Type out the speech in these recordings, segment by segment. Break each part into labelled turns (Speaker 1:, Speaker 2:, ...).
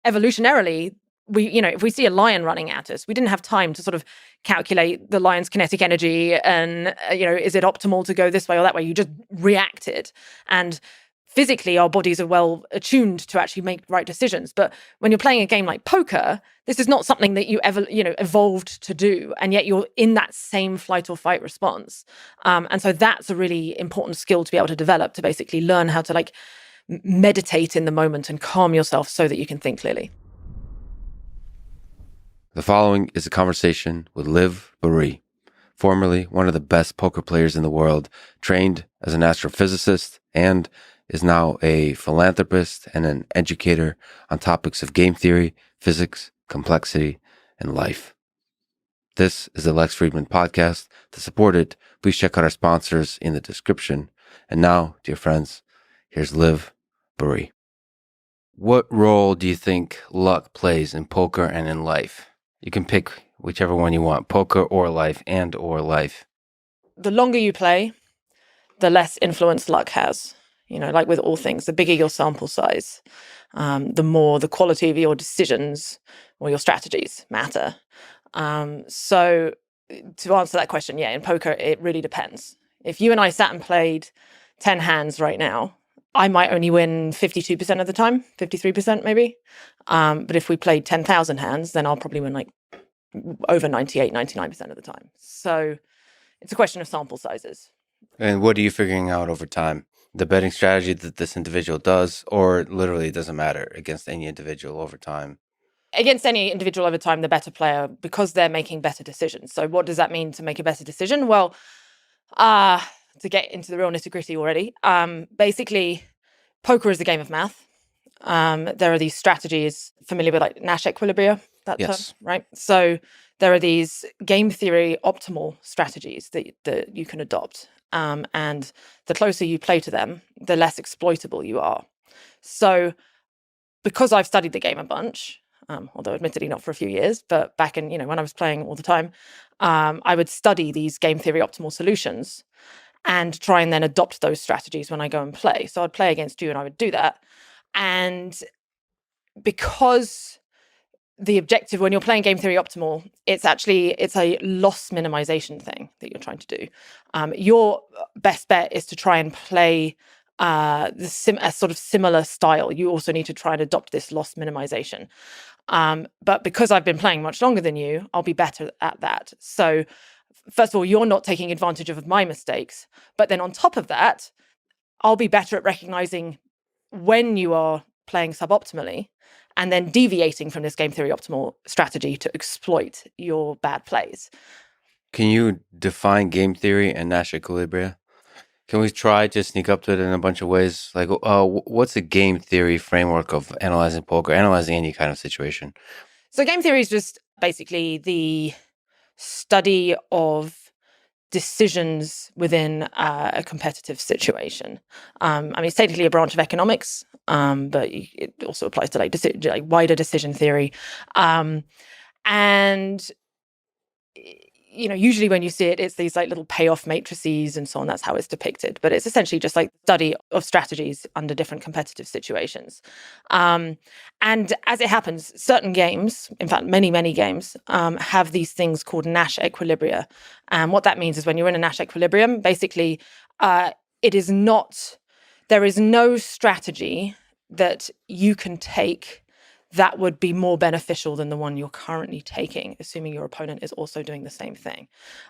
Speaker 1: evolutionarily, if we see a lion running at us, we didn't have time to sort of calculate the lion's kinetic energy and, is it optimal to go this way or that way? You just reacted. And physically, our bodies are well attuned to actually make right decisions. But when you're playing a game like poker, this is not something that you ever, evolved to do. And yet you're in that same flight or fight response. And so that's a really important skill to be able to develop, to basically learn how to meditate in the moment and calm yourself so that you can think clearly.
Speaker 2: The following is a conversation with Liv Boeree, formerly one of the best poker players in the world, trained as an astrophysicist, and is now a philanthropist and an educator on topics of game theory, physics, complexity, and life. This is the Lex Fridman Podcast. To support it, please check out our sponsors in the description. And now, dear friends, here's Liv Boeree. What role do you think luck plays in poker and in life? You can pick whichever one you want, poker or life or life.
Speaker 1: The longer you play, the less influence luck has. Like with all things, the bigger your sample size, the more the quality of your decisions or your strategies matter. So to answer that question, in poker, it really depends. If you and I sat and played 10 hands right now, I might only win 52% of the time, 53% maybe. But if we played 10,000 hands, then I'll probably win over 98, 99% of the time. So it's a question of sample sizes.
Speaker 2: And what are you figuring out over time? The betting strategy that this individual does, or literally it doesn't matter against any individual over time?
Speaker 1: Against any individual over time, the better player, because they're making better decisions. So what does that mean to make a better decision? Well, to get into the real nitty-gritty already, basically, poker is a game of math. There are these strategies, familiar with Nash equilibria, that term, right? So there are these game theory optimal strategies that you can adopt. And the closer you play to them, the less exploitable you are. So because I've studied the game a bunch, although admittedly not for a few years, but back in, when I was playing all the time, I would study these game theory optimal solutions and try and then adopt those strategies when I go and play. So I'd play against you and I would do that. And because the objective when you're playing game theory optimal, it's a loss minimization thing that you're trying to do. Your best bet is to try and play a sort of similar style. You also need to try and adopt this loss minimization. But because I've been playing much longer than you, I'll be better at that. So first of all, you're not taking advantage of my mistakes. But then on top of that, I'll be better at recognizing when you are playing suboptimally and then deviating from this game theory optimal strategy to exploit your bad plays.
Speaker 2: Can you define game theory and Nash equilibria? Can we try to sneak up to it in a bunch of ways? What's a game theory framework of analyzing poker, analyzing any kind of situation?
Speaker 1: So game theory is just basically the study of decisions within a competitive situation. It's technically a branch of economics, but it also applies to wider decision theory. And usually when you see it, it's these little payoff matrices and so on. That's how it's depicted. But it's essentially just study of strategies under different competitive situations. And as it happens, certain games, in fact, many, many games, have these things called Nash equilibria. And what that means is when you're in a Nash equilibrium, basically, there is no strategy that you can take that would be more beneficial than the one you're currently taking, assuming your opponent is also doing the same thing.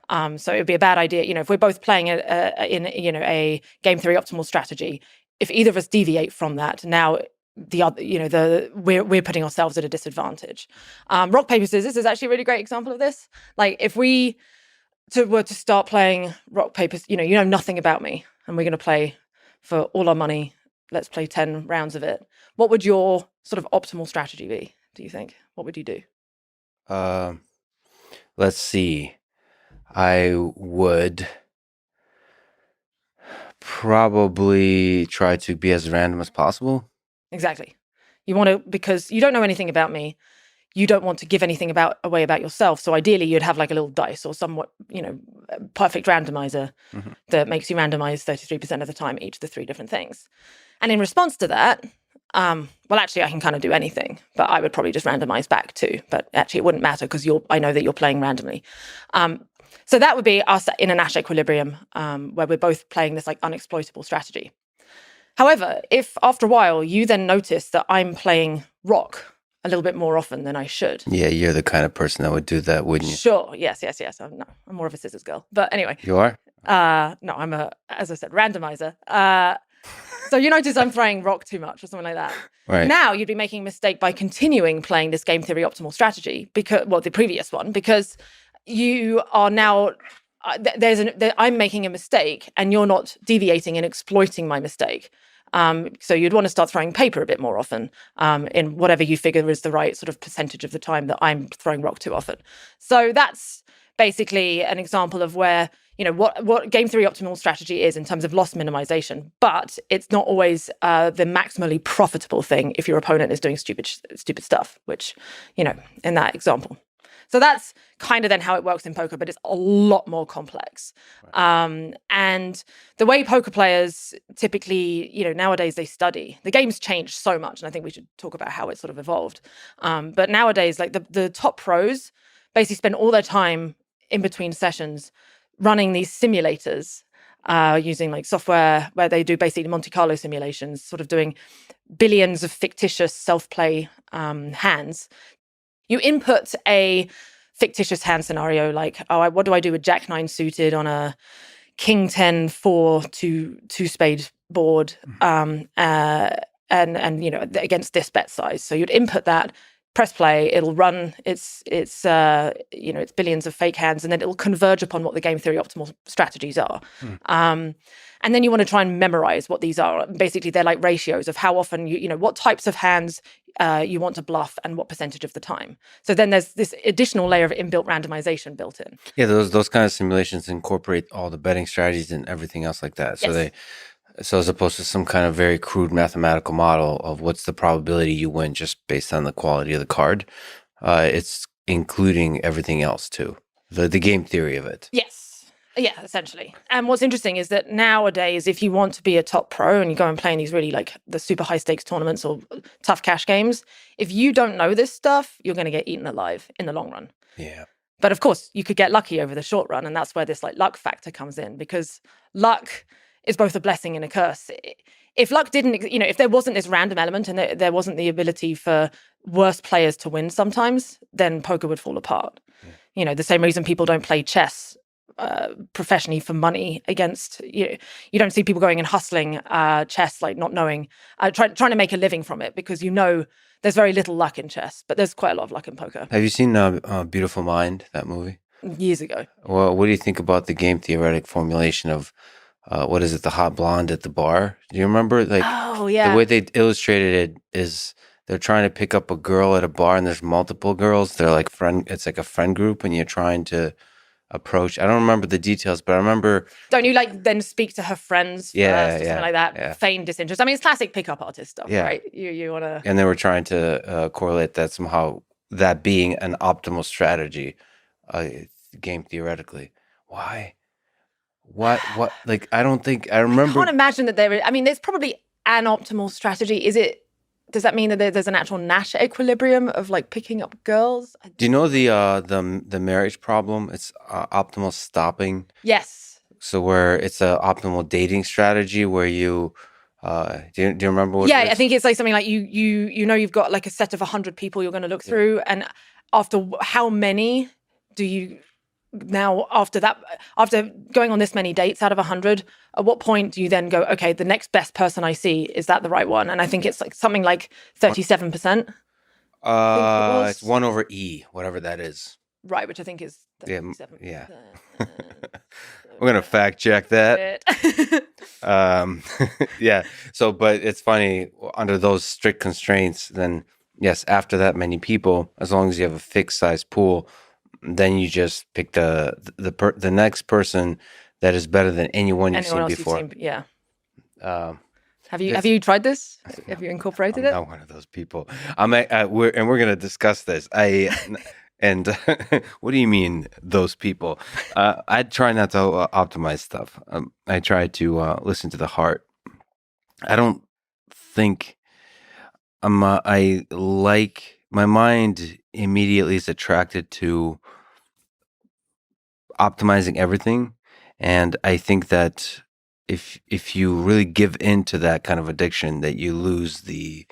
Speaker 1: So it would be a bad idea, if we're both playing in a game theory optimal strategy, if either of us deviate from that, now the other, we're putting ourselves at a disadvantage. Rock, paper, scissors is actually a really great example of this. If we were to start playing rock, paper, you know nothing about me, and we're going to play for all our money. Let's play 10 rounds of it. What would your sort of optimal strategy be, do you think? What would you do?
Speaker 2: Let's see. I would probably try to be as random as possible.
Speaker 1: Exactly. You want to, because you don't know anything about me. You don't want to give anything away about yourself. So ideally, you'd have a little dice or somewhat, perfect randomizer that makes you randomize 33% of the time each of the three different things. And in response to that, Well, actually, I can kind of do anything, but I would probably just randomize back too. But actually, it wouldn't matter because I know that you're playing randomly. So that would be us in a Nash equilibrium, where we're both playing this like unexploitable strategy. However, if after a while you then notice that I'm playing rock a little bit more often than I should.
Speaker 2: Yeah, you're the kind of person that would do that, wouldn't you?
Speaker 1: Sure. Yes. I'm more of a scissors girl. But anyway.
Speaker 2: You are?
Speaker 1: No, I'm as I said, randomizer. So you notice I'm throwing rock too much or something like that.
Speaker 2: Right.
Speaker 1: Now you'd be making a mistake by continuing playing this game theory optimal strategy, the previous one, because you are now I'm making a mistake and you're not deviating and exploiting my mistake. So you'd want to start throwing paper a bit more often, in whatever you figure is the right sort of percentage of the time that I'm throwing rock too often. So that's basically an example of where, what game theory optimal strategy is in terms of loss minimization, but it's not always the maximally profitable thing if your opponent is doing stupid stuff, which, in that example. So that's kind of then how it works in poker, but it's a lot more complex. Right. And the way poker players typically, nowadays they study. The game's changed so much, and I think we should talk about how it sort of evolved. But nowadays, like the top pros basically spend all their time in between sessions running these simulators, using like software where they do basically Monte Carlo simulations, sort of doing billions of fictitious self-play hands. You input a fictitious hand scenario like, what do I do with Jack 9 suited on a King 10 4 two spade board, and against this bet size. So you'd input that, press play, it'll run its billions of fake hands, and then it'll converge upon what the game theory optimal strategies are. And then you want to try and memorize what these are. Basically, they're like ratios of how often what types of hands you want to bluff and what percentage of the time. So then there's this additional layer of inbuilt randomization built in.
Speaker 2: Yeah, those kind of simulations incorporate all the betting strategies and everything else like that. So
Speaker 1: yes.
Speaker 2: So as opposed to some kind of very crude mathematical model of what's the probability you win just based on the quality of the card, it's including everything else too, the game theory of it.
Speaker 1: Yes. Yeah, essentially. And what's interesting is that nowadays, if you want to be a top pro and you go and play in these really like the super high stakes tournaments or tough cash games, if you don't know this stuff, you're going to get eaten alive in the long run.
Speaker 2: Yeah.
Speaker 1: But of course, you could get lucky over the short run. And that's where this like luck factor comes in, because luck is both a blessing and a curse. If luck didn't, if there wasn't this random element and there wasn't the ability for worse players to win sometimes, then poker would fall apart. Yeah. The same reason people don't play chess professionally for money against, you don't see people going and hustling chess, like not knowing, trying to make a living from it, because there's very little luck in chess, but there's quite a lot of luck in poker.
Speaker 2: Have you seen Beautiful Mind, that movie?
Speaker 1: Years ago.
Speaker 2: Well, what do you think about the game theoretic formulation of what is it, the hot blonde at the bar? Do you remember? Like,
Speaker 1: oh yeah,
Speaker 2: the way they illustrated it is they're trying to pick up a girl at a bar, and there's multiple girls. They're like it's like a friend group, and you're trying to approach. I don't remember the details, but I remember.
Speaker 1: Don't you like then speak to her friends first or something like that?
Speaker 2: Yeah.
Speaker 1: Feign disinterest. I mean, it's classic pickup artist stuff, right? You want to.
Speaker 2: And they were trying to correlate that somehow, that being an optimal strategy, game theoretically. Why? What? Like, I don't think I remember.
Speaker 1: I can't imagine that there is. I mean, there's probably an optimal strategy. Does that mean that there's an actual Nash equilibrium of like picking up girls?
Speaker 2: Do you know the marriage problem? It's optimal stopping.
Speaker 1: Yes.
Speaker 2: So where it's a optimal dating strategy where you do you remember what?
Speaker 1: Yeah, I think it's like something like you've got like a set of 100 people you're going to look through, and after how many do you now after going on this many dates out of 100, at what point do you then go, okay, the next best person I see, is that the right one? And I think it's like something like 37%.
Speaker 2: It's 1 over E, whatever that is.
Speaker 1: Right, which I think is 37%.
Speaker 2: Yeah. We're gonna fact check that. Yeah. So, but it's funny, under those strict constraints, then yes, after that many people, as long as you have a fixed size pool, then you just pick the next person that is better than anyone you've seen before.
Speaker 1: Yeah. Have you tried this? Have you incorporated it?
Speaker 2: I'm not one of those people. We're gonna discuss this. And what do you mean, those people? I try not to optimize stuff. I try to listen to the heart. I don't think I like my mind immediately is attracted to optimizing everything, and I think that if you really give in to that kind of addiction, that you lose the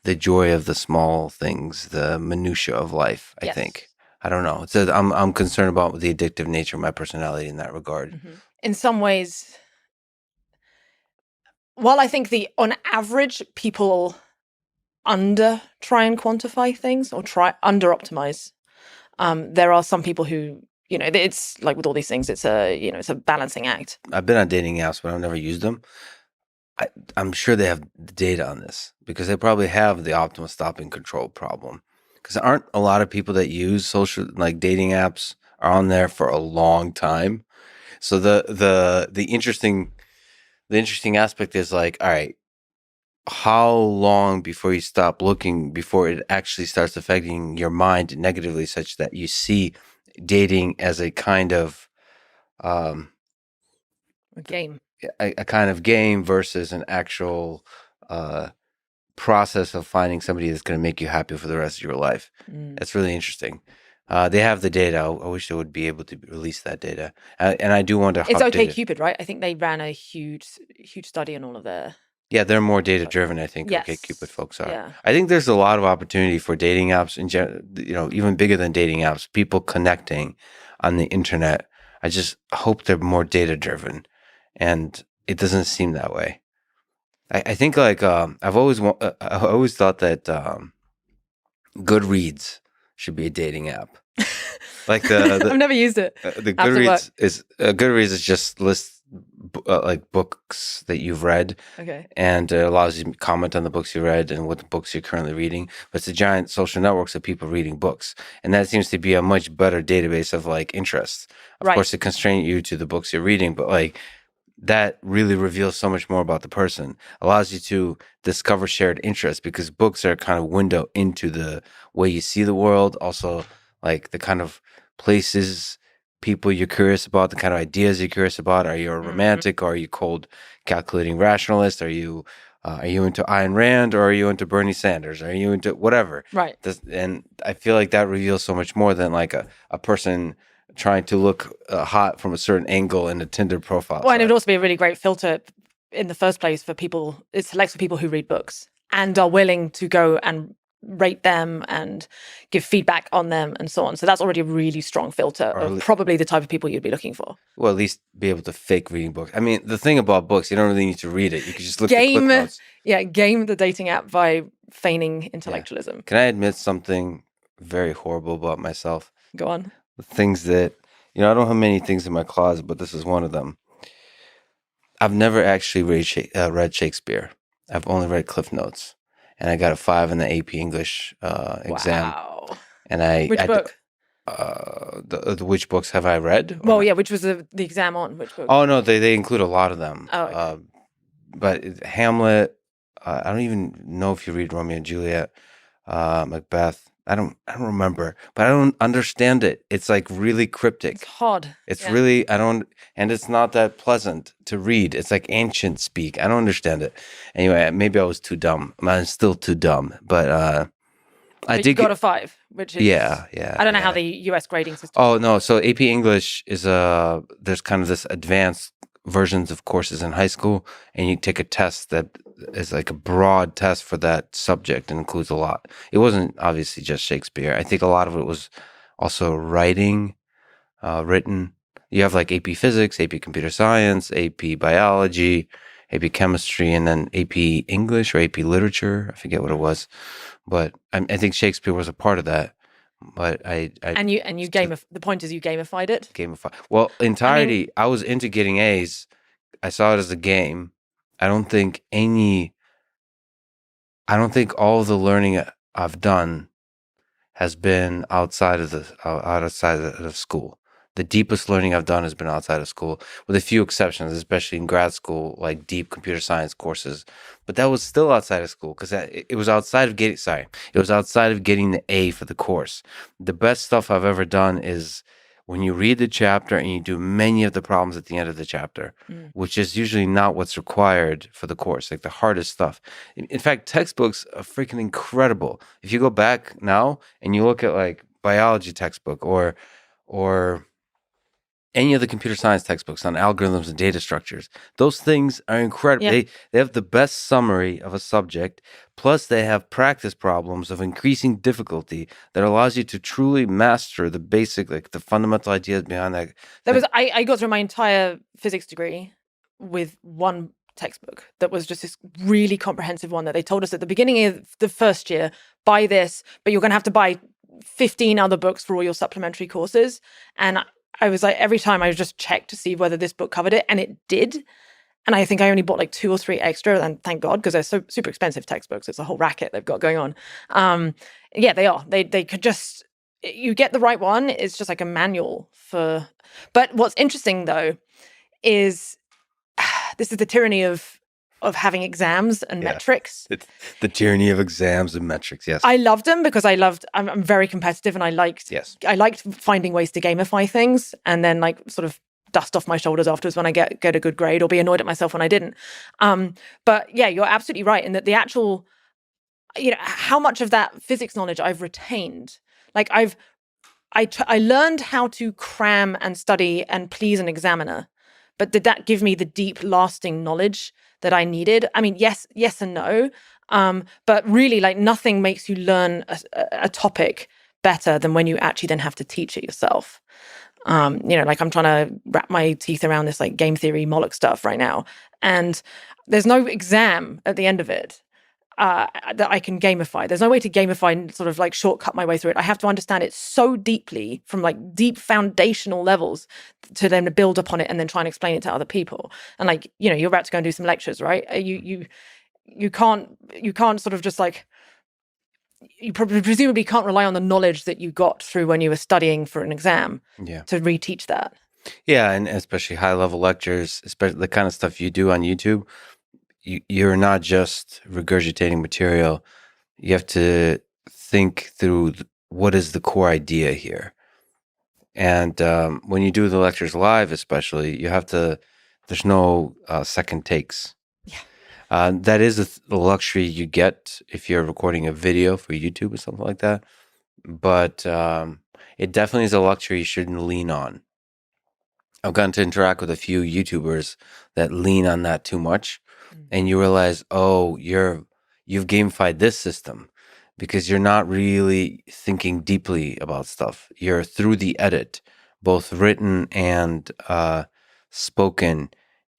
Speaker 2: joy of the small things, the minutia of life. I
Speaker 1: Yes.
Speaker 2: think. I don't know. It's I'm concerned about the addictive nature of my personality in that regard.
Speaker 1: In some ways, while I think on average, people under try and quantify things or try under optimize. There are some people who, it's like with all these things, it's a balancing act.
Speaker 2: I've been on dating apps, but I've never used them. I'm sure they have data on this because they probably have the optimal stopping control problem. Because aren't a lot of people that use social like dating apps are on there for a long time? So the interesting aspect is like, all right, how long before you stop looking before it actually starts affecting your mind negatively, such that you see dating as a kind of um,
Speaker 1: A game.
Speaker 2: a kind of game versus an actual process of finding somebody that's going to make you happy for the rest of your life. That's really interesting. They have the data. I wish they would be able to release that data. And I do wonder how
Speaker 1: it's OK Cupid, right? I think they ran a huge study on all of their.
Speaker 2: Yeah, they're more data driven. I think
Speaker 1: Yes.
Speaker 2: OkCupid folks are.
Speaker 1: Yeah.
Speaker 2: I think there's a lot of opportunity for dating apps in general. Even bigger than dating apps. People connecting on the internet. I just hope they're more data driven, and it doesn't seem that way. I think like I always thought that Goodreads should be a dating app. Like
Speaker 1: I've never used it.
Speaker 2: The Goodreads is just lists like books that you've read.
Speaker 1: Okay.
Speaker 2: And it allows you to comment on the books you read and what the books you're currently reading. But it's a giant social networks of people reading books, and that seems to be a much better database of like interests. Of course, it constrains you to the books you're reading, but like that really reveals so much more about the person. Allows you to discover shared interests because books are kind of window into the way you see the world. Also, like the kind of places, people you're curious about, the kind of ideas you're curious about. Are you a romantic or are you cold, calculating rationalist? Are you into Ayn Rand or are you into Bernie Sanders? Are you into whatever?
Speaker 1: Right.
Speaker 2: And I feel like that reveals so much more than like a person trying to look hot from a certain angle in a Tinder profile.
Speaker 1: Well, and it would also be a really great filter in the first place for people. It selects for people who read books and are willing to go and rate them and give feedback on them and so on. So that's already a really strong filter of probably the type of people you'd be looking for.
Speaker 2: Well, at least be able to fake reading books. I mean, the thing about books, you don't really need to read it. You can just look at clip notes.
Speaker 1: Yeah, game the dating app by feigning intellectualism.
Speaker 2: Yeah. Can I admit something very horrible about myself?
Speaker 1: Go on.
Speaker 2: The things that, I don't have many things in my closet, but this is one of them. I've never actually read Shakespeare. I've only read Cliff Notes. And I got a 5 in the AP English exam.
Speaker 1: Wow.
Speaker 2: And
Speaker 1: Which book?
Speaker 2: Which books have I read?
Speaker 1: Well, yeah, which was the exam on? Which book?
Speaker 2: Oh, no, they include a lot of them.
Speaker 1: Oh, okay.
Speaker 2: But Hamlet, I don't even know if you read Romeo and Juliet, Macbeth. I don't remember, but I don't understand it. It's like really cryptic.
Speaker 1: It's hard.
Speaker 2: It's really, and it's not that pleasant to read. It's like ancient speak. I don't understand it. Anyway, maybe I was too dumb. I'm still too dumb, but I did
Speaker 1: got a 5, which is
Speaker 2: yeah.
Speaker 1: I don't know how the US grading system.
Speaker 2: Oh no, so AP English is there's kind of this advanced versions of courses in high school, and you take a test that is like a broad test for that subject and includes a lot. It wasn't obviously just Shakespeare. I think a lot of it was also writing, written. You have like AP Physics, AP Computer Science, AP Biology, AP Chemistry, and then AP English or AP Literature. I forget what it was, but I think Shakespeare was a part of that. But
Speaker 1: the point is you gamified it.
Speaker 2: Well, entirety. I was into getting A's. I saw it as a game. I don't think all of the learning I've done has been outside of school. The deepest learning I've done has been outside of school, with a few exceptions, especially in grad school, like deep computer science courses. But that was still outside of school because it was outside of getting the A for the course. The best stuff I've ever done when you read the chapter and you do many of the problems at the end of the chapter, which is usually not what's required for the course, like the hardest stuff. In fact, textbooks are freaking incredible. If you go back now and you look at like biology textbook or any of the computer science textbooks on algorithms and data structures, those things are incredible.
Speaker 1: Yeah.
Speaker 2: They have the best summary of a subject, plus they have practice problems of increasing difficulty that allows you to truly master the basic, like the fundamental ideas behind that.
Speaker 1: I got through my entire physics degree with one textbook that was just this really comprehensive one that they told us at the beginning of the first year, buy this, but you're going to have to buy 15 other books for all your supplementary courses. And I was like, every time I just checked to see whether this book covered it, and it did. And I think I only bought like 2 or 3 extra, and thank God, because they're so super expensive textbooks. It's a whole racket they've got going on. Yeah, they are. They could just, you get the right one. It's just like a manual for. But what's interesting though is this is the tyranny of having exams and metrics.
Speaker 2: It's the tyranny of exams and metrics. Yes,
Speaker 1: I loved them because I'm very competitive, and I liked finding ways to gamify things, and then like sort of dust off my shoulders afterwards when I get a good grade, or be annoyed at myself when I didn't. But yeah, you're absolutely right in that the actual, how much of that physics knowledge I've retained. Like I learned how to cram and study and please an examiner, but did that give me the deep, lasting knowledge that I needed? I mean, yes and no. But really, like, nothing makes you learn a topic better than when you actually then have to teach it yourself. Like I'm trying to wrap my teeth around this like game theory Moloch stuff right now, and there's no exam at the end of it that I can gamify. There's no way to gamify and sort of like shortcut my way through it. I have to understand it so deeply from like deep foundational levels to then build upon it and then try and explain it to other people. And like, you're about to go and do some lectures, right? You can't sort of just like, you presumably can't rely on the knowledge that you got through when you were studying for an exam to reteach that.
Speaker 2: Yeah, and especially high-level lectures, especially the kind of stuff you do on YouTube, you're not just regurgitating material. You have to think through what is the core idea here. And when you do the lectures live, especially, there's no second takes.
Speaker 1: Yeah.
Speaker 2: That is the luxury you get if you're recording a video for YouTube or something like that. But it definitely is a luxury you shouldn't lean on. I've gotten to interact with a few YouTubers that lean on that too much. And you realize, you've gamified this system because you're not really thinking deeply about stuff. You're through the edit, both written and spoken.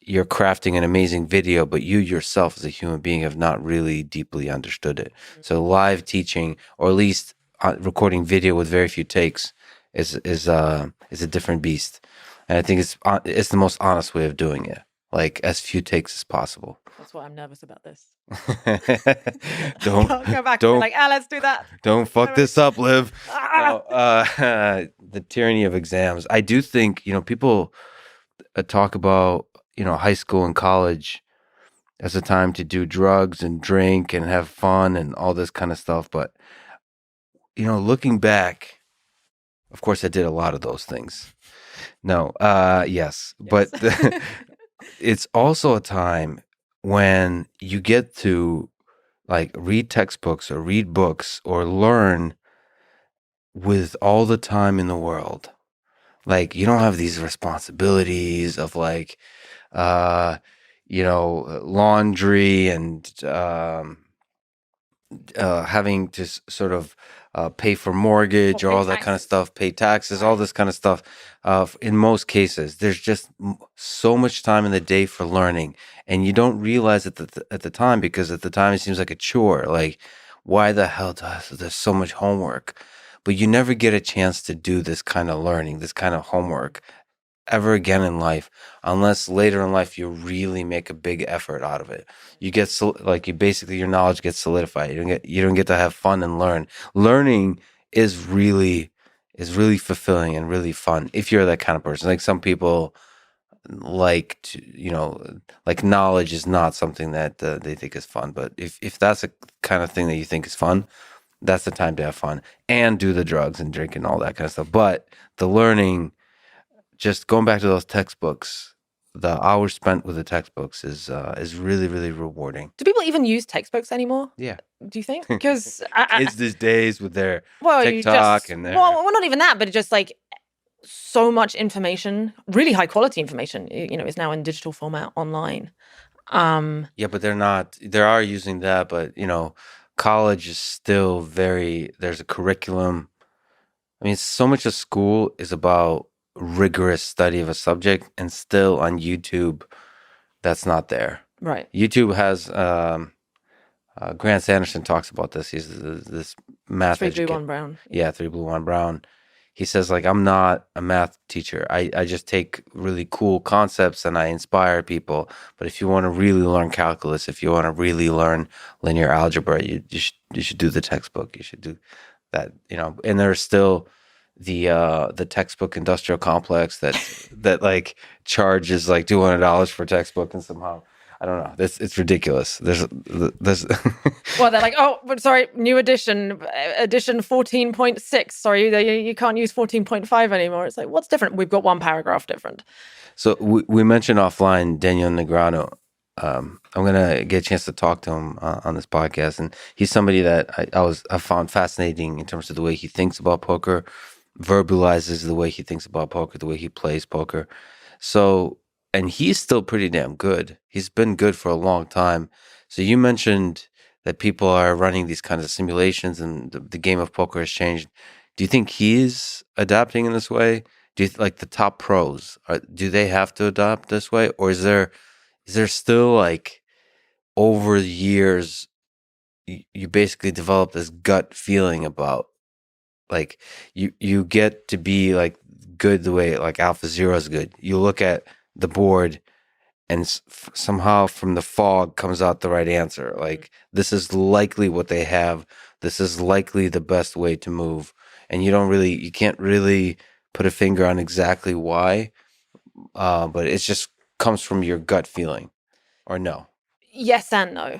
Speaker 2: You're crafting an amazing video, but you yourself as a human being have not really deeply understood it. So live teaching, or at least recording video with very few takes, is a different beast. And I think it's the most honest way of doing it. Like as few takes as possible.
Speaker 1: That's why I'm nervous about this.
Speaker 2: Don't
Speaker 1: go back. Don't like, let's do that.
Speaker 2: Don't fuck this up, Liv. The tyranny of exams. I do think people talk about high school and college as a time to do drugs and drink and have fun and all this kind of stuff. But looking back, of course, I did a lot of those things. No, yes. But it's also a time when you get to like read textbooks or read books or learn with all the time in the world. Like you don't have these responsibilities of like, laundry and having to sort of pay for mortgage or all that kind of stuff, pay taxes, all this kind of stuff. In most cases, there's just so much time in the day for learning, and you don't realize it at the time, because at the time it seems like a chore. Like, why the hell there's so much homework? But you never get a chance to do this kind of learning, this kind of homework ever again in life, unless later in life you really make a big effort out of it. You get your knowledge gets solidified. You don't get to have fun and learn. Learning is really fulfilling and really fun if you're that kind of person. Like some people like to, like knowledge is not something that they think is fun. But if that's a kind of thing that you think is fun, that's the time to have fun and do the drugs and drink and all that kind of stuff. But the learning just going back to those textbooks, the hours spent with the textbooks is really, really rewarding.
Speaker 1: Do people even use textbooks anymore?
Speaker 2: Yeah.
Speaker 1: Do you think? Because
Speaker 2: Kids these days with their
Speaker 1: well, you
Speaker 2: TikTok
Speaker 1: just
Speaker 2: and their
Speaker 1: well, not even that, but just like so much information, really high quality information, is now in digital format online.
Speaker 2: yeah, but they are using that, but college is still there's a curriculum. I mean, so much of school is about rigorous study of a subject, and still on YouTube, that's not there.
Speaker 1: Right.
Speaker 2: YouTube has Grant Sanderson talks about this. He's this math
Speaker 1: Three blue,
Speaker 2: educator.
Speaker 1: one brown.
Speaker 2: Yeah, 3 blue, 1 brown. He says, like, I'm not a math teacher. I just take really cool concepts and I inspire people. But if you want to really learn calculus, if you want to really learn linear algebra, you should do the textbook. You should do that, And there's still the textbook industrial complex that like charges like $200 for a textbook, and somehow I don't know. It's ridiculous. There's
Speaker 1: Well, they're like, oh, but sorry, new edition 14.6. Sorry, you can't use 14.5 anymore. It's like, what's different? We've got one paragraph different.
Speaker 2: So we mentioned offline Daniel Negreanu. I'm gonna get a chance to talk to him on this podcast, and he's somebody that I found fascinating in terms of the way he thinks about poker, verbalizes the way he thinks about poker, the way he plays poker. So, and he's still pretty damn good. He's been good for a long time. So you mentioned that people are running these kinds of simulations, and the game of poker has changed. Do you think he's adapting in this way? Do you like the top pros? Do they have to adopt this way, or is there still like over the years you basically develop this gut feeling about like you get to be like good the way like Alpha Zero is good. You look at the board and somehow from the fog comes out the right answer. Like this is likely what they have. This is likely the best way to move, and you can't really put a finger on exactly why, but it just comes from your gut feeling, or no?
Speaker 1: Yes and no.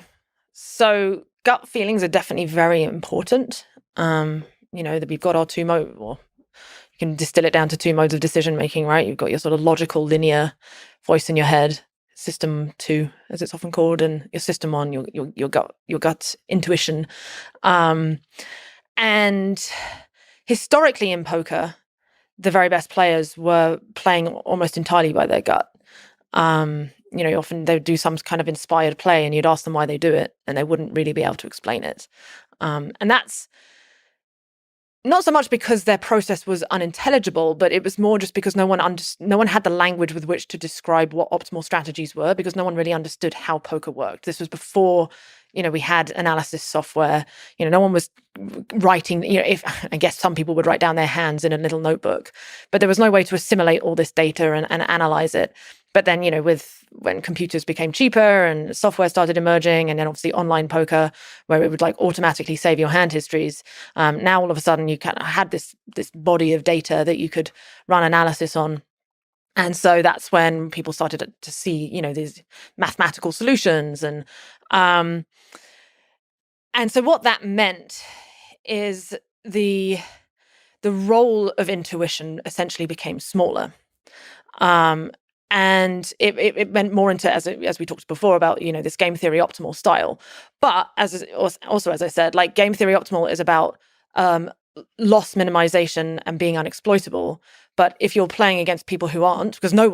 Speaker 1: So gut feelings are definitely very important. That we've got our two modes, or you can distill it down to two modes of decision making, right? You've got your sort of logical, linear voice in your head, system 2, as it's often called, and your system 1, your gut intuition. And historically in poker, the very best players were playing almost entirely by their gut. Often they would do some kind of inspired play and you'd ask them why they do it and they wouldn't really be able to explain it. And that's not so much because their process was unintelligible, but it was more just because no one had the language with which to describe what optimal strategies were, because no one really understood how poker worked. This was before, we had analysis software. No one was writing, if I guess some people would write down their hands in a little notebook, but there was no way to assimilate all this data and analyze it. But then, when computers became cheaper and software started emerging, and then obviously online poker, where it would like automatically save your hand histories, now all of a sudden you kind of had this body of data that you could run analysis on. And so that's when people started to see, these mathematical solutions. And so what that meant is the role of intuition essentially became smaller. And it went more into, as we talked before about, this game theory optimal style. But as I said, like game theory optimal is about loss minimization and being unexploitable. But if you're playing against people who aren't, because no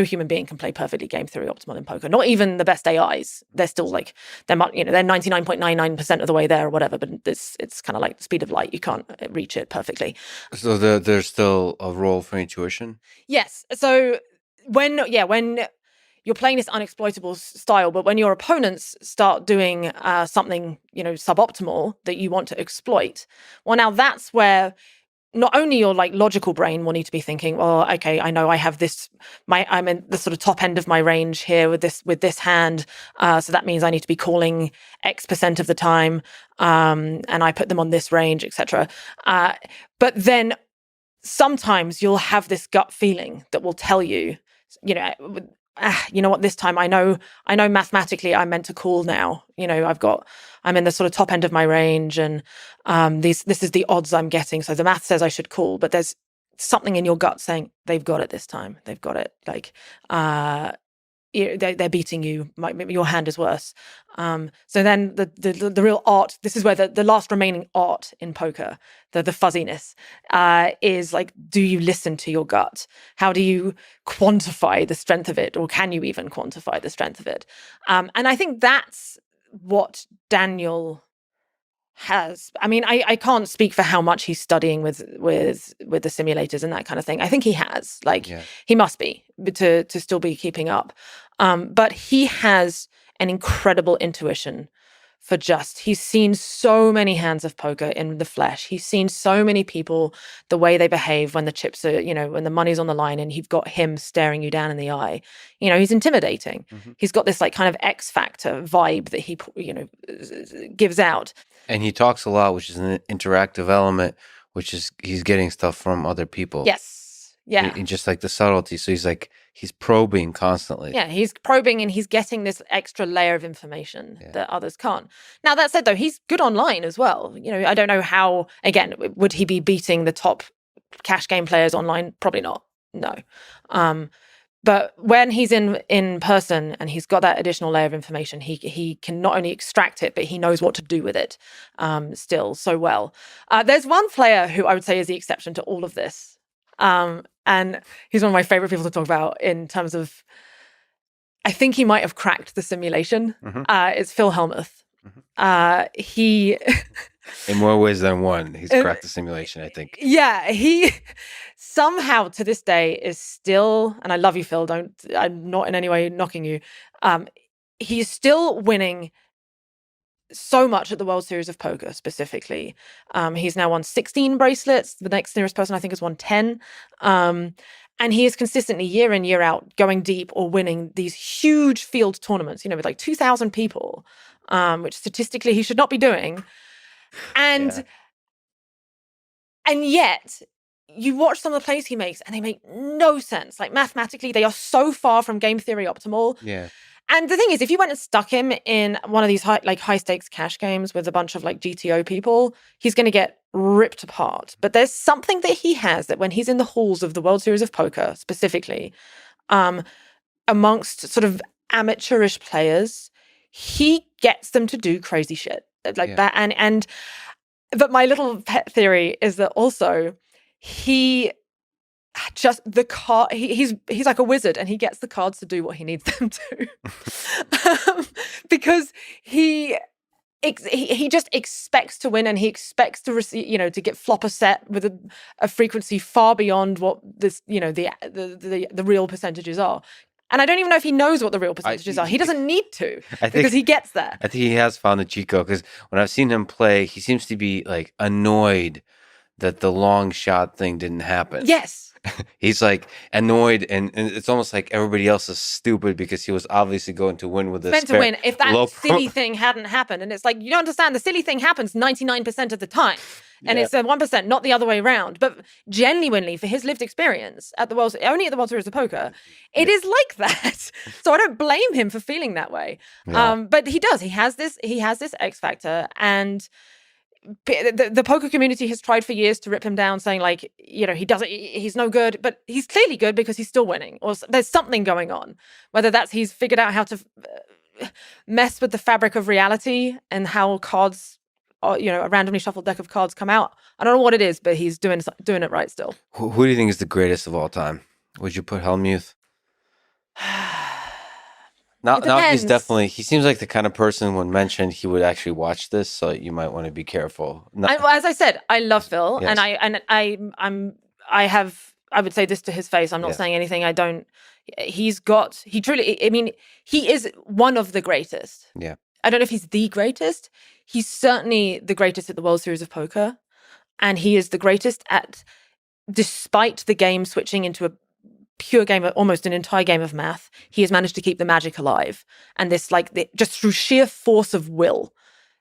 Speaker 1: human being can play perfectly game theory optimal in poker, not even the best AIs. They're still like, they're 99.99% of the way there or whatever, but it's kind of like the speed of light. You can't reach it perfectly.
Speaker 2: So there's still a role for intuition?
Speaker 1: Yes. So when you're playing this unexploitable style, but when your opponents start doing something, suboptimal that you want to exploit, well, now that's where not only your like logical brain will need to be thinking, well, okay, I know I have this, I'm in the sort of top end of my range here with this hand, so that means I need to be calling X% of the time, and I put them on this range, etc. But then sometimes you'll have this gut feeling that will tell you, what, this time I know mathematically I'm meant to call now. I'm in the sort of top end of my range, and this is the odds I'm getting. So the math says I should call, but there's something in your gut saying they've got it this time. They've got it. Like they're beating you. Maybe your hand is worse. So then the real art. This is where the last remaining art in poker, the fuzziness, is like, do you listen to your gut? How do you quantify the strength of it, or can you even quantify the strength of it? And I think that's what Daniel has. I mean, I can't speak for how much he's studying with the simulators and that kind of thing. I think he has, like, he must be to still be keeping up. But he has an incredible intuition for he's seen so many hands of poker in the flesh. He's seen so many people, the way they behave when the chips are, when the money's on the line and you've got him staring you down in the eye. He's intimidating. Mm-hmm. He's got this like kind of X Factor vibe that he, gives out.
Speaker 2: And he talks a lot, which is an interactive element, which is he's getting stuff from other people.
Speaker 1: Yes. Yeah.
Speaker 2: And just like the subtlety. So he's probing constantly.
Speaker 1: Yeah, he's probing and he's getting this extra layer of information that others can't. Now, that said, though, he's good online as well. I don't know how, again, would he be beating the top cash game players online? Probably not. No. But when he's in person and he's got that additional layer of information, he can not only extract it, but he knows what to do with it still so well. There's one player who I would say is the exception to all of this. And he's one of my favorite people to talk about in terms of, I think he might have cracked the simulation. Mm-hmm. It's Phil Hellmuth. Mm-hmm. He...
Speaker 2: in more ways than one, he's cracked the simulation, I think.
Speaker 1: Yeah, he somehow to this day is still, and I love you, Phil, I'm not in any way knocking you. He's still winning so much at the World Series of Poker specifically. He's now won 16 bracelets. The next nearest person I think has won 10. And he is consistently year in, year out going deep or winning these huge field tournaments, with like 2,000 people, which statistically he should not be doing. And yet you watch some of the plays he makes and they make no sense. Like mathematically, they are so far from game theory optimal.
Speaker 2: Yeah.
Speaker 1: And the thing is, if you went and stuck him in one of these high stakes cash games with a bunch of like GTO people, he's going to get ripped apart. But there's something that he has that when he's in the halls of the World Series of Poker specifically, amongst sort of amateurish players, he gets them to do crazy shit like that. But my little pet theory is that also he just the card he's like a wizard and he gets the cards to do what he needs them to. Because he just expects to win and he expects to receive, to get flop a set with a frequency far beyond what this, the real percentages are. And I don't even know if he knows what the real percentages are. He doesn't need to because he gets there.
Speaker 2: I think he has found the cheat code because when I've seen him play, he seems to be like annoyed that the long shot thing didn't happen.
Speaker 1: Yes.
Speaker 2: He's like annoyed and it's almost like everybody else is stupid because he was obviously going to win with this.
Speaker 1: Meant to win if that silly thing hadn't happened. And it's like, you don't understand, the silly thing happens 99% of the time. And it's 1%, not the other way around. But genuinely, for his lived experience only at the World Series of Poker, it is like that. So I don't blame him for feeling that way. Yeah. But he does. He has this X factor, and the poker community has tried for years to rip him down, saying like, he's no good, but he's clearly good because he's still winning, or there's something going on. Whether that's he's figured out how to mess with the fabric of reality and how cards, a randomly shuffled deck of cards come out. I don't know what it is, but he's doing it right still.
Speaker 2: Who do you think is the greatest of all time? Would you put Hellmuth? Now he's definitely, he seems like the kind of person when mentioned he would actually watch this, so you might want to be careful.
Speaker 1: As I said, I love Phil, yes. and I would say this to his face. I'm not saying anything. He is one of the greatest.
Speaker 2: Yeah.
Speaker 1: I don't know if he's the greatest. He's certainly the greatest at the World Series of Poker, and he is the greatest at, despite the game switching into a pure game, almost an entire game of math, he has managed to keep the magic alive. And this, just through sheer force of will,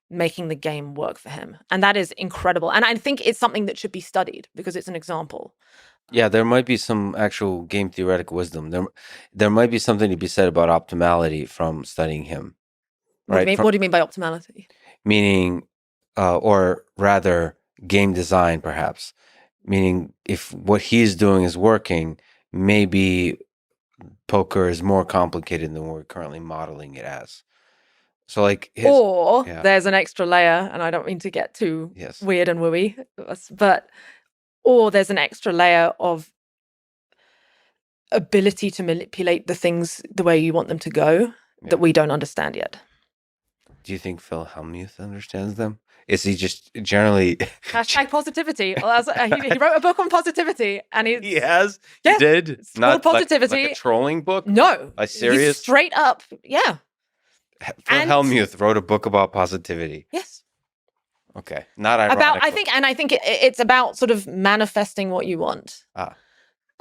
Speaker 1: making the game work for him. And that is incredible. And I think it's something that should be studied because it's an example.
Speaker 2: Yeah, there might be some actual game theoretic wisdom. There might be something to be said about optimality from studying him. Right?
Speaker 1: What do you mean by optimality?
Speaker 2: Meaning, or rather, game design, perhaps. Meaning, if what he's doing is working, maybe poker is more complicated than we're currently modeling it as. So, like,
Speaker 1: or
Speaker 2: yeah,
Speaker 1: there's an extra layer, and I don't mean to get too
Speaker 2: yes,
Speaker 1: weird and wooey, but or there's an extra layer of ability to manipulate the things the way you want them to go that we don't understand yet.
Speaker 2: Do you think Phil Hellmuth understands them? Is he just generally
Speaker 1: Hashtag positivity. Well, he wrote a book on positivity, and
Speaker 2: he has?
Speaker 1: Yeah,
Speaker 2: He did?
Speaker 1: it's
Speaker 2: Not
Speaker 1: called Positivity.
Speaker 2: like a trolling book?
Speaker 1: No,
Speaker 2: A serious?
Speaker 1: he's straight up, yeah.
Speaker 2: Phil
Speaker 1: And-
Speaker 2: Hellmuth wrote a book about positivity.
Speaker 1: Yes.
Speaker 2: Okay, not ironic.
Speaker 1: I think it's about sort of manifesting what you want.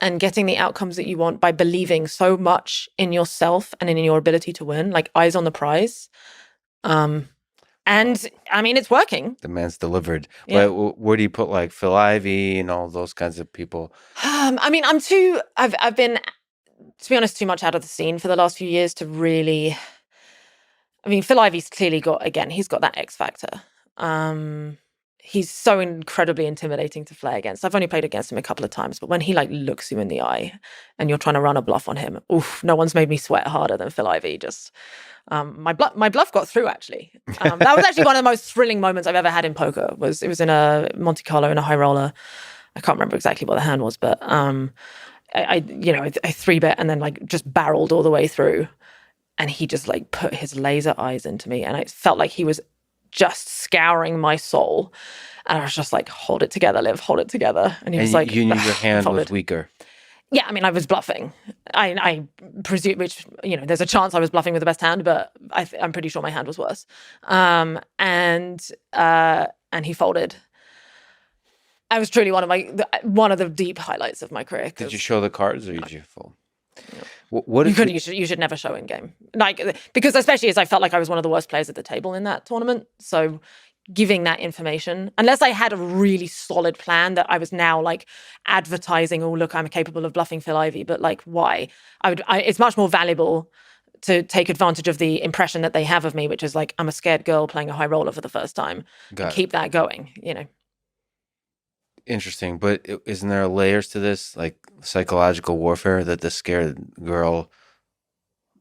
Speaker 1: And getting the outcomes that you want by believing so much in yourself and in your ability to win, like eyes on the prize. And I mean, it's working.
Speaker 2: The man's delivered.
Speaker 1: Yeah.
Speaker 2: But where do you put like Phil Ivey and all those kinds of people?
Speaker 1: I mean, I've been, to be honest, too much out of the scene for the last few years to really. I mean, Phil Ivey's clearly he's got that X factor. He's so incredibly intimidating to play against. I've only played against him a couple of times, but when he like looks you in the eye and you're trying to run a bluff on him, oof, no one's made me sweat harder than Phil Ivey. Just my bluff got through actually. That was actually one of the most thrilling moments I've ever had in poker. It was in a Monte Carlo in a high roller. I can't remember exactly what the hand was, but I 3-bet and then like just barreled all the way through, and he just like put his laser eyes into me, and it felt like he was just scouring my soul. And I was just like, hold it together, Liv, hold it together. And he was like,
Speaker 2: you knew your hand was weaker.
Speaker 1: Yeah, I mean, I was bluffing. I presume, which, there's a chance I was bluffing with the best hand, but I'm pretty sure my hand was worse. And he folded. That was truly one of the deep highlights of my career.
Speaker 2: Did you show the cards or did you fold?
Speaker 1: No. You should never show in game, because especially as I felt like I was one of the worst players at the table in that tournament. So giving that information, unless I had a really solid plan that I was now like advertising, oh look, I'm capable of bluffing Phil Ivey, but like why? It's much more valuable to take advantage of the impression that they have of me, which is like I'm a scared girl playing a high roller for the first time. Keep that going,
Speaker 2: Interesting, but isn't there layers to this, like psychological warfare, that the scared girl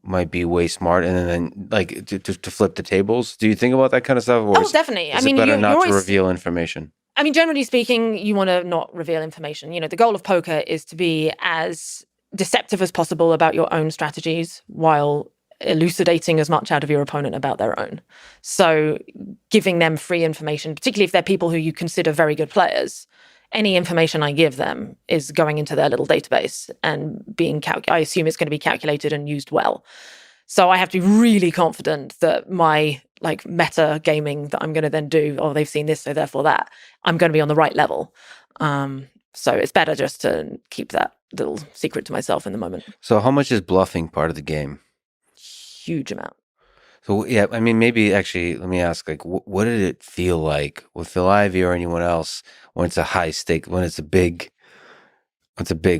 Speaker 2: might be way smart, and then like to flip the tables? Do you think about that kind of stuff? Or
Speaker 1: definitely.
Speaker 2: Is it better not to reveal information?
Speaker 1: I mean, generally speaking, you want to not reveal information. The goal of poker is to be as deceptive as possible about your own strategies while elucidating as much out of your opponent about their own. So giving them free information, particularly if they're people who you consider very good players, any information I give them is going into their little database and being I assume it's going to be calculated and used well. So I have to be really confident that my like meta gaming that I'm going to then do, they've seen this, so therefore that, I'm going to be on the right level. So it's better just to keep that little secret to myself in the moment.
Speaker 2: So how much is bluffing part of the game?
Speaker 1: Huge amount.
Speaker 2: So, yeah, I mean, maybe actually, let me ask, like, what did it feel like with Phil Ivey or anyone else when it's a high stake, when it's a big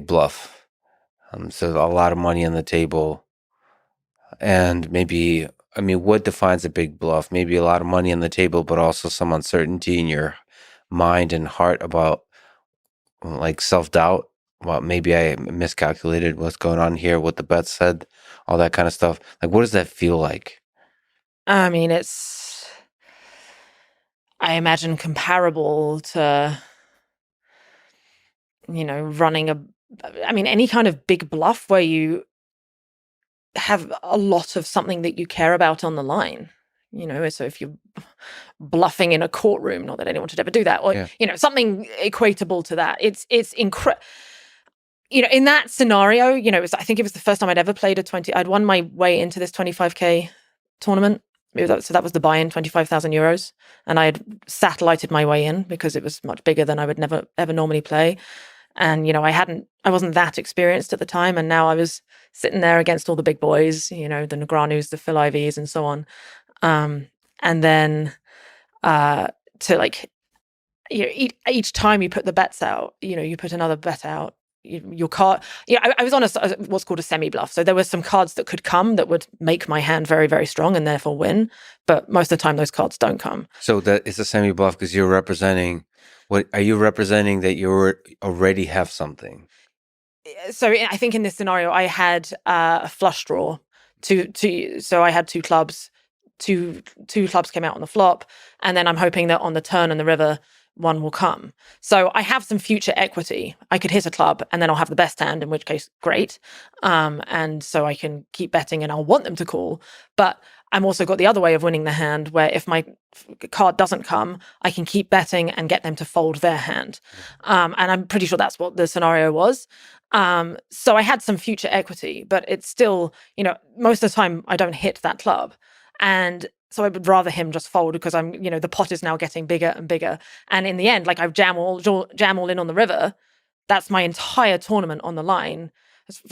Speaker 2: bluff? So a lot of money on the table, and maybe, I mean, what defines a big bluff? Maybe a lot of money on the table, but also some uncertainty in your mind and heart about, like, self-doubt. Well, maybe I miscalculated what's going on here, what the bet said, all that kind of stuff. Like, what does that feel like?
Speaker 1: I mean, I imagine comparable to, running any kind of big bluff where you have a lot of something that you care about on the line. So if you're bluffing in a courtroom, not that anyone should ever do that, or, something equatable to that. It's incredible. In that scenario, I think it was the first time I'd ever played I'd won my way into this 25K tournament. So that was the buy-in, 25,000 euros. And I had satellited my way in because it was much bigger than I would never, ever normally play. And, I wasn't that experienced at the time. And now I was sitting there against all the big boys, the Negranus, the Phil Iveys and so on. And then to like, each time you put the bets out, you put another bet out. Your card, I was on what's called a semi-bluff. So there were some cards that could come that would make my hand very, very strong and therefore win. But most of the time, those cards don't come.
Speaker 2: So that it's a semi-bluff because you're representing What are you representing that you already have something?
Speaker 1: So I think in this scenario, I had a flush draw. So I had two clubs. Two clubs came out on the flop, and then I'm hoping that on the turn and the river, one will come. So I have some future equity. I could hit a club, and then I'll have the best hand, in which case, great. And so I can keep betting, and I'll want them to call. But I'm also got the other way of winning the hand, where if my card doesn't come, I can keep betting and get them to fold their hand. And I'm pretty sure that's what the scenario was. So I had some future equity, but it's still, most of the time I don't hit that club. And so I would rather him just fold because the pot is now getting bigger and bigger. And in the end, like I jam all in on the river. That's my entire tournament on the line.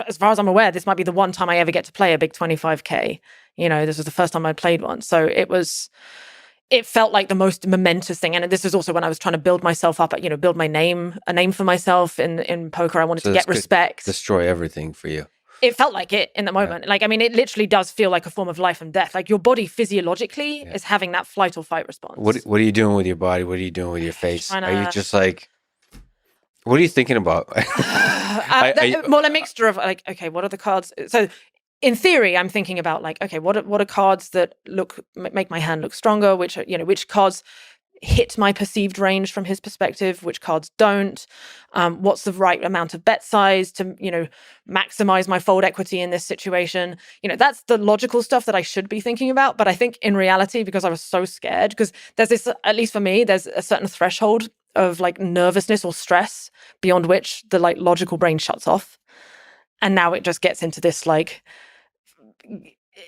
Speaker 1: As far as I'm aware, this might be the one time I ever get to play a big 25K. This was the first time I played one. So it felt like the most momentous thing. And this was also when I was trying to build myself up, build a name for myself in poker. I wanted to get respect.
Speaker 2: Destroy everything for you.
Speaker 1: It felt like it in the moment. Yeah. It literally does feel like a form of life and death. Like your body physiologically is having that flight or fight response.
Speaker 2: What are you doing with your body? What are you doing with your face? Are you just like, what are you thinking about?
Speaker 1: Well, a mixture of like, okay, what are the cards? So in theory, I'm thinking about like, okay, what are cards that make my hand look stronger? Which cards hit my perceived range from his perspective, which cards don't, what's the right amount of bet size to, maximize my fold equity in this situation. That's the logical stuff that I should be thinking about. But I think in reality, because I was so scared, because there's this, at least for me, there's a certain threshold of like nervousness or stress beyond which the like logical brain shuts off. And now it just gets into this like,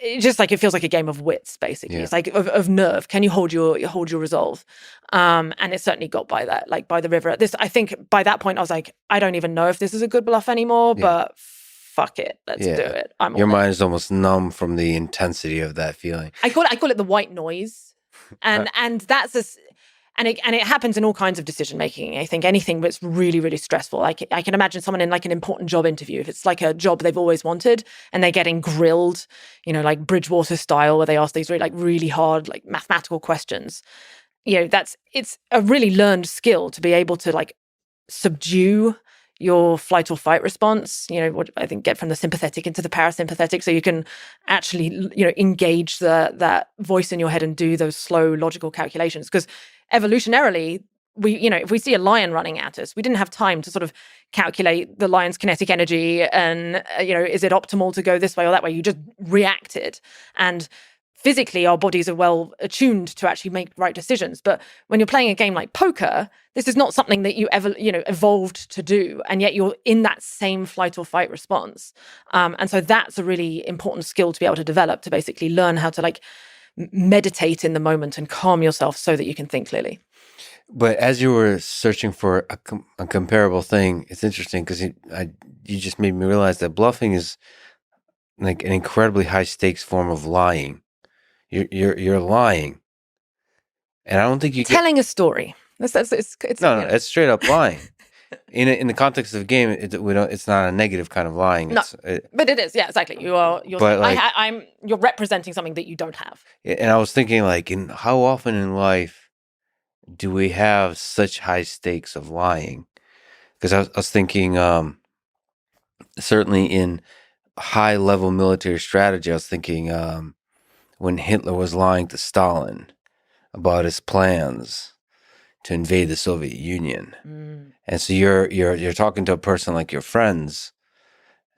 Speaker 1: it feels like a game of wits, basically. Yeah. It's like of nerve. Can you hold your resolve? And it certainly got by that, like by the river. I think by that point I was like, I don't even know if this is a good bluff anymore, but fuck it, let's do it.
Speaker 2: Your mind is almost numb from the intensity of that feeling.
Speaker 1: I call it the white noise, and that's and it happens in all kinds of decision making. I think anything that's really, really stressful. I can imagine someone in like an important job interview, if it's like a job they've always wanted and they're getting grilled, like Bridgewater style, where they ask these really hard, like mathematical questions. It's a really learned skill to be able to like subdue your flight or fight response, what I think get from the sympathetic into the parasympathetic, so you can actually, engage that voice in your head and do those slow logical calculations. Because evolutionarily, if we see a lion running at us, we didn't have time to sort of calculate the lion's kinetic energy and, is it optimal to go this way or that way? You just reacted. And physically, our bodies are well attuned to actually make right decisions. But when you're playing a game like poker, this is not something that you ever, evolved to do. And yet you're in that same flight or fight response. And so that's a really important skill to be able to develop, to basically learn how to like meditate in the moment and calm yourself so that you can think clearly.
Speaker 2: But as you were searching for a comparable thing, it's interesting because you just made me realize that bluffing is like an incredibly high stakes form of lying. You're lying, and I don't think you're
Speaker 1: telling a story.
Speaker 2: It's straight up lying. In the context of the game, it's not a negative kind of lying.
Speaker 1: No, but it is. Yeah, exactly. You're representing something that you don't have.
Speaker 2: And I was thinking, like, how often in life do we have such high stakes of lying? Because I was thinking, certainly in high level military strategy, I was thinking when Hitler was lying to Stalin about his plans to invade the Soviet Union. And so you're talking to a person like your friends,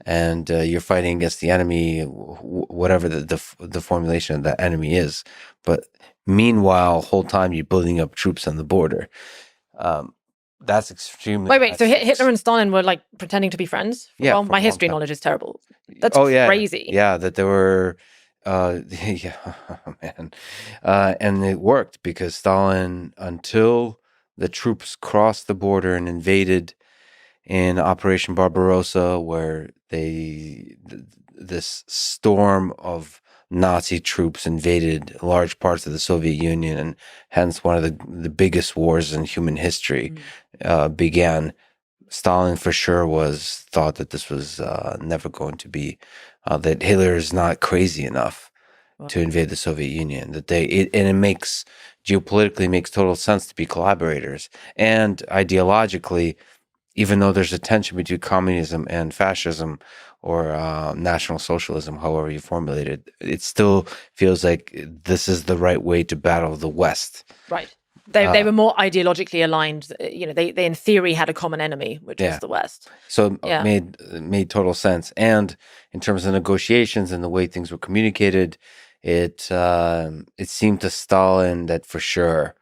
Speaker 2: and you're fighting against the enemy, whatever the formulation of that enemy is. But meanwhile, whole time you're building up troops on the border. That's extremely.
Speaker 1: Wait. So Hitler and Stalin were like pretending to be friends? Well, my history knowledge is terrible. That's crazy.
Speaker 2: Yeah, that there were. Man. And it worked because Stalin, until the troops crossed the border and invaded in Operation Barbarossa, where this storm of Nazi troops invaded large parts of the Soviet Union, and hence one of the biggest wars in human history began. Stalin for sure thought that this was never going to be, that Hitler is not crazy enough to invade the Soviet Union. And it makes geopolitically makes total sense to be collaborators. And ideologically, even though there's a tension between communism and fascism or national socialism, however you formulate it, it still feels like this is the right way to battle the West.
Speaker 1: Right. They were more ideologically aligned. They in theory had a common enemy, which was the West.
Speaker 2: So it made total sense. And in terms of negotiations and the way things were communicated, it seemed to Stalin that for sure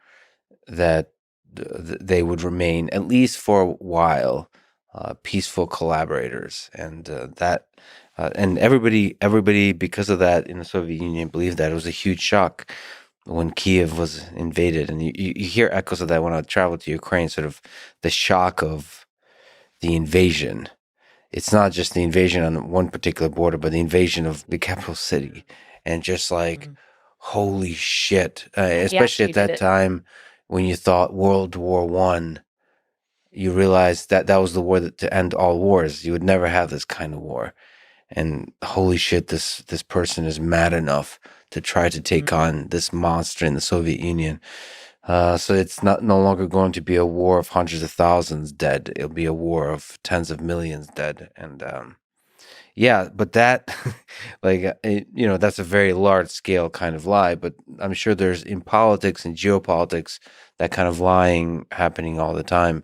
Speaker 2: that they would remain, at least for a while, peaceful collaborators, and and everybody because of that in the Soviet Union believed that. It was a huge shock when Kiev was invaded, and you hear echoes of that when I traveled to Ukraine. Sort of the shock of the invasion. It's not just the invasion on one particular border, but the invasion of the capital city, and just like holy shit, especially at that time. When you thought World War I, you realized that that was the war to end all wars. You would never have this kind of war. And holy shit, this person is mad enough to try to take on this monster in the Soviet Union. So it's no longer going to be a war of hundreds of thousands dead. It'll be a war of tens of millions dead. And but that, that's a very large scale kind of lie. But I'm sure there's in politics and geopolitics that kind of lying happening all the time.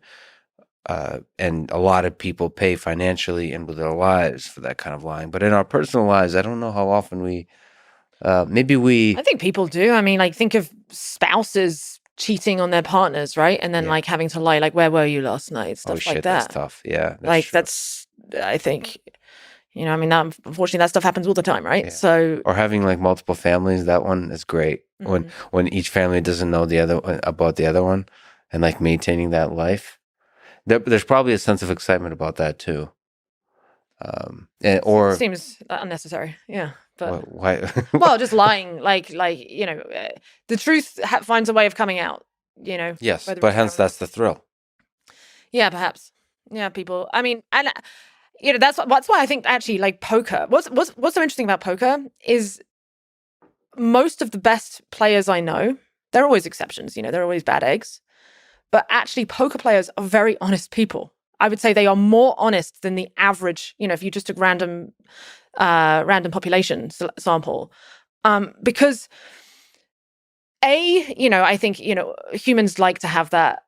Speaker 2: And a lot of people pay financially and with their lives for that kind of lying. But in our personal lives, I don't know how often I
Speaker 1: think people do. I mean, like, think of spouses cheating on their partners, right? And then like having to lie, like, where were you last night? Stuff like that.
Speaker 2: That's tough. Yeah.
Speaker 1: I think, I mean, unfortunately, that stuff happens all the time, right?
Speaker 2: Yeah.
Speaker 1: So,
Speaker 2: or having like multiple families, that one is great. When each family doesn't know the other about the other one, and like maintaining that life, there's probably a sense of excitement about that too. Or
Speaker 1: it seems unnecessary, yeah. But
Speaker 2: why?
Speaker 1: Well, just lying, the truth finds a way of coming out.
Speaker 2: Yes, but hence that's the thrill.
Speaker 1: Yeah, perhaps. Yeah, people. I mean, and. That's why I think actually, like, poker. What's so interesting about poker is most of the best players I know, there are always exceptions, there are always bad eggs, but actually poker players are very honest people. I would say they are more honest than the average, if you just took random population sample, because I think, humans like to have that.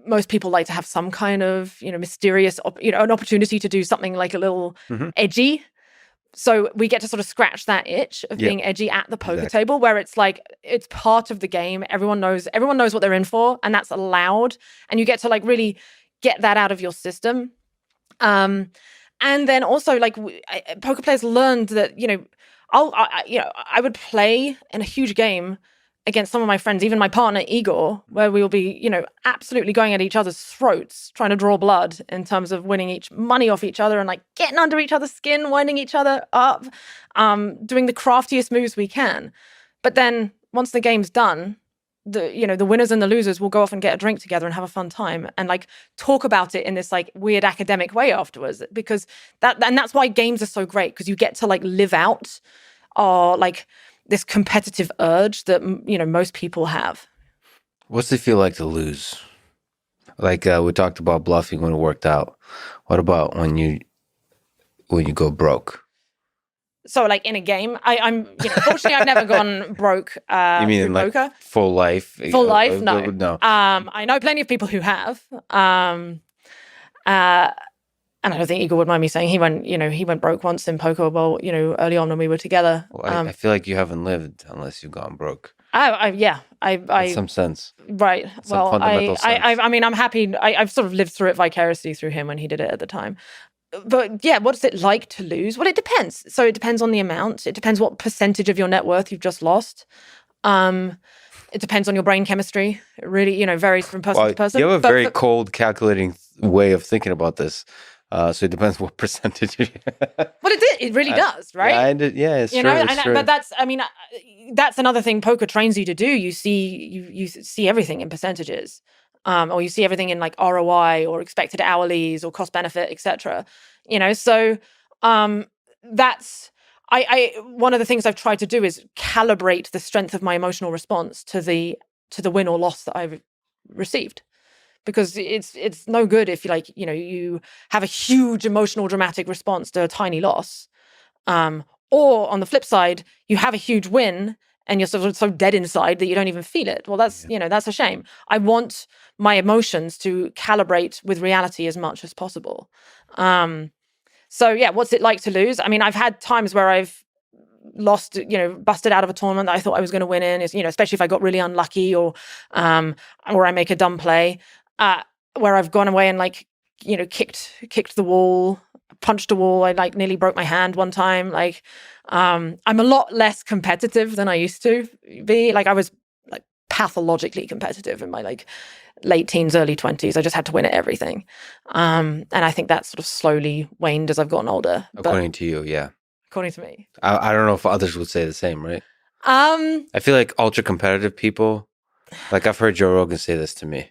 Speaker 1: Most people like to have some kind of, mysterious, an opportunity to do something like a little edgy. So we get to sort of scratch that itch of being edgy at the poker table, where it's like, it's part of the game. Everyone knows what they're in for, and that's allowed. And you get to like really get that out of your system. And then also, like, poker players learned that, I would play in a huge game against some of my friends, even my partner Igor, where we will be, absolutely going at each other's throats, trying to draw blood in terms of winning money off each other and like getting under each other's skin, winding each other up, doing the craftiest moves we can. But then once the game's done, the winners and the losers will go off and get a drink together and have a fun time and like talk about it in this like weird academic way afterwards, because that's why games are so great, because you get to like live out like this competitive urge that most people have.
Speaker 2: What's it feel like to lose? Like we talked about bluffing when it worked out. What about when you go broke?
Speaker 1: So, like, in a game, I'm fortunately I've never gone broke.
Speaker 2: You mean in
Speaker 1: poker?
Speaker 2: Like full life?
Speaker 1: Full life? No.
Speaker 2: No.
Speaker 1: I know plenty of people who have. And I don't think Igor would mind me saying he went broke once in poker. Well, early on when we were together.
Speaker 2: Well, I feel like you haven't lived unless you've gone broke.
Speaker 1: In
Speaker 2: some sense,
Speaker 1: right?
Speaker 2: Some fundamental sense.
Speaker 1: I mean, I'm happy. I've sort of lived through it vicariously through him when he did it at the time. But yeah, what's it like to lose? Well, it depends. So it depends on the amount. It depends what percentage of your net worth you've just lost. It depends on your brain chemistry. It really, varies from person to person.
Speaker 2: You have a very cold, calculating way of thinking about this. So it depends what percentage.
Speaker 1: Well, it really does, right?
Speaker 2: It's true.
Speaker 1: But that's another thing poker trains you to do. You see everything in percentages, or you see everything in like ROI or expected hourlies or cost benefit, etc. So that's. one of the things I've tried to do is calibrate the strength of my emotional response to the win or loss that I've received, because it's no good if you have a huge emotional dramatic response to a tiny loss, or on the flip side you have a huge win and you're sort of so dead inside that you don't even feel it. Well, that's that's a shame. I want my emotions to calibrate with reality as much as possible. So yeah, what's it like to lose? I mean, I've had times where I've lost, busted out of a tournament that I thought I was going to win in, especially if I got really unlucky, or I make a dumb play, where I've gone away and kicked the wall, punched a wall. I nearly broke my hand one time. I'm a lot less competitive than I used to be. I was pathologically competitive in my late teens, early 20s. I just had to win at everything. And I think that sort of slowly waned as I've gotten older.
Speaker 2: According to you, yeah.
Speaker 1: According to me.
Speaker 2: I don't know if others would say the same, right?
Speaker 1: I
Speaker 2: feel like ultra competitive people, I've heard Joe Rogan say this to me.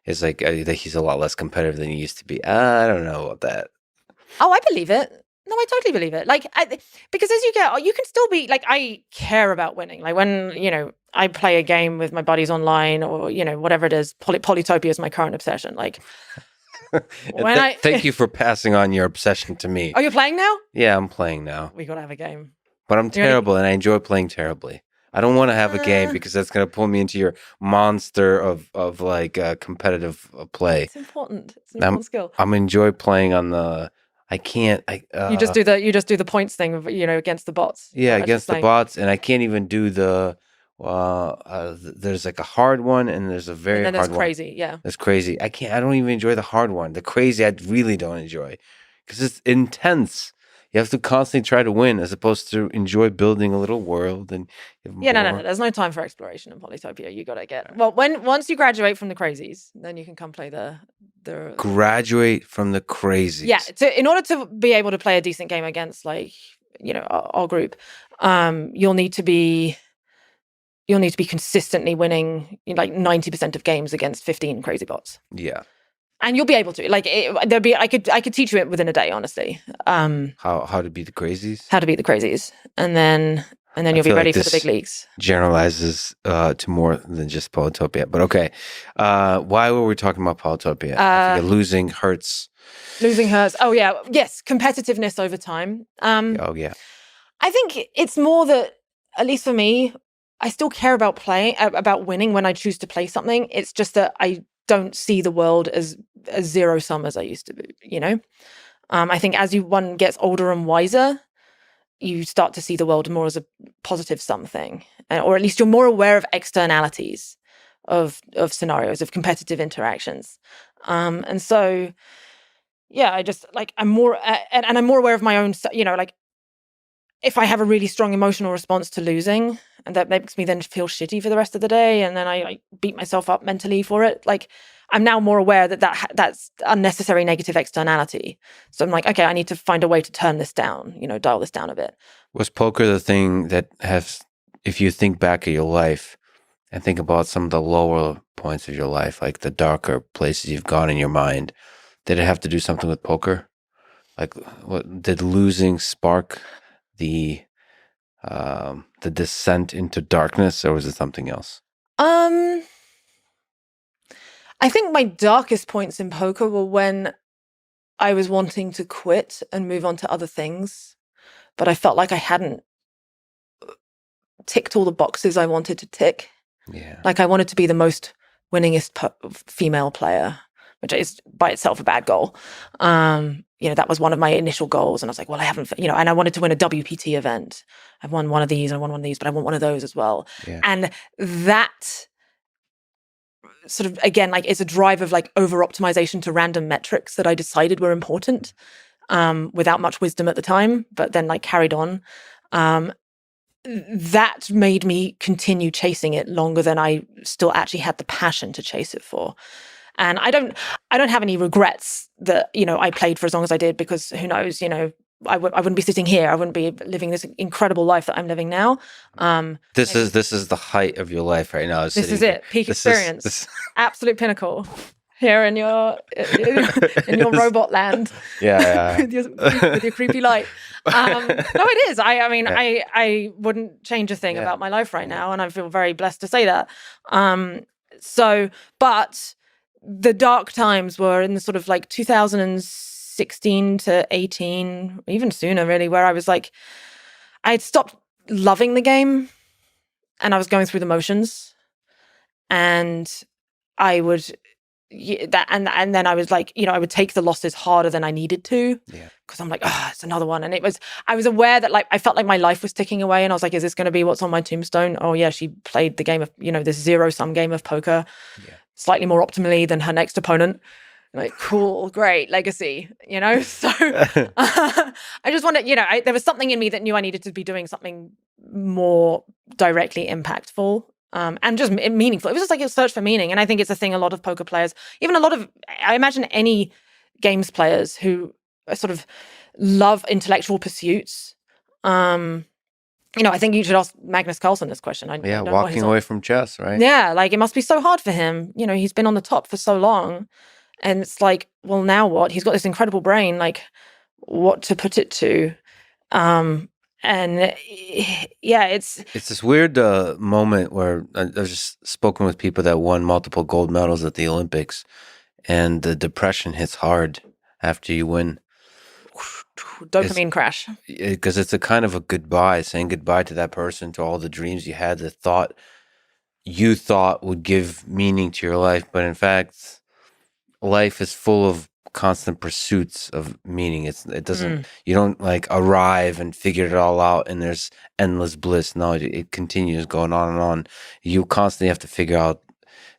Speaker 2: It's that he's a lot less competitive than he used to be. I don't know about that.
Speaker 1: Oh, I believe it. No, I totally believe it. Because as you get, you can still be I care about winning. When, I play a game with my buddies online, or, whatever it is, Polytopia is my current obsession.
Speaker 2: Thank you for passing on your obsession to me.
Speaker 1: Oh, you're playing now?
Speaker 2: Yeah, I'm playing now.
Speaker 1: We got to have a game.
Speaker 2: But I'm terrible, and I enjoy playing terribly. I don't want to have a game because that's going to pull me into your monster of competitive play.
Speaker 1: It's important. It's an important skill.
Speaker 2: I'm enjoy playing on the. I can't.
Speaker 1: You just do the points thing, against the bots.
Speaker 2: Yeah, against the bots, and I can't even do the. There's a hard one, and there's a very hard one. That's
Speaker 1: crazy. Yeah,
Speaker 2: that's crazy. I can't. I don't even enjoy the hard one. The crazy, I really don't enjoy, because it's intense. You have to constantly try to win, as opposed to enjoy building a little world. And
Speaker 1: no. There's no time for exploration in Polytopia. You got to get once you graduate from the crazies, then you can come play the
Speaker 2: graduate from the crazies.
Speaker 1: Yeah, in order to be able to play a decent game against our group, you'll need to be consistently winning 90% of games against 15 crazy bots.
Speaker 2: Yeah.
Speaker 1: And you'll be able to I could teach you it within a day, honestly.
Speaker 2: How to beat the crazies?
Speaker 1: How to beat the crazies, and then you'll be ready for the big leagues.
Speaker 2: Generalizes to more than just Polytopia, but okay. Why were we talking about Polytopia? I think losing hurts.
Speaker 1: Losing hurts. Oh yeah, yes. Competitiveness over time.
Speaker 2: Oh yeah.
Speaker 1: I think it's more that, at least for me, I still care about about winning when I choose to play something. It's just that I don't see the world as zero sum as I used to be, I think as one gets older and wiser, you start to see the world more as a positive sum thing, or at least you're more aware of externalities of scenarios, of competitive interactions. And so, yeah, I just I'm more, and I'm more aware of my own, if I have a really strong emotional response to losing, and that makes me then feel shitty for the rest of the day, and then I beat myself up mentally for it. I'm now more aware that's unnecessary negative externality. So I'm okay, I need to find a way to turn this down, dial this down a bit.
Speaker 2: Was poker the thing that if you think back at your life and think about some of the lower points of your life, like the darker places you've gone in your mind, did it have to do something with poker? What did losing spark the descent into darkness, or was it something else?
Speaker 1: I think my darkest points in poker were when I was wanting to quit and move on to other things, but I felt like I hadn't ticked all the boxes I wanted to tick.
Speaker 2: Yeah.
Speaker 1: I wanted to be the most winningest female player, which is by itself a bad goal. That was one of my initial goals. And I was well, I haven't, and I wanted to win a WPT event. I've won one of these, but I want one of those as well.
Speaker 2: Yeah.
Speaker 1: And that sort of, again, it's a drive of over optimization to random metrics that I decided were important, without much wisdom at the time, but then carried on. That made me continue chasing it longer than I still actually had the passion to chase it for. And I don't have any regrets that, I played for as long as I did, because who knows, I wouldn't be sitting here. I wouldn't be living this incredible life that I'm living now.
Speaker 2: This is the height of your life right now.
Speaker 1: This is it. Peak experience. Absolute pinnacle. here in your robot land.
Speaker 2: Yeah,
Speaker 1: with your creepy light. No, it is. I mean,
Speaker 2: Yeah.
Speaker 1: I wouldn't change a thing
Speaker 2: Yeah.
Speaker 1: about my life right
Speaker 2: Yeah.
Speaker 1: now, and I feel very blessed to say that. But the dark times were in the sort of like 2016 to 18, even sooner, really, where I was like, I had stopped loving the game, and I was going through the motions, and I would. And then I was like, I would take the losses harder than I needed to, because I'm like, it's another one. And I was aware that like I felt like my life was ticking away, and I was like, is this going to be what's on my tombstone? Oh yeah, she played the game of this zero-sum game of poker, slightly more optimally than her next opponent. Like, cool, great legacy, So I just wanted, there was something in me that knew I needed to be doing something more directly impactful. And just meaningful. It was just like a search for meaning. And I think it's a thing a lot of poker players, even I imagine any games players who sort of love intellectual pursuits. I think you should ask Magnus Carlsen this question. I don't know
Speaker 2: walking away from chess, right?
Speaker 1: Yeah, like it must be so hard for him. He's been on the top for so long. And it's like, well, now what? He's got this incredible brain, like what to put it to? And yeah, it's
Speaker 2: this weird moment where I've just spoken with people that won multiple gold medals at the Olympics, and the depression hits hard after you win.
Speaker 1: Dopamine crash.
Speaker 2: Because it's a kind of a goodbye, saying goodbye to that person, to all the dreams you had, that you thought would give meaning to your life. But in fact, life is full of constant pursuits of meaning. It doesn't, you don't like arrive and figure it all out and there's endless bliss. No, it continues going on and on. You constantly have to figure out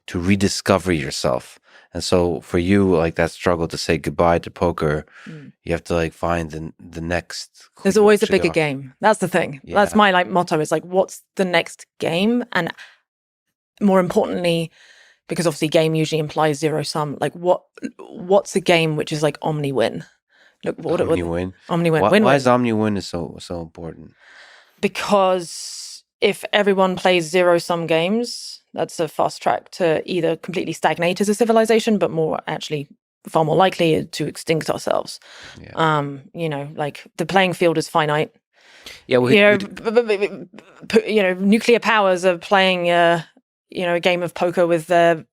Speaker 2: to rediscover yourself. And so for you, like that struggle to say goodbye to poker, you have to like find the next.
Speaker 1: There's always a bigger game. That's the thing.
Speaker 2: Yeah.
Speaker 1: That's my like motto, is like, what's the next game? And more importantly, because obviously game usually implies zero sum, like what's a game which is like omni-win? Look,
Speaker 2: Omni-win.
Speaker 1: Omni-win.
Speaker 2: Why is omni-win so important?
Speaker 1: Because if everyone plays zero-sum games, that's a fast track to either completely stagnate as a civilization, but far more likely to extinct ourselves.
Speaker 2: Yeah.
Speaker 1: Like the playing field is finite.
Speaker 2: Yeah,
Speaker 1: nuclear powers are playing a game of poker with their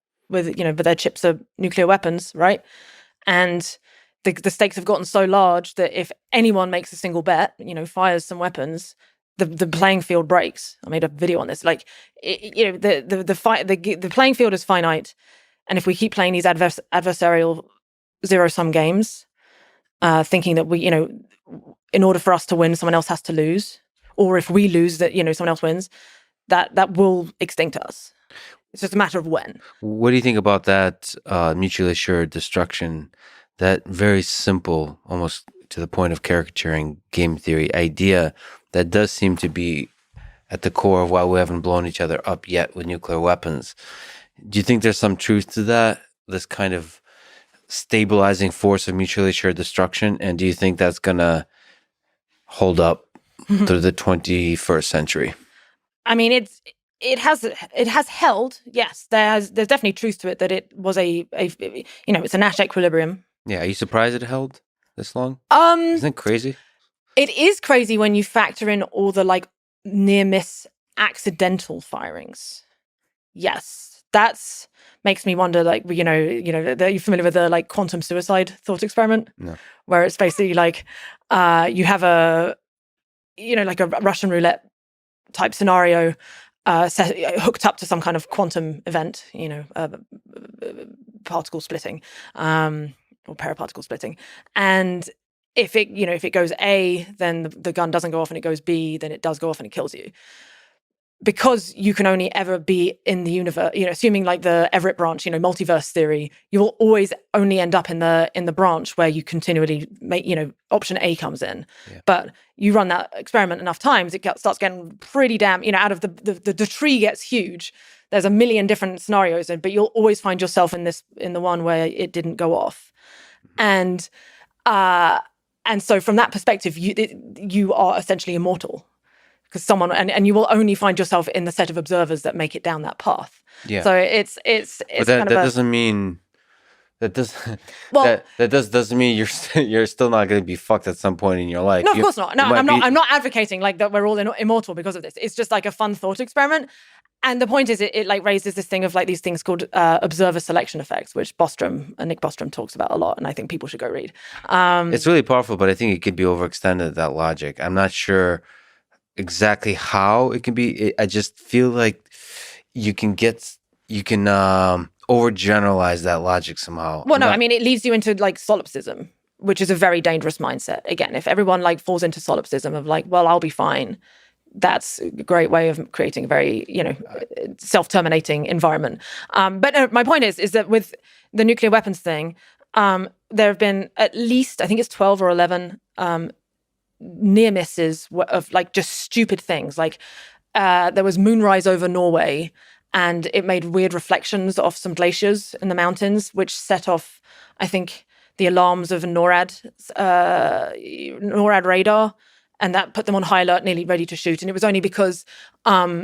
Speaker 1: chips are nuclear weapons, right? And the stakes have gotten so large that if anyone makes a single bet, fires some weapons, the playing field breaks. I made a video on this. Like, the playing field is finite, and if we keep playing these adversarial zero-sum games, thinking that we, in order for us to win, someone else has to lose, or if we lose, that someone else wins, that will extinct us. It's just a matter of when.
Speaker 2: What do you think about that mutually assured destruction? That very simple, almost to the point of caricaturing game theory idea that does seem to be at the core of why we haven't blown each other up yet with nuclear weapons. Do you think there's some truth to that? This kind of stabilizing force of mutually assured destruction? And do you think that's going to hold up through the 21st century?
Speaker 1: I mean, it has held. Yes, there's definitely truth to it, that it was it's a Nash equilibrium.
Speaker 2: Yeah, are you surprised it held this long? Isn't it crazy?
Speaker 1: It is crazy when you factor in all the like near miss accidental firings. Yes, that's makes me wonder. Like, are you familiar with the like quantum suicide thought experiment?
Speaker 2: No.
Speaker 1: Where it's basically like you have like a Russian roulette type scenario hooked up to some kind of quantum event, particle splitting, or paraparticle splitting. And if it goes A, then the gun doesn't go off, and it goes B, then it does go off and it kills you. Because you can only ever be in the universe, assuming like the Everett branch, multiverse theory, you will always only end up in the branch where you continually make, option A comes in. Yeah. But you run that experiment enough times, it starts getting pretty damn, out of the tree gets huge. There's a million different scenarios, but you'll always find yourself in the one where it didn't go off. And so from that perspective, you are essentially immortal. Because someone and you will only find yourself in the set of observers that make it down that path.
Speaker 2: Yeah.
Speaker 1: So it's
Speaker 2: but that doesn't mean that does
Speaker 1: Well,
Speaker 2: doesn't mean you're still not going to be fucked at some point in your life.
Speaker 1: no, of course not. No,
Speaker 2: you might
Speaker 1: I'm not advocating like that we're all immortal because of this. It's just like a fun thought experiment. And the point is, it like raises this thing of like these things called observer selection effects, which Nick Bostrom talks about a lot, and I think people should go read.
Speaker 2: It's really powerful, but I think it could be overextended, that logic. I'm not sure exactly how it can be. I just feel like you can overgeneralize that logic somehow.
Speaker 1: Well, no, I mean, it leads you into like solipsism, which is a very dangerous mindset. Again, if everyone like falls into solipsism of like, well, I'll be fine, that's a great way of creating a very, self-terminating environment. But my point is that with the nuclear weapons thing, there have been at least, I think it's 12 or 11 near misses of like just stupid things. Like there was moonrise over Norway, and it made weird reflections off some glaciers in the mountains, which set off, I think, the alarms of NORAD radar, and that put them on high alert, nearly ready to shoot. And it was only because the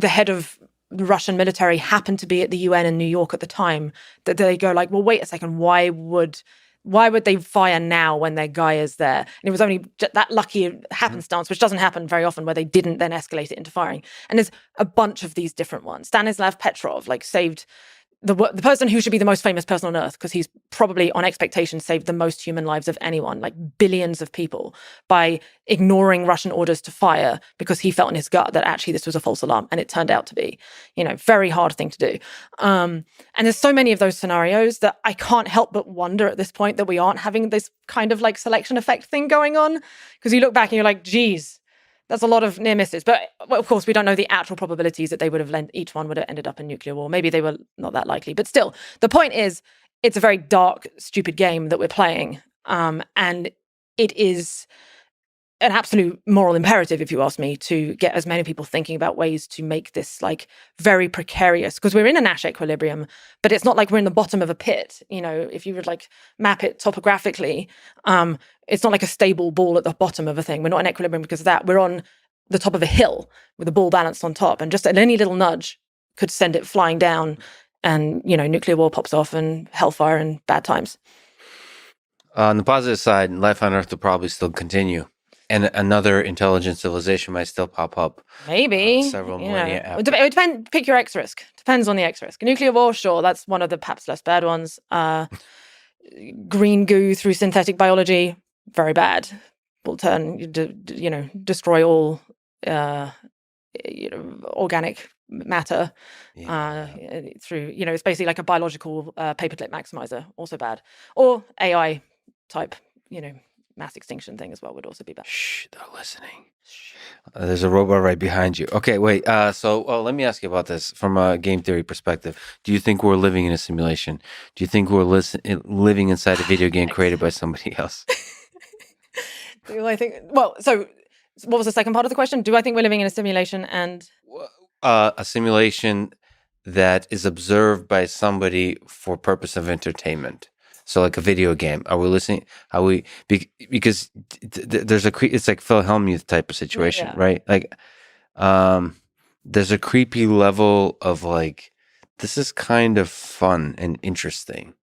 Speaker 1: head of the Russian military happened to be at the UN in New York at the time that they go like, well, wait a second, why would they fire now when their guy is there? And it was only that lucky happenstance, which doesn't happen very often, where they didn't then escalate it into firing. And there's a bunch of these different ones. Stanislav Petrov like saved the person who should be the most famous person on earth, because he's probably on expectation saved the most human lives of anyone, like billions of people, by ignoring Russian orders to fire because he felt in his gut that actually this was a false alarm, and it turned out to be, very hard thing to do. And there's so many of those scenarios that I can't help but wonder at this point that we aren't having this kind of like selection effect thing going on, because you look back and you're like, geez, that's a lot of near misses. But of course, we don't know the actual probabilities that they would have each one would have ended up in nuclear war. Maybe they were not that likely. But still, the point is, it's a very dark, stupid game that we're playing. And it is an absolute moral imperative, if you ask me, to get as many people thinking about ways to make this like very precarious, because we're in a Nash equilibrium, but it's not like we're in the bottom of a pit. If you would like map it topographically, it's not like a stable ball at the bottom of a thing. We're not in equilibrium because of that. We're on the top of a hill with a ball balanced on top, and just any little nudge could send it flying down, and nuclear war pops off and hellfire and bad times.
Speaker 2: On the positive side, life on Earth will probably still continue, and another intelligent civilization might still pop up.
Speaker 1: Maybe
Speaker 2: several millennia after.
Speaker 1: It depends. Pick your X risk. Depends on the X risk. Nuclear war, sure, that's one of the perhaps less bad ones. Green goo through synthetic biology, very bad. Will destroy all organic matter through it's basically like a biological paperclip maximizer, also bad. Or AI type mass extinction thing as well would also be bad.
Speaker 2: Shh, they're listening. There's a robot right behind you. Okay, wait. So let me ask you about this from a game theory perspective. Do you think we're living in a simulation? Do you think we're living inside a video game created by somebody else?
Speaker 1: Do I think? Well, so what was the second part of the question? Do I think we're living in a simulation? And
Speaker 2: a simulation that is observed by somebody for purpose of entertainment. So like a video game. Are we listening? Because there's it's like Phil Hellmuth type of situation, right? Like, there's a creepy level of like, this is kind of fun and interesting.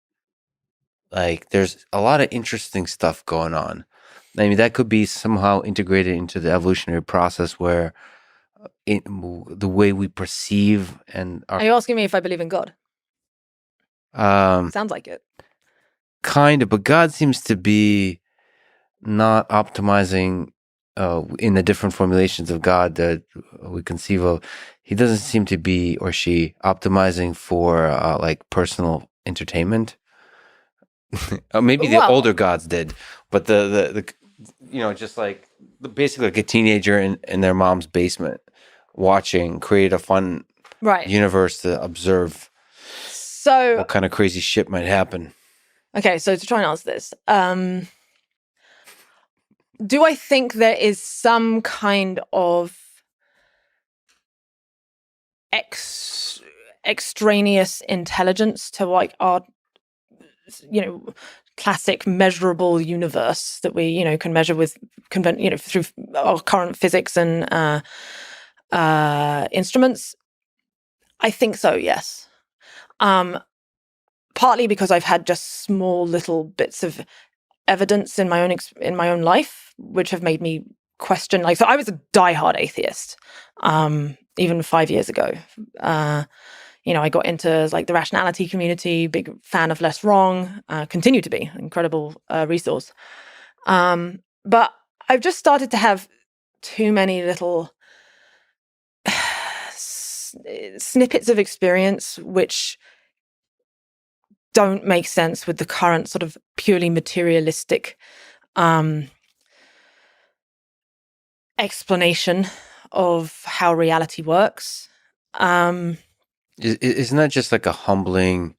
Speaker 2: Like, there's a lot of interesting stuff going on. I mean, that could be somehow integrated into the evolutionary process where the way we perceive and
Speaker 1: are you asking me if I believe in God? Sounds like it.
Speaker 2: Kind of, but God seems to be not optimizing in the different formulations of God that we conceive of. He doesn't seem to be, or she, optimizing for like personal entertainment. Maybe the older gods did, but the just like basically like a teenager in their mom's basement watching, create a fun universe to observe.
Speaker 1: So
Speaker 2: what kind of crazy shit might happen?
Speaker 1: Okay, so to try and answer this, do I think there is some kind of extraneous intelligence to like our, classic measurable universe that we, can measure with, through our current physics and instruments? I think so, yes. partly because I've had just small little bits of evidence in my own life, which have made me question. Like, so I was a diehard atheist, even 5 years ago. I got into like the rationality community, big fan of Less Wrong, continue to be incredible resource. But I've just started to have too many little snippets of experience which don't make sense with the current sort of purely materialistic explanation of how reality works.
Speaker 2: Isn't that just like a humbling,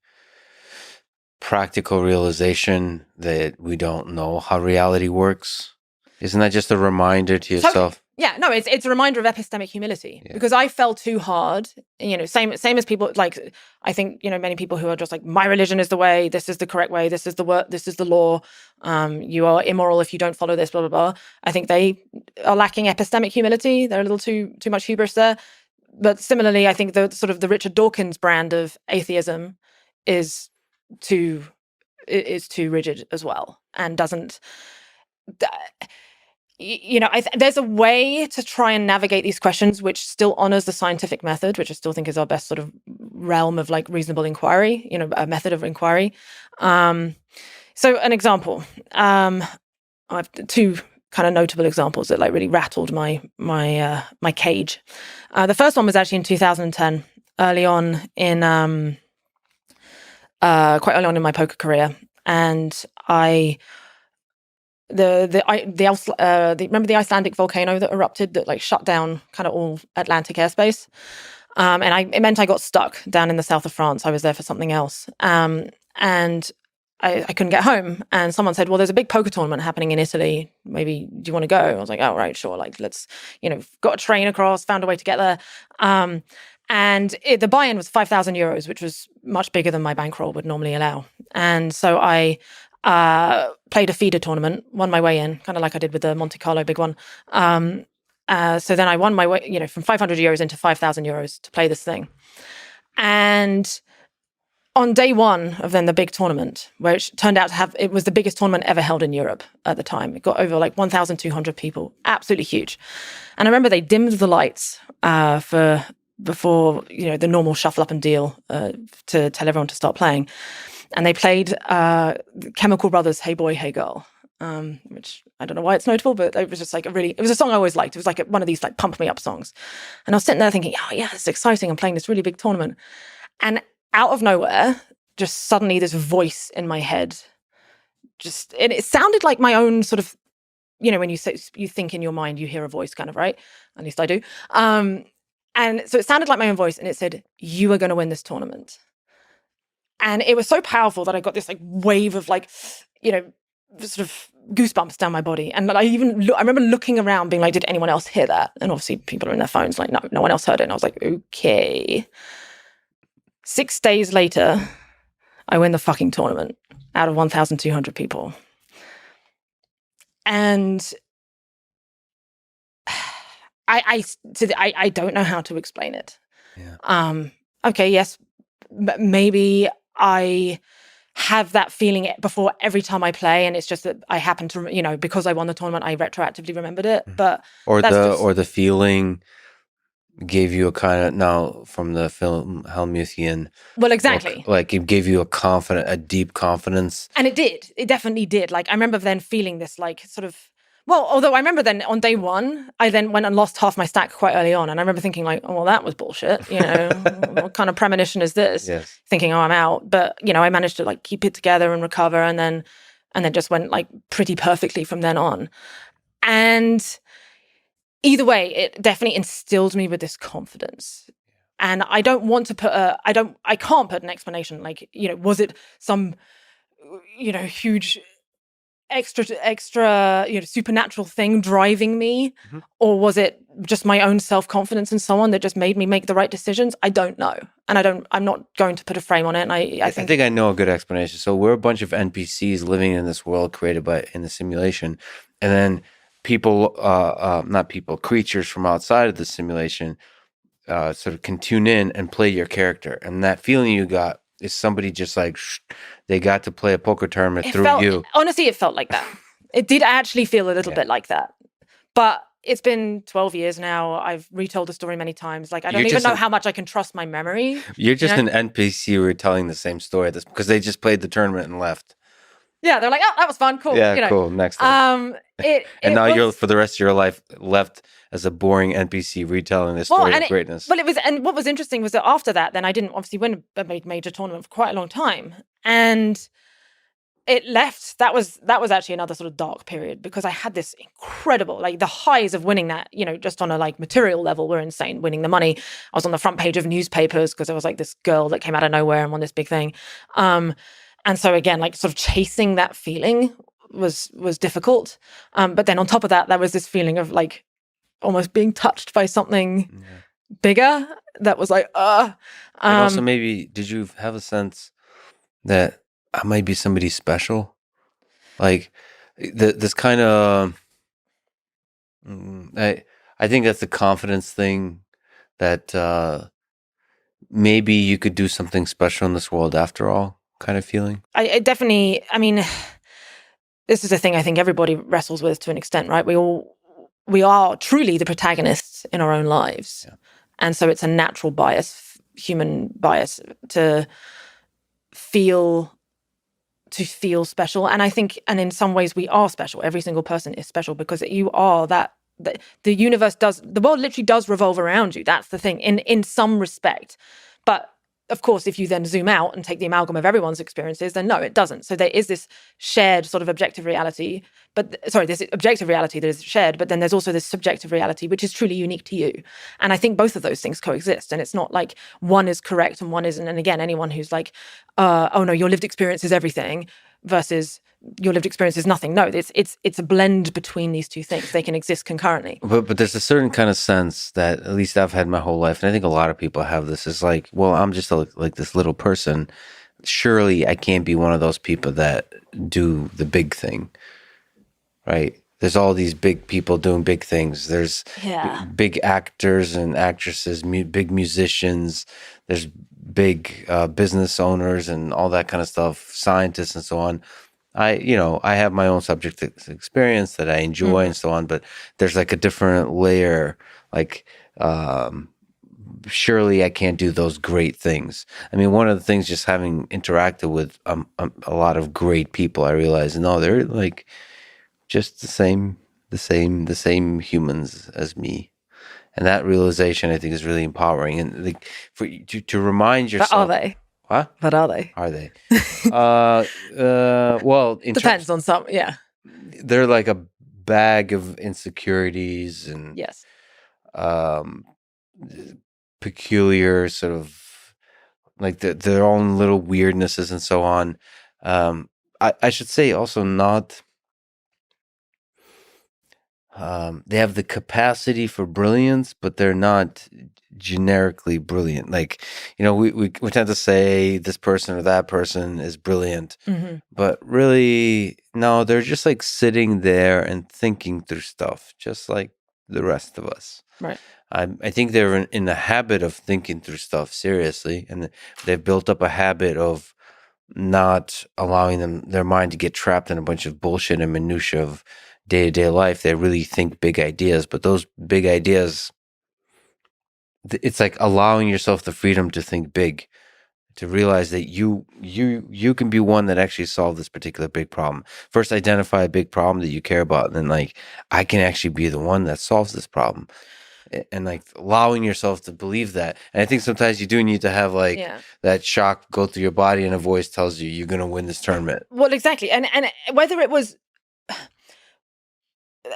Speaker 2: practical realization that we don't know how reality works? Isn't that just a reminder to yourself?
Speaker 1: Yeah, no, it's a reminder of epistemic humility, because I fell too hard. Same as people, like, I think, many people who are just like, my religion is the way, this is the correct way, this is the word, this is the law. You are immoral if you don't follow this, blah blah blah. I think they are lacking epistemic humility. They're a little too much hubris there. But similarly, I think the sort of the Richard Dawkins brand of atheism is too rigid as well, and doesn't. There's a way to try and navigate these questions which still honors the scientific method, which I still think is our best sort of realm of like reasonable inquiry, a method of inquiry. So an example, I have two kind of notable examples that like really rattled my cage. The first one was actually in 2010, early on in quite early on in my poker career, and I. Remember the Icelandic volcano that erupted that like shut down kind of all Atlantic airspace, and it meant I got stuck down in the south of France. I was there for something else, and I couldn't get home. And someone said, "Well, there's a big poker tournament happening in Italy. Maybe do you want to go?" I was like, "Oh, right, sure. Like, let's got a train across, found a way to get there." And the buy-in was €5,000, which was much bigger than my bankroll would normally allow. And so I played a feeder tournament, won my way in, kind of like I did with the Monte Carlo big one. So then I won my way, from €500 into €5,000 to play this thing. And on day one of then the big tournament, which turned out it was the biggest tournament ever held in Europe at the time. It got over like 1,200 people, absolutely huge. And I remember they dimmed the lights before the normal shuffle up and deal to tell everyone to start playing. And they played Chemical Brothers' Hey Boy, Hey Girl, which I don't know why it's notable, but it was just like it was a song I always liked. It was like one of these like pump me up songs. And I was sitting there thinking, oh yeah, it's exciting. I'm playing this really big tournament. And out of nowhere, just suddenly this voice in my head, and it sounded like my own sort of, when you think in your mind, you hear a voice kind of, right? At least I do. And so it sounded like my own voice, and it said, "You are going to win this tournament." And it was so powerful that I got this like wave of like, sort of goosebumps down my body. And I remember looking around being like, did anyone else hear that? And obviously people are in their phones like, no one else heard it. And I was like, okay. 6 days later, I win the fucking tournament out of 1,200 people. And I don't know how to explain it.
Speaker 2: Yeah.
Speaker 1: Okay, yes, maybe I have that feeling before every time I play, and it's just that I happen to, because I won the tournament, I retroactively remembered it. But
Speaker 2: or the feeling gave you a kind of, now from the film Helmuthian.
Speaker 1: Well, exactly.
Speaker 2: Like it gave you a deep confidence.
Speaker 1: And it did. It definitely did. Like I remember then feeling this like sort of. Well, although I remember then on day one, I then went and lost half my stack quite early on. And I remember thinking like, oh, well, that was bullshit. What kind of premonition is this?
Speaker 2: Yes.
Speaker 1: Thinking, oh, I'm out. But, I managed to like keep it together and recover. And then just went like pretty perfectly from then on. And either way, it definitely instilled me with this confidence. And I don't want to I can't put an explanation like, was it some, huge extra supernatural thing driving me, or was it just my own self-confidence in someone that just made me make the right decisions? I don't know, and I'm not going to put a frame on it. And I think
Speaker 2: I know a good explanation. So we're a bunch of NPCs living in this world created in the simulation, and then people, not people, creatures from outside of the simulation sort of can tune in and play your character, and that feeling you got is somebody just like they got to play a poker tournament through you?
Speaker 1: Honestly, it felt like that. It did actually feel a little
Speaker 2: Yeah.
Speaker 1: bit like that. But it's been 12 years now. I've retold the story many times. Like, I don't even know how much I can trust my memory.
Speaker 2: You're just an NPC retelling the same story because they just played the tournament and left.
Speaker 1: Yeah, they're like, oh, that was fun, cool.
Speaker 2: Yeah, cool. Next time. And now you're for the rest of your life left as a boring NPC retelling this story of greatness.
Speaker 1: Well, and what was interesting was that after that, then I didn't obviously win a major tournament for quite a long time, and it left. That was actually another sort of dark period because I had this incredible, like the highs of winning that, just on a like material level were insane. Winning the money, I was on the front page of newspapers because there was like this girl that came out of nowhere and won this big thing. And so again, like sort of chasing that feeling was difficult. But then on top of that, there was this feeling of like almost being touched by something bigger that was like, And
Speaker 2: also maybe, did you have a sense that I might be somebody special? Like this kind of, I think that's the confidence thing that maybe you could do something special in this world after all kind of feeling.
Speaker 1: I definitely, I mean, this is a thing I think everybody wrestles with to an extent, right? We are truly the protagonists in our own lives.
Speaker 2: Yeah.
Speaker 1: And so it's a natural bias, human bias to feel special. And I think, and in some ways we are special. Every single person is special because you are that. The universe the world literally does revolve around you. That's the thing in some respect. But of course, if you then zoom out and take the amalgam of everyone's experiences, then no, it doesn't. So there is this shared sort of objective reality, there's objective reality that is shared, but then there's also this subjective reality, which is truly unique to you. And I think both of those things coexist. And it's not like one is correct and one isn't. And again, anyone who's like, oh no, your lived experience is everything versus your lived experience is nothing. No, it's a blend between these two things. They can exist concurrently.
Speaker 2: But there's a certain kind of sense that at least I've had my whole life, and I think a lot of people have this. Is like, well, I'm just like this little person. Surely I can't be one of those people that do the big thing, right? There's all these big people doing big things. There's big actors and actresses, big musicians. There's big business owners and all that kind of stuff, scientists and so on. I have my own subject experience that I enjoy and so on, but there's like a different layer, like, surely I can't do those great things. I mean, one of the things just having interacted with a lot of great people, I realized, no, they're like just the same humans as me. And that realization, I think, is really empowering. And like for you to remind yourself.
Speaker 1: But are they?
Speaker 2: What?
Speaker 1: But are they?
Speaker 2: Are they? Well,
Speaker 1: depends on some. Yeah,
Speaker 2: they're like a bag of insecurities and
Speaker 1: yes,
Speaker 2: peculiar sort of like their own little weirdnesses and so on. I should say also not. They have the capacity for brilliance, but they're not generically brilliant. Like, we tend to say this person or that person is brilliant, but really, no, they're just like sitting there and thinking through stuff, just like the rest of us.
Speaker 1: Right.
Speaker 2: I think they're in the habit of thinking through stuff seriously, and they've built up a habit of not allowing their mind to get trapped in a bunch of bullshit and minutia of day-to-day life. They really think big ideas, but those big ideas, it's like allowing yourself the freedom to think big, to realize that you can be one that actually solve this particular big problem. First, identify a big problem that you care about, and then like, I can actually be the one that solves this problem. And like allowing yourself to believe that. And I think sometimes you do need to have like that shock go through your body and a voice tells you you're going to win this tournament.
Speaker 1: Well, exactly. And whether it was,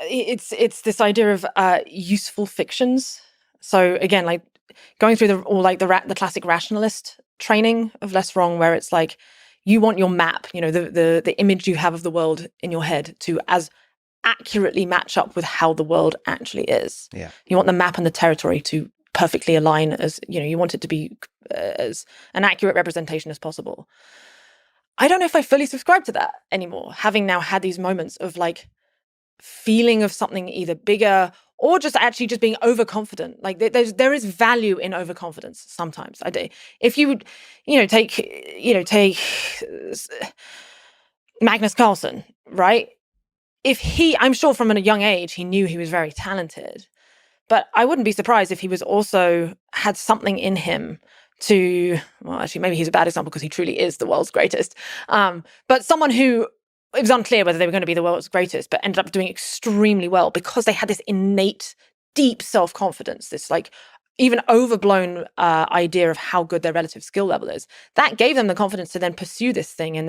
Speaker 1: it's this idea of useful fictions. So again, like going through the classic rationalist training of Less Wrong, where it's like you want your map, the image you have of the world in your head to as accurately match up with how the world actually is.
Speaker 2: Yeah.
Speaker 1: You want the map and the territory to perfectly align as, you want it to be as an accurate representation as possible. I don't know if I fully subscribe to that anymore, having now had these moments of like feeling of something either bigger or just actually just being overconfident. Like there is value in overconfidence sometimes. I do. If you would, take Magnus Carlsen, right? I'm sure from a young age, he knew he was very talented, but I wouldn't be surprised if he was also had something in him well, actually, maybe he's a bad example because he truly is the world's greatest. But someone who, it was unclear whether they were going to be the world's greatest, but ended up doing extremely well because they had this innate, deep self-confidence, this like even overblown idea of how good their relative skill level is. That gave them the confidence to then pursue this thing and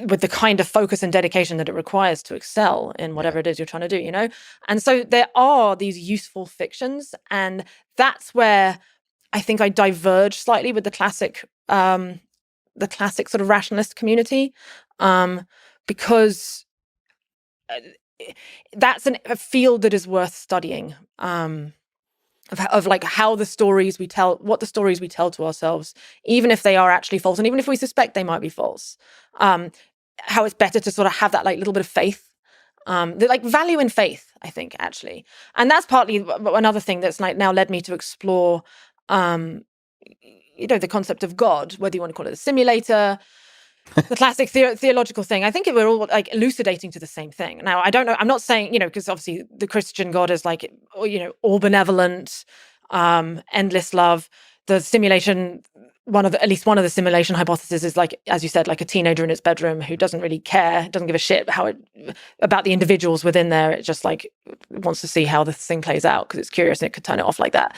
Speaker 1: with the kind of focus and dedication that it requires to excel in whatever it is you're trying to do, And so there are these useful fictions, and that's where I think I diverge slightly with the classic sort of rationalist community, because that's a field that is worth studying, of like how the stories we tell, what the stories we tell to ourselves, even if they are actually false, and even if we suspect they might be false, how it's better to sort of have that like little bit of faith, the like value in faith, I think, actually. And that's partly another thing that's like now led me to explore, the concept of God, whether you want to call it a simulator, the classic theological thing. I think we're all like elucidating to the same thing. Now, I don't know. I'm not saying, because obviously the Christian God is like, all benevolent, endless love. The simulation, at least one of the simulation hypotheses is like, as you said, like a teenager in its bedroom who doesn't really care, doesn't give a shit about the individuals within there. It just like wants to see how this thing plays out because it's curious and it could turn it off like that.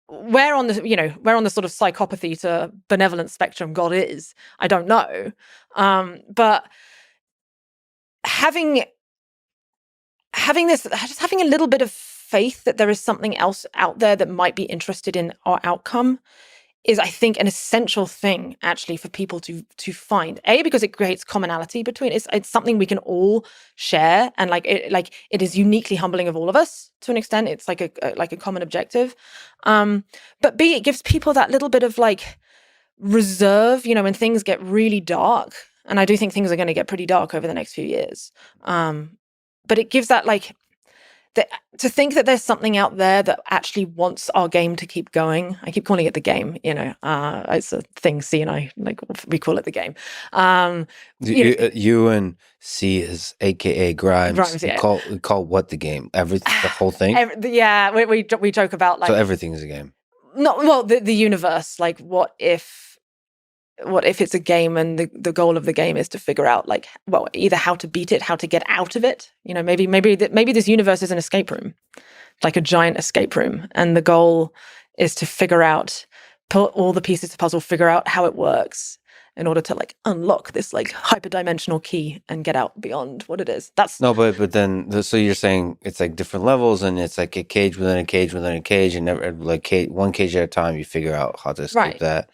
Speaker 1: Where on the sort of psychopathy to benevolent spectrum God is, I don't know. But having a little bit of faith that there is something else out there that might be interested in our outcome is, I think, an essential thing actually for people to find. Because it creates commonality between it's something we can all share, and it is uniquely humbling of all of us to an extent. It's like a common objective. But B, it gives people that little bit of like reserve, when things get really dark. And I do think things are going to get pretty dark over the next few years. But it gives that like to think that there's something out there that actually wants our game to keep going. I keep calling it the game, it's a thing C and I, like we call it the game.
Speaker 2: You and C is AKA Grimes.
Speaker 1: Grimes, yeah.
Speaker 2: We call what the game? Everything, the whole thing?
Speaker 1: We joke about like...
Speaker 2: So everything is a game?
Speaker 1: No, well, the universe, like what if it's a game and the goal of the game is to figure out like, well, either how to beat it, how to get out of it. Maybe this universe is an escape room, like a giant escape room. And the goal is to put all the pieces of the puzzle, figure out how it works in order to like unlock this like hyperdimensional key and get out beyond what it is.
Speaker 2: But then, so you're saying it's like different levels and it's like a cage within a cage within a cage, and never like one cage at a time, you figure out how to escape that.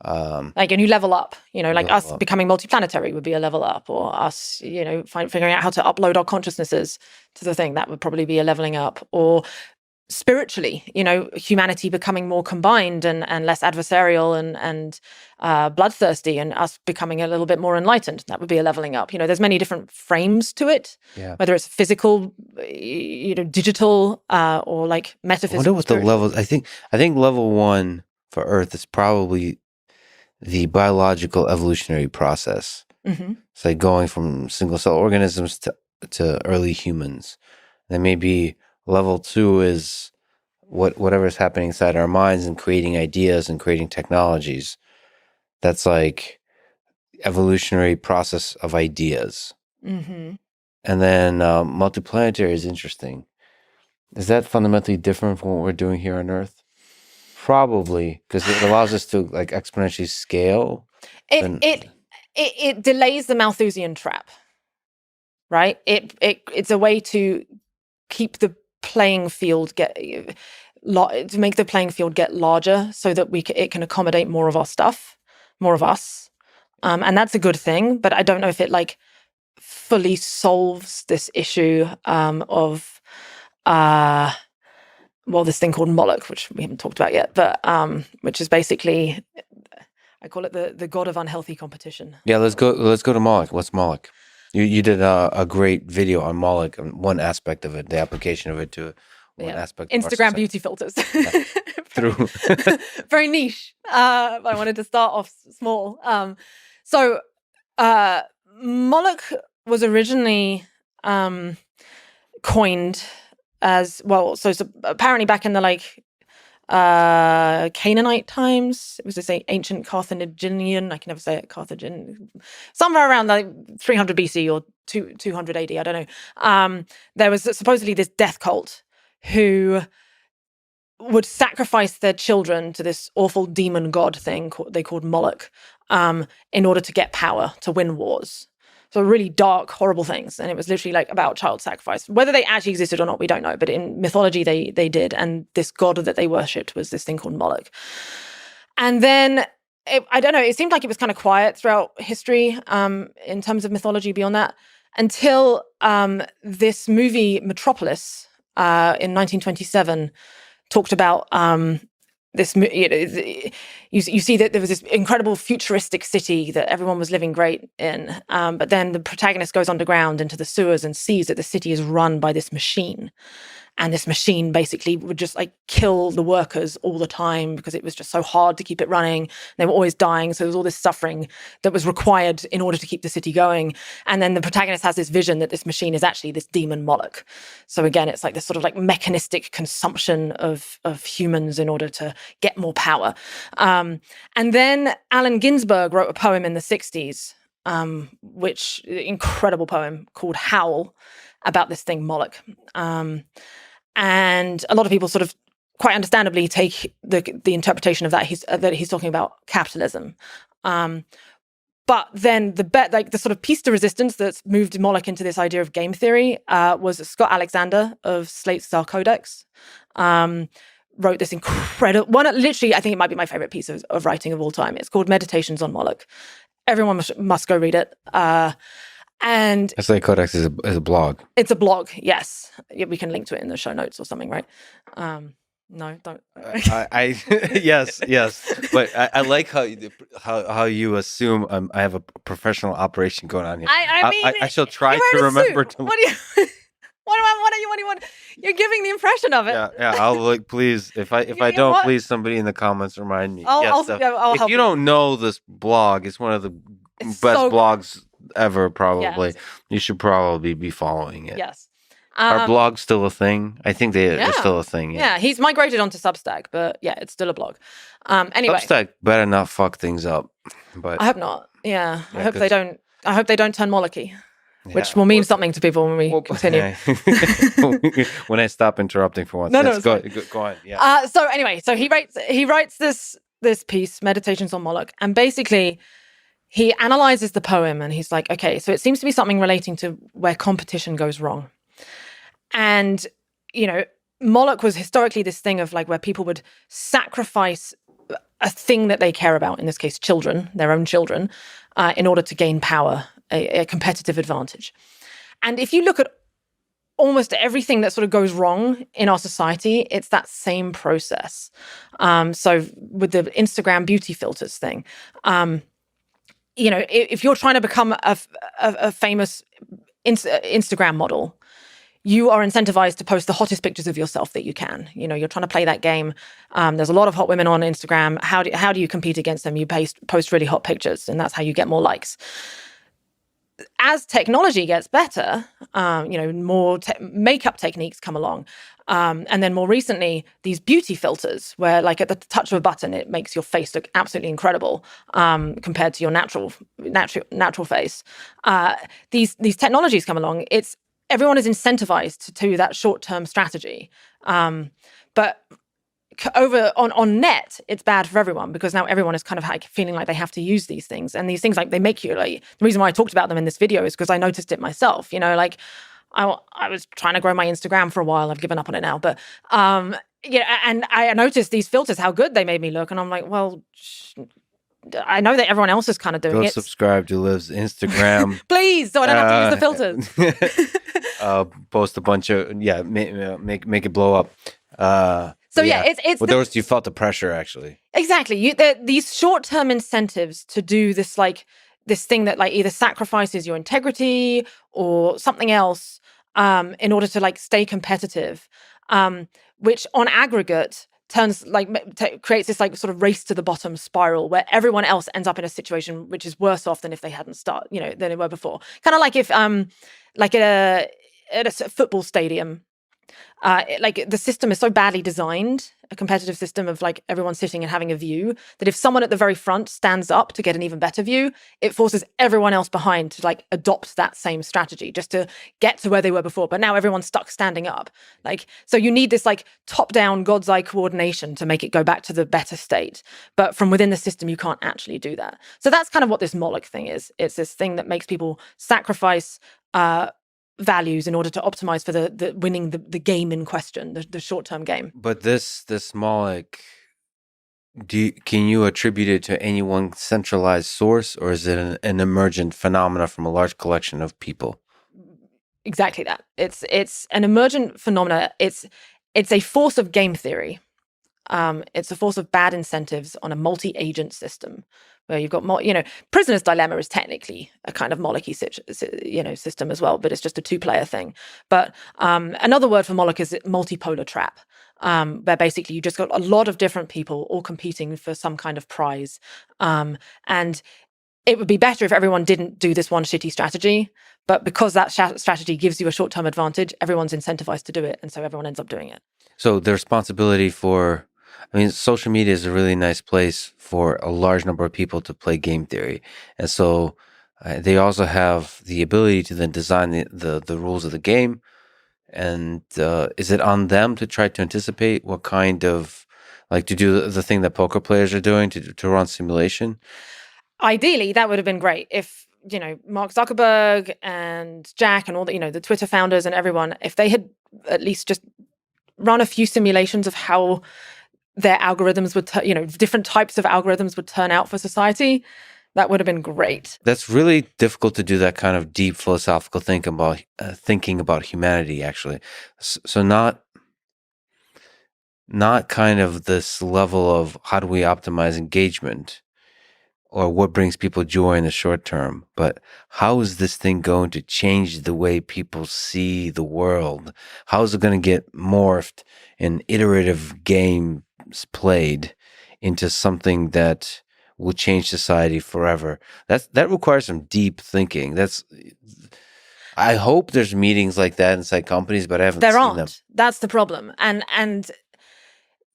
Speaker 1: And you level up, us becoming multiplanetary would be a level up, or us, figuring out how to upload our consciousnesses to the thing, that would probably be a leveling up. Or spiritually, humanity becoming more combined and less adversarial and bloodthirsty, and us becoming a little bit more enlightened, that would be a leveling up. There's many different frames to it, whether it's physical, digital, or like metaphysical.
Speaker 2: I wonder what the levels. I think level 1 for Earth is probably the biological evolutionary process.
Speaker 1: Mm-hmm.
Speaker 2: It's like going from single cell organisms to early humans. Then maybe level 2 is whatever is happening inside our minds and creating ideas and creating technologies. That's like evolutionary process of ideas.
Speaker 1: Mm-hmm.
Speaker 2: And then multiplanetary is interesting. Is that fundamentally different from what we're doing here on Earth? Probably, because it allows us to like exponentially scale.
Speaker 1: It delays the Malthusian trap, right? It's a way to keep the playing field to make the playing field get larger, so that it can accommodate more of our stuff, more of us, and that's a good thing. But I don't know if it like fully solves this issue of this thing called Moloch, which we haven't talked about yet, but which is basically, I call it the god of unhealthy competition.
Speaker 2: Yeah, let's go to Moloch. What's Moloch? You did a great video on Moloch, and one aspect of it, the application of it to one aspect of our
Speaker 1: Instagram
Speaker 2: society.
Speaker 1: beauty filters.
Speaker 2: Yeah. Through
Speaker 1: Very niche. But I wanted to start off small. So Moloch was originally coined as well. So apparently back in the Canaanite times, it was this ancient Carthaginian. I can never say it. Carthaginian, somewhere around 300 BC or 200 AD. I don't know. There was supposedly this death cult who would sacrifice their children to this awful demon god thing they called Moloch, in order to get power, to win wars. So really dark, horrible things. And it was literally about child sacrifice. Whether they actually existed or not, we don't know. But in mythology, they did. And this god that they worshipped was this thing called Moloch. And then, I don't know, it seemed like it was kind of quiet throughout history in terms of mythology beyond that, until this movie, Metropolis, in 1927, talked about this. You see that there was this incredible futuristic city that everyone was living great in, but then the protagonist goes underground into the sewers and sees that the city is run by this machine. And this machine basically would just kill the workers all the time because it was just so hard to keep it running. They were always dying. So there was all this suffering that was required in order to keep the city going. And then the protagonist has this vision that this machine is actually this demon Moloch. So again, it's this sort of mechanistic consumption of humans in order to get more power. And then Allen Ginsberg wrote a poem in the 60s, which incredible poem called Howl, about this thing Moloch. And a lot of people sort of quite understandably take the interpretation of that he's talking about capitalism. But then the sort of piece de resistance that's moved Moloch into this idea of game theory was Scott Alexander of Slate's Star Codex. Wrote this incredible one. Literally, I think it might be my favorite piece of writing of all time. It's called Meditations on Moloch. Everyone must go read it. And
Speaker 2: Slate Codex is a blog.
Speaker 1: It's a blog, yes. Yeah, we can link to it in the show notes or something, right? No, don't.
Speaker 2: I yes, but I like how you assume I have a professional operation going on here.
Speaker 1: I mean,
Speaker 2: I shall try to remember to.
Speaker 1: What do you? What do you want? You're giving the impression of it.
Speaker 2: Yeah. I'll please. If I don't, what? Please, somebody in the comments remind me.
Speaker 1: I'll
Speaker 2: if
Speaker 1: help
Speaker 2: you don't know this blog, it's one of the best blogs ever, probably. Yes. You should probably be following it.
Speaker 1: Yes.
Speaker 2: Are blogs still a thing? I think they're still a thing.
Speaker 1: Yeah, he's migrated onto Substack, but yeah, it's still a blog. Anyway,
Speaker 2: Substack better not fuck things up. But
Speaker 1: I hope not. Yeah, I hope they don't. I hope they don't turn Molochy, which will mean something to people when we continue.
Speaker 2: When I stop interrupting for once.
Speaker 1: No,
Speaker 2: go on. Yeah.
Speaker 1: So anyway, so he writes this piece, Meditations on Moloch, and basically he analyzes the poem and he's like, okay, so it seems to be something relating to where competition goes wrong. And, Moloch was historically this thing of where people would sacrifice a thing that they care about, in this case, children, their own children, in order to gain power, a competitive advantage. And if you look at almost everything that sort of goes wrong in our society, it's that same process. So with the Instagram beauty filters thing, if you're trying to become a famous Instagram model, you are incentivized to post the hottest pictures of yourself that you can. You're trying to play that game. There's a lot of hot women on Instagram. How do you compete against them? You post really hot pictures, and that's how you get more likes. As technology gets better, more makeup techniques come along. And then more recently, these beauty filters, where at the touch of a button, it makes your face look absolutely incredible compared to your natural face. These technologies come along. Everyone is incentivized to that short-term strategy. But over on net, it's bad for everyone, because now everyone is kind of feeling like they have to use these things. And these things, they make you, the reason why I talked about them in this video is because I noticed it myself. I was trying to grow my Instagram for a while. I've given up on it now. But, and I noticed these filters, how good they made me look. And I'm like, well, I know that everyone else is kind of doing it.
Speaker 2: Go subscribe to Liv's Instagram.
Speaker 1: Please, so I don't have to use the filters.
Speaker 2: Post a bunch of, make it blow up.
Speaker 1: So it's
Speaker 2: with those, you felt the pressure, actually.
Speaker 1: Exactly. These short-term incentives to do this this thing that like either sacrifices your integrity or something else in order to like stay competitive, which on aggregate turns like creates this like sort of race to the bottom spiral where everyone else ends up in a situation which is worse off than if they hadn't started, than they were before. Kind of like if like at a football stadium, like the system is so badly designed, a competitive system of like everyone sitting and having a view, that if someone at the very front stands up to get an even better view, it forces everyone else behind to like adopt that same strategy just to get to where they were before. But now everyone's stuck standing up. Like, so you need this like top-down God's eye coordination to make it go back to the better state. But from within the system, you can't actually do that. So that's kind of what this Moloch thing is. It's this thing that makes people sacrifice values in order to optimize for the winning the game in question, the short-term game.
Speaker 2: But this Moloch, can you attribute it to any one centralized source, or is it an emergent phenomena from a large collection of people?
Speaker 1: Exactly that. It's an emergent phenomena. It's a force of game theory. It's a force of bad incentives on a multi-agent system where you've got Prisoner's Dilemma is technically a kind of Moloch-y system as well, but it's just a two-player thing. But another word for Moloch is multipolar trap, where basically you just got a lot of different people all competing for some kind of prize. And it would be better if everyone didn't do this one shitty strategy, but because that strategy gives you a short-term advantage, everyone's incentivized to do it, and so everyone ends up doing it.
Speaker 2: So the responsibility social media is a really nice place for a large number of people to play game theory. And so they also have the ability to then design the rules of the game. And is it on them to try to anticipate what kind of, like, to do the thing that poker players are doing, to run simulation?
Speaker 1: Ideally, that would have been great if, Mark Zuckerberg and Jack and all the Twitter founders and everyone, if they had at least just run a few simulations of how their algorithms would, different types of algorithms would turn out for society, that would have been great.
Speaker 2: That's really difficult to do that kind of deep philosophical thinking about humanity, actually. So not kind of this level of how do we optimize engagement or what brings people joy in the short term, but how is this thing going to change the way people see the world? How is it going to get morphed in iterative games played into something that will change society forever? That requires some deep thinking. I hope there's meetings like that inside companies, but I haven't seen them.
Speaker 1: That's the problem. And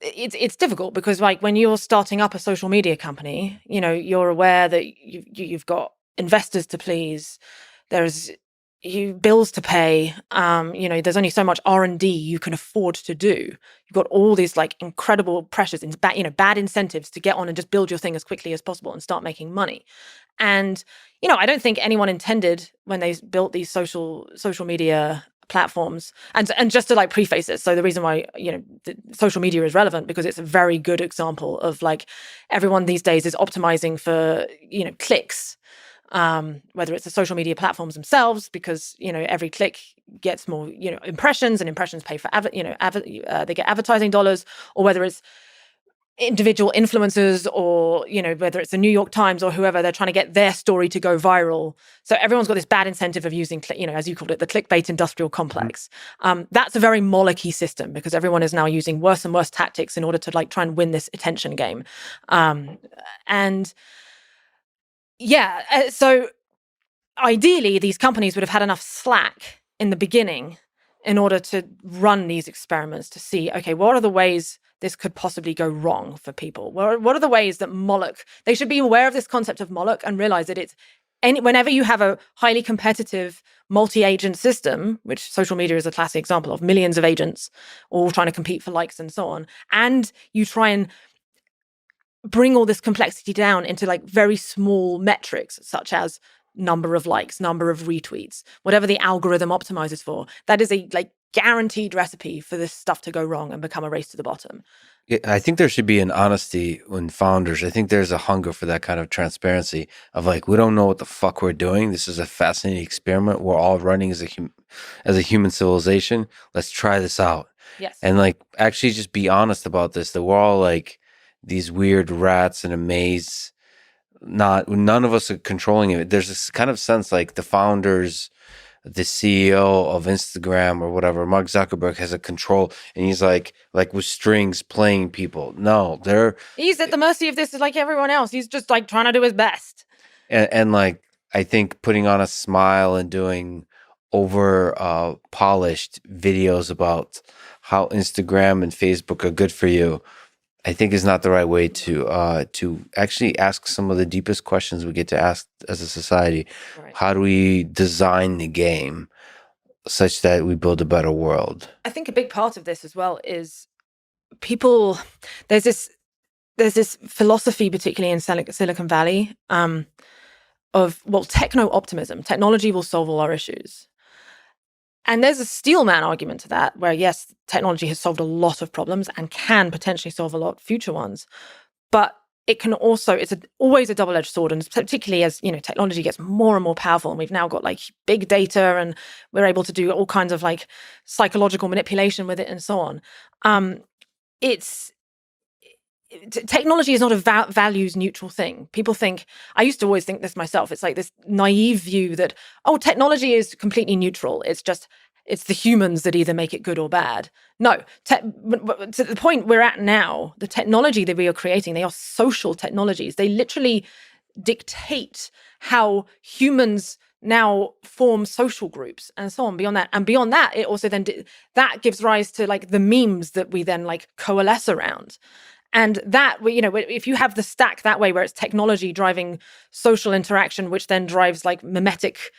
Speaker 1: it's difficult because like when you're starting up a social media company, you're aware that you've got investors to please, there's bills to pay, there's only so much R&D you can afford to do. You've got all these like incredible pressures and bad incentives to get on and just build your thing as quickly as possible and start making money. And I don't think anyone intended when they built these social media platforms, and just to like preface it, so the reason why the social media is relevant because it's a very good example of like everyone these days is optimizing for clicks, whether it's the social media platforms themselves because every click gets more impressions, and impressions pay for they get advertising dollars, or whether it's individual influencers or whether it's the New York Times or whoever, they're trying to get their story to go viral. So everyone's got this bad incentive of using as you called it, the clickbait industrial complex. That's a very Moloch-y system because everyone is now using worse and worse tactics in order to like try and win this attention game. So ideally these companies would have had enough slack in the beginning in order to run these experiments to see, okay, what are the ways this could possibly go wrong for people? What are the ways that Moloch, they should be aware of this concept of Moloch and realize that whenever you have a highly competitive multi-agent system, which social media is a classic example of, millions of agents all trying to compete for likes and so on, and you try and bring all this complexity down into like very small metrics, such as number of likes, number of retweets, whatever the algorithm optimizes for, that is a like guaranteed recipe for this stuff to go wrong and become a race to the bottom.
Speaker 2: I think there should be an honesty in founders. I think there's a hunger for that kind of transparency of like, we don't know what the fuck we're doing. This is a fascinating experiment. We're all running as a human civilization. Let's try this out.
Speaker 1: Yes.
Speaker 2: And like actually just be honest about this, that we're all like these weird rats in a maze, none of us are controlling it. There's this kind of sense like the founders, the CEO of Instagram or whatever, Mark Zuckerberg, has a control, and he's like with strings playing people. No,
Speaker 1: he's at the mercy of this like everyone else. He's just like trying to do his best.
Speaker 2: and like I think putting on a smile and doing over polished videos about how Instagram and Facebook are good for you, I think is not the right way to actually ask some of the deepest questions we get to ask as a society.
Speaker 1: Right.
Speaker 2: How do we design the game such that we build a better world?
Speaker 1: I think a big part of this as well is people. There's this philosophy, particularly in Silicon Valley, of techno optimism. Technology will solve all our issues. And there's a steelman argument to that, where yes, technology has solved a lot of problems and can potentially solve a lot of future ones. But it can also, always a double-edged sword. And particularly as, technology gets more and more powerful, and we've now got like big data, and we're able to do all kinds of like psychological manipulation with it and so on. Technology is not a values neutral thing. People think, I used to always think this myself, it's like this naive view that, technology is completely neutral. It's the humans that either make it good or bad. No, to the point we're at now, the technology that we are creating, they are social technologies. They literally dictate how humans now form social groups and so on. Beyond that, it also then that gives rise to like the memes that we then like coalesce around. And that, if you have the stack that way, where it's technology driving social interaction, which then drives like mimetic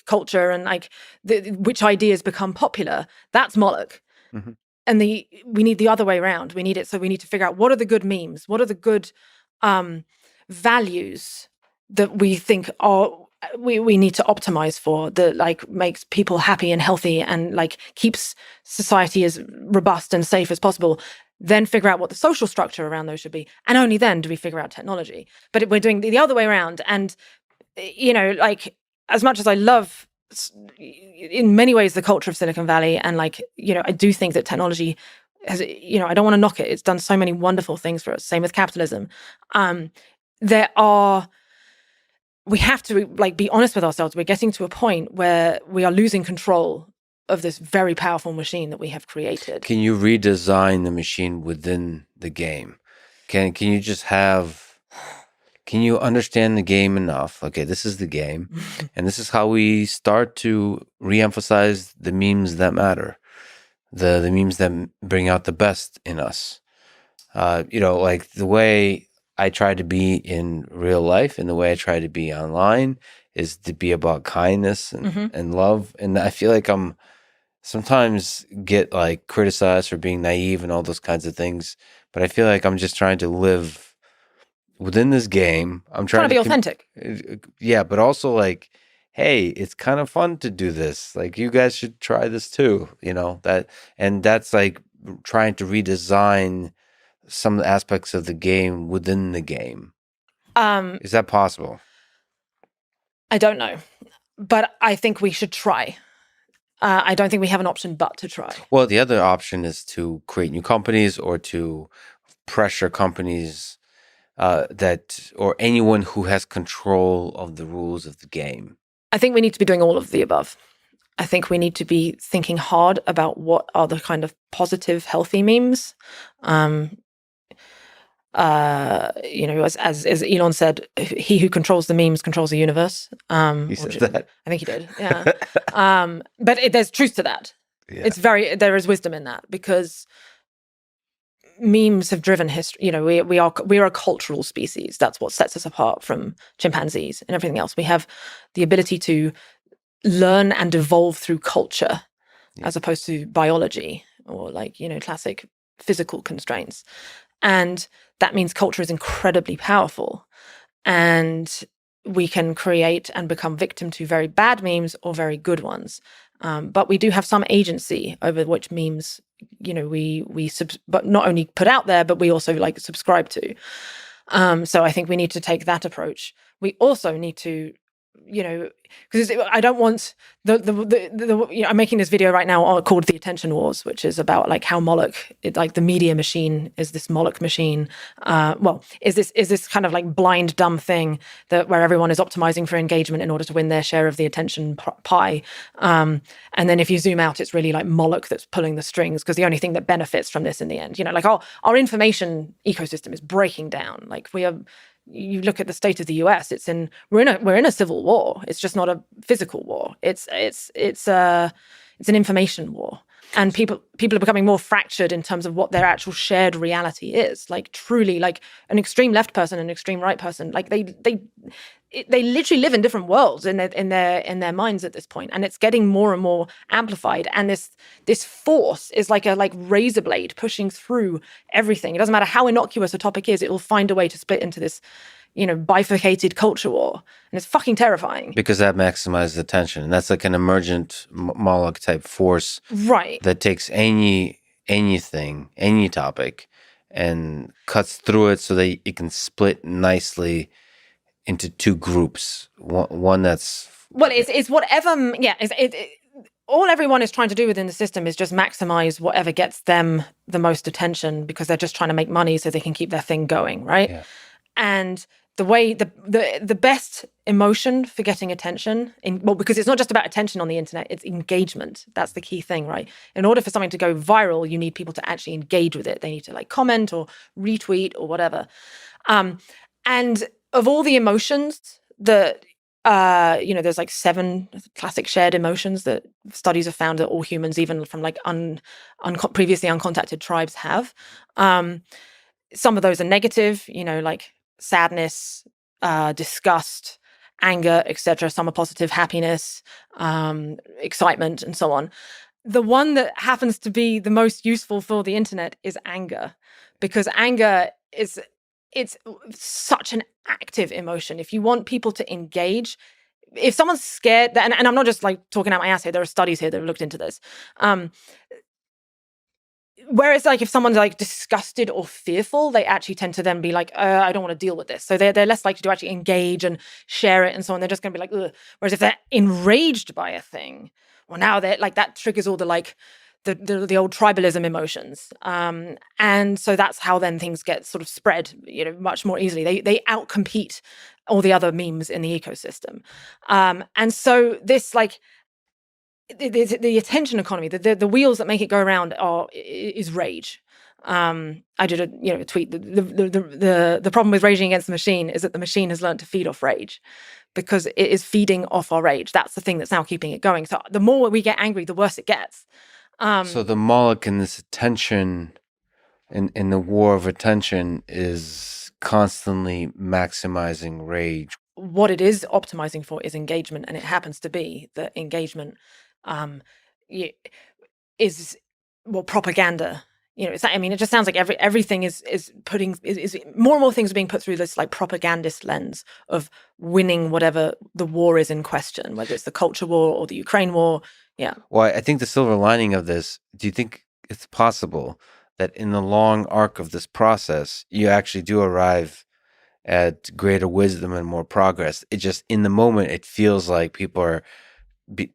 Speaker 1: culture and like which ideas become popular, that's Moloch. Mm-hmm. And we need the other way around. We need to figure out what are the good memes, what are the good values that we think we need to optimize for, that like makes people happy and healthy and like keeps society as robust and safe as possible. Then figure out what the social structure around those should be. And only then do we figure out technology. But we're doing the other way around. And, like, as much as I love, in many ways, the culture of Silicon Valley, and like, I do think that technology has, I don't want to knock it. It's done so many wonderful things for us. Same with capitalism. We have to like be honest with ourselves. We're getting to a point where we are losing control of this very powerful machine that we have created.
Speaker 2: Can you redesign the machine within the game? Can you understand the game enough? Okay, this is the game, and this is how we start to reemphasize the memes that matter, the memes that bring out the best in us. Like the way I try to be in real life and the way I try to be online is to be about kindness and love. And I feel like I'm sometimes get like criticized for being naive and all those kinds of things, but I feel like I'm just trying to live within this game. I'm trying
Speaker 1: to be authentic.
Speaker 2: Yeah, but also like, hey, it's kind of fun to do this. Like, you guys should try this too. That's like trying to redesign some aspects of the game within the game. Is that possible?
Speaker 1: I don't know, but I think we should try. I don't think we have an option but to try.
Speaker 2: Well, the other option is to create new companies or to pressure companies or anyone who has control of the rules of the game.
Speaker 1: I think we need to be doing all of the above. I think we need to be thinking hard about what are the kind of positive, healthy memes. As Elon said, he who controls the memes controls the universe.
Speaker 2: He said that.
Speaker 1: I think he did. Yeah. But there's truth to that. Yeah. There is wisdom in that, because memes have driven history. We are a cultural species. That's what sets us apart from chimpanzees and everything else. We have the ability to learn and evolve through culture, as opposed to biology or like, classic physical constraints. And that means culture is incredibly powerful, and we can create and become victim to very bad memes or very good ones. But we do have some agency over which memes, but not only put out there, but we also like subscribe to. So I think we need to take that approach. We also need to because I don't want I'm making this video right now called The Attention Wars, which is about like how Moloch, like the media machine is this Moloch machine. Is this kind of like blind, dumb thing where everyone is optimizing for engagement in order to win their share of the attention pie. And then if you zoom out, it's really like Moloch that's pulling the strings, because the only thing that benefits from this in the end, like our information ecosystem is breaking down. Like you look at the state of the US, we're in a civil war. It's just not a physical war. It's an information war. And people are becoming more fractured in terms of what their actual shared reality is. Like truly, like an extreme left person and an extreme right person, like they literally live in different worlds in their minds at this point, and it's getting more and more amplified. And this force is like a razor blade pushing through everything. It doesn't matter how innocuous a topic is; it will find a way to split into this, bifurcated culture war, and it's fucking terrifying.
Speaker 2: Because that maximizes attention, and that's like an emergent Moloch type force,
Speaker 1: right?
Speaker 2: That takes anything, any topic, and cuts through it so that it can split nicely into two groups. One that's
Speaker 1: it's whatever. Yeah, all everyone is trying to do within the system is just maximize whatever gets them the most attention, because they're just trying to make money so they can keep their thing going, right?
Speaker 2: Yeah.
Speaker 1: And the way the best emotion for getting attention because it's not just about attention on the internet, it's engagement. That's the key thing, right? In order for something to go viral, you need people to actually engage with it. They need to like comment or retweet or whatever. And of all the emotions that there's like 7 classic shared emotions that studies have found that all humans, even from like previously uncontacted tribes, have. Some of those are negative, like sadness, disgust, anger, etc. Some are positive, happiness, excitement, and so on. The one that happens to be the most useful for the internet is anger, because anger it's such an active emotion. If you want people to engage, if someone's scared, and I'm not just like talking out my ass here, there are studies here that have looked into this. Whereas like if someone's like disgusted or fearful, they actually tend to then be like, I don't want to deal with this. So they're less likely to actually engage and share it and so on. They're just going to be like, ugh. Whereas if they're enraged by a thing, well, now they're like, that triggers all the like the old tribalism emotions. And so that's how then things get sort of spread, much more easily. They outcompete all the other memes in the ecosystem. And so this like, the attention economy, the wheels that make it go around is rage. I did a tweet. The problem with raging against the machine is that the machine has learned to feed off rage, because it is feeding off our rage. That's the thing that's now keeping it going. So the more we get angry, the worse it gets.
Speaker 2: So the Moloch in this attention, in the war of attention, is constantly maximizing rage.
Speaker 1: What it is optimizing for is engagement, and it happens to be that engagement is propaganda. It just sounds like everything is more and more things are being put through this like propagandist lens of winning whatever the war is in question, whether it's the culture war or the Ukraine war. Yeah.
Speaker 2: Well, I think the silver lining of this, do you think it's possible that in the long arc of this process, you actually do arrive at greater wisdom and more progress? It just, in the moment, it feels like people are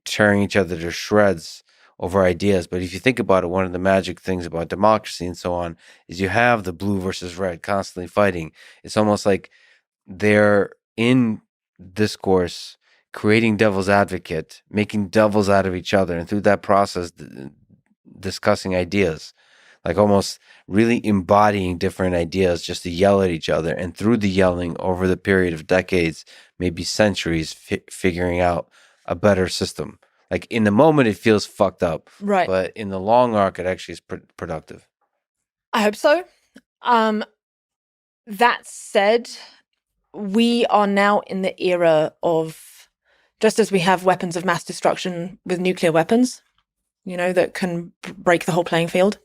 Speaker 2: tearing each other to shreds over ideas. But if you think about it, one of the magic things about democracy and so on is you have the blue versus red constantly fighting. It's almost like they're in discourse, creating devil's advocate, making devils out of each other, and through that process, discussing ideas, like almost really embodying different ideas just to yell at each other. And through the yelling over the period of decades, maybe centuries, figuring out a better system. Like in the moment, it feels fucked up,
Speaker 1: right?
Speaker 2: But in the long arc, it actually is productive.
Speaker 1: I hope so. That said, we are now in the era of, just as we have weapons of mass destruction with nuclear weapons, that can break the whole playing field,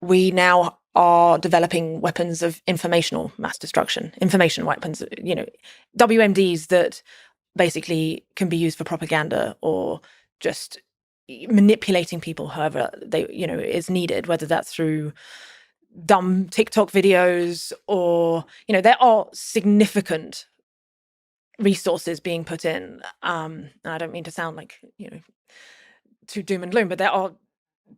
Speaker 1: we now are developing weapons of informational mass destruction, information weapons, WMDs that basically can be used for propaganda or just manipulating people however they is needed, whether that's through dumb TikTok videos or there are significant resources being put in. And I don't mean to sound like, too doom and gloom, but there are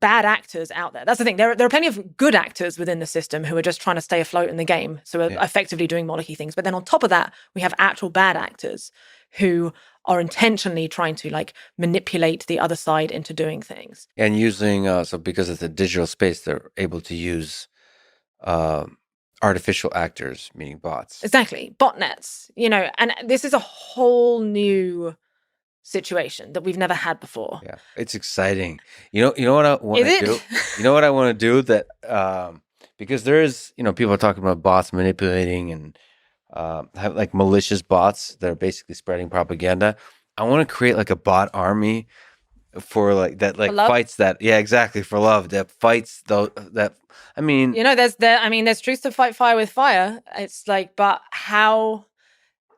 Speaker 1: bad actors out there. That's the thing. There are plenty of good actors within the system who are just trying to stay afloat in the game, so are effectively doing Moloch-y things. But then on top of that, we have actual bad actors who are intentionally trying to like manipulate the other side into doing things.
Speaker 2: And using so because it's a digital space, they're able to use artificial actors, meaning bots.
Speaker 1: Exactly, botnets. And this is a whole new situation that we've never had before.
Speaker 2: Yeah, it's exciting. You know what I want to do? You know what I want to do that because there is, people are talking about bots manipulating and have like malicious bots that are basically spreading propaganda. I want to create like a bot army for like that, like fights that. Yeah, exactly, for love, that fights that. I mean,
Speaker 1: there's truth to fight fire with fire. It's like, but how?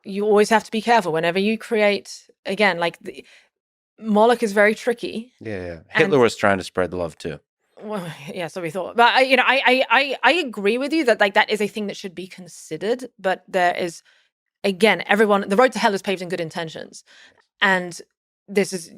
Speaker 1: You always have to be careful whenever you create. Again, like Moloch is very tricky.
Speaker 2: Yeah. Hitler was trying to spread love too.
Speaker 1: Well, yeah, so we thought. But I agree with you that like that is a thing that should be considered. But there is, again, the road to hell is paved in good intentions, and there's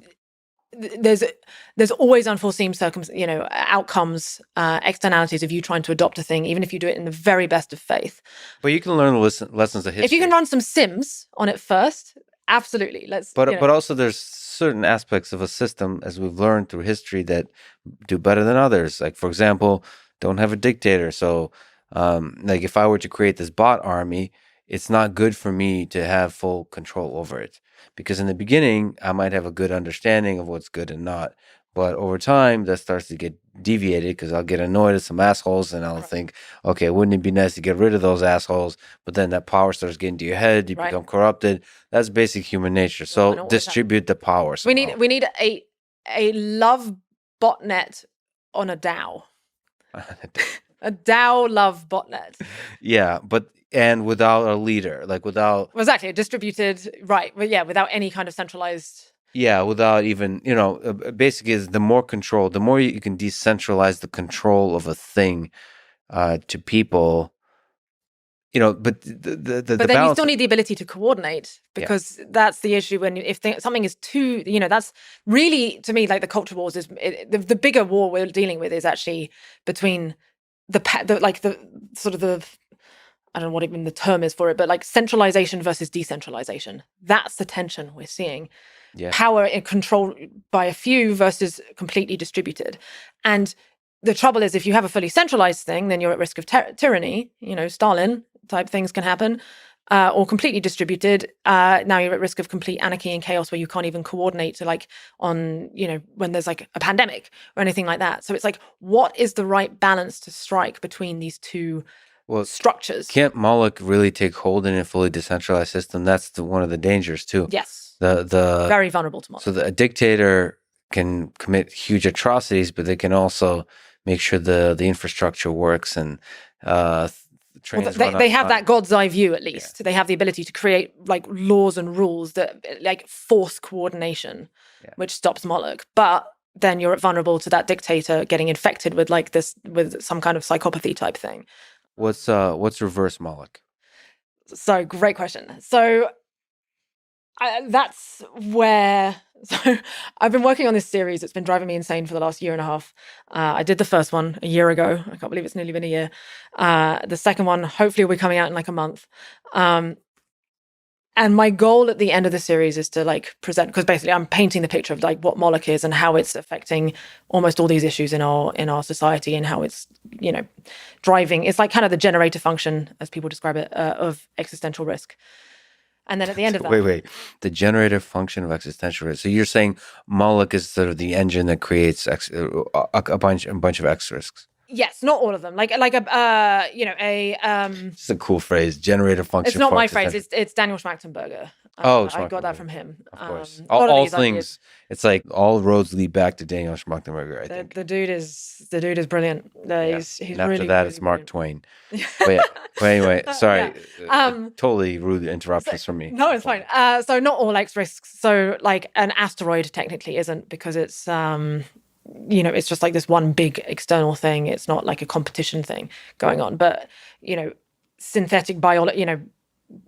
Speaker 1: always unforeseen outcomes, externalities of you trying to adopt a thing, even if you do it in the very best of faith.
Speaker 2: But you can learn the lessons of history.
Speaker 1: If you can run some sims on it first, absolutely.
Speaker 2: But also there's certain aspects of a system, as we've learned through history, that do better than others. Like, for example, don't have a dictator. So, like if I were to create this bot army, it's not good for me to have full control over it. Because in the beginning, I might have a good understanding of what's good and not. But over time, that starts to get deviated because I'll get annoyed at some assholes and I'll think, okay, wouldn't it be nice to get rid of those assholes? But then that power starts getting to your head. You become corrupted. That's basic human nature. So distribute the power somehow.
Speaker 1: We need a love botnet on a DAO. A DAO love botnet.
Speaker 2: Yeah, and without a leader, like without...
Speaker 1: Well, exactly, distributed, right. But yeah, without any kind of centralized...
Speaker 2: Yeah, without even, basically is the more control, the more you can decentralize the control of a thing to people, but
Speaker 1: but then you still need the ability to coordinate, because that's the issue if something is too, that's really, to me, like the culture wars is, the bigger war we're dealing with is actually between the sort of the, I don't know what even the term is for it, but like centralization versus decentralization. That's the tension we're seeing. Yeah. Power and control by a few versus completely distributed. And the trouble is, if you have a fully centralized thing, then you're at risk of tyranny. Stalin type things can happen, or completely distributed. Now you're at risk of complete anarchy and chaos where you can't even coordinate to when there's like a pandemic or anything like that. So it's like, what is the right balance to strike between these two structures?
Speaker 2: Can't Moloch really take hold in a fully decentralized system? That's one of the dangers too.
Speaker 1: Yes.
Speaker 2: The
Speaker 1: very vulnerable to Moloch.
Speaker 2: So a dictator can commit huge atrocities, but they can also make sure the infrastructure works and
Speaker 1: they have that God's eye view, at least. Yeah. They have the ability to create like laws and rules that like force coordination, which stops Moloch. But then you're vulnerable to that dictator getting infected with with some kind of psychopathy type thing.
Speaker 2: What's reverse Moloch?
Speaker 1: So great question. So that's where. So I've been working on this series. It's been driving me insane for the last year and a half. I did the first one a year ago. I can't believe it's nearly been a year. The second one, hopefully, will be coming out in like a month. And my goal at the end of the series is to like present, because basically I'm painting the picture of like what Moloch is and how it's affecting almost all these issues in our society, and how it's driving. It's like kind of the generator function, as people describe it, of existential risk. And then at the end of that...
Speaker 2: Wait. The generative function of existential risk. So you're saying Moloch is sort of the engine that creates a bunch of X risks?
Speaker 1: Yes, not all of them. It's
Speaker 2: a cool phrase, generative function.
Speaker 1: It's not my phrase. It's Daniel Schmachtenberger. I got that from him.
Speaker 2: Of course. All things. It's like all roads lead back to Daniel Schmachtenberger, I think.
Speaker 1: The dude is brilliant. He's
Speaker 2: and after
Speaker 1: really,
Speaker 2: that,
Speaker 1: really
Speaker 2: it's Mark Twain. But anyway, sorry. Totally rude interruptions from me.
Speaker 1: No, it's fine. So not all X risks. So like an asteroid technically isn't, because it's it's just like this one big external thing. It's not like a competition thing going on. But synthetic biology,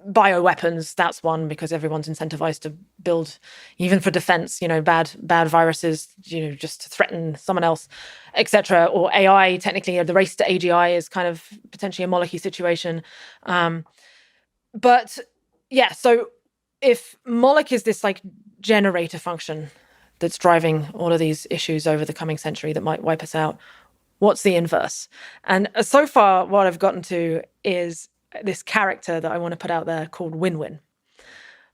Speaker 1: bioweapons, that's one, because everyone's incentivized to build, even for defense, bad viruses, just to threaten someone else, etc. Or AI, technically, the race to AGI is kind of potentially a Moloch situation. But yeah, so if Moloch is this like generator function that's driving all of these issues over the coming century that might wipe us out, what's the inverse? And so far, what I've gotten to is this character that I want to put out there called Win-Win.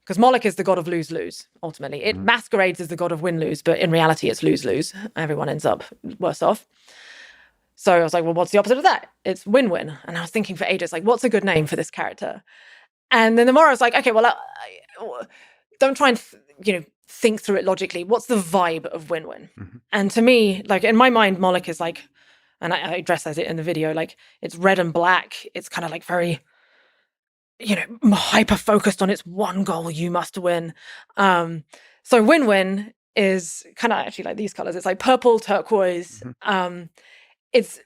Speaker 1: Because Moloch is the god of lose-lose, ultimately. It masquerades as the god of win-lose, but in reality, it's lose-lose. Everyone ends up worse off. So I was like, well, what's the opposite of that? It's win-win. And I was thinking for ages, like, what's a good name for this character? And then the more I was like, okay, well, don't try and think through it logically. What's the vibe of win-win? And to me, like in my mind, Moloch is like, and I address it in the video, like it's red and black. It's kind of like very, hyper focused on its one goal. You must win. So win-win is kind of actually like these colors. It's like purple, turquoise. It's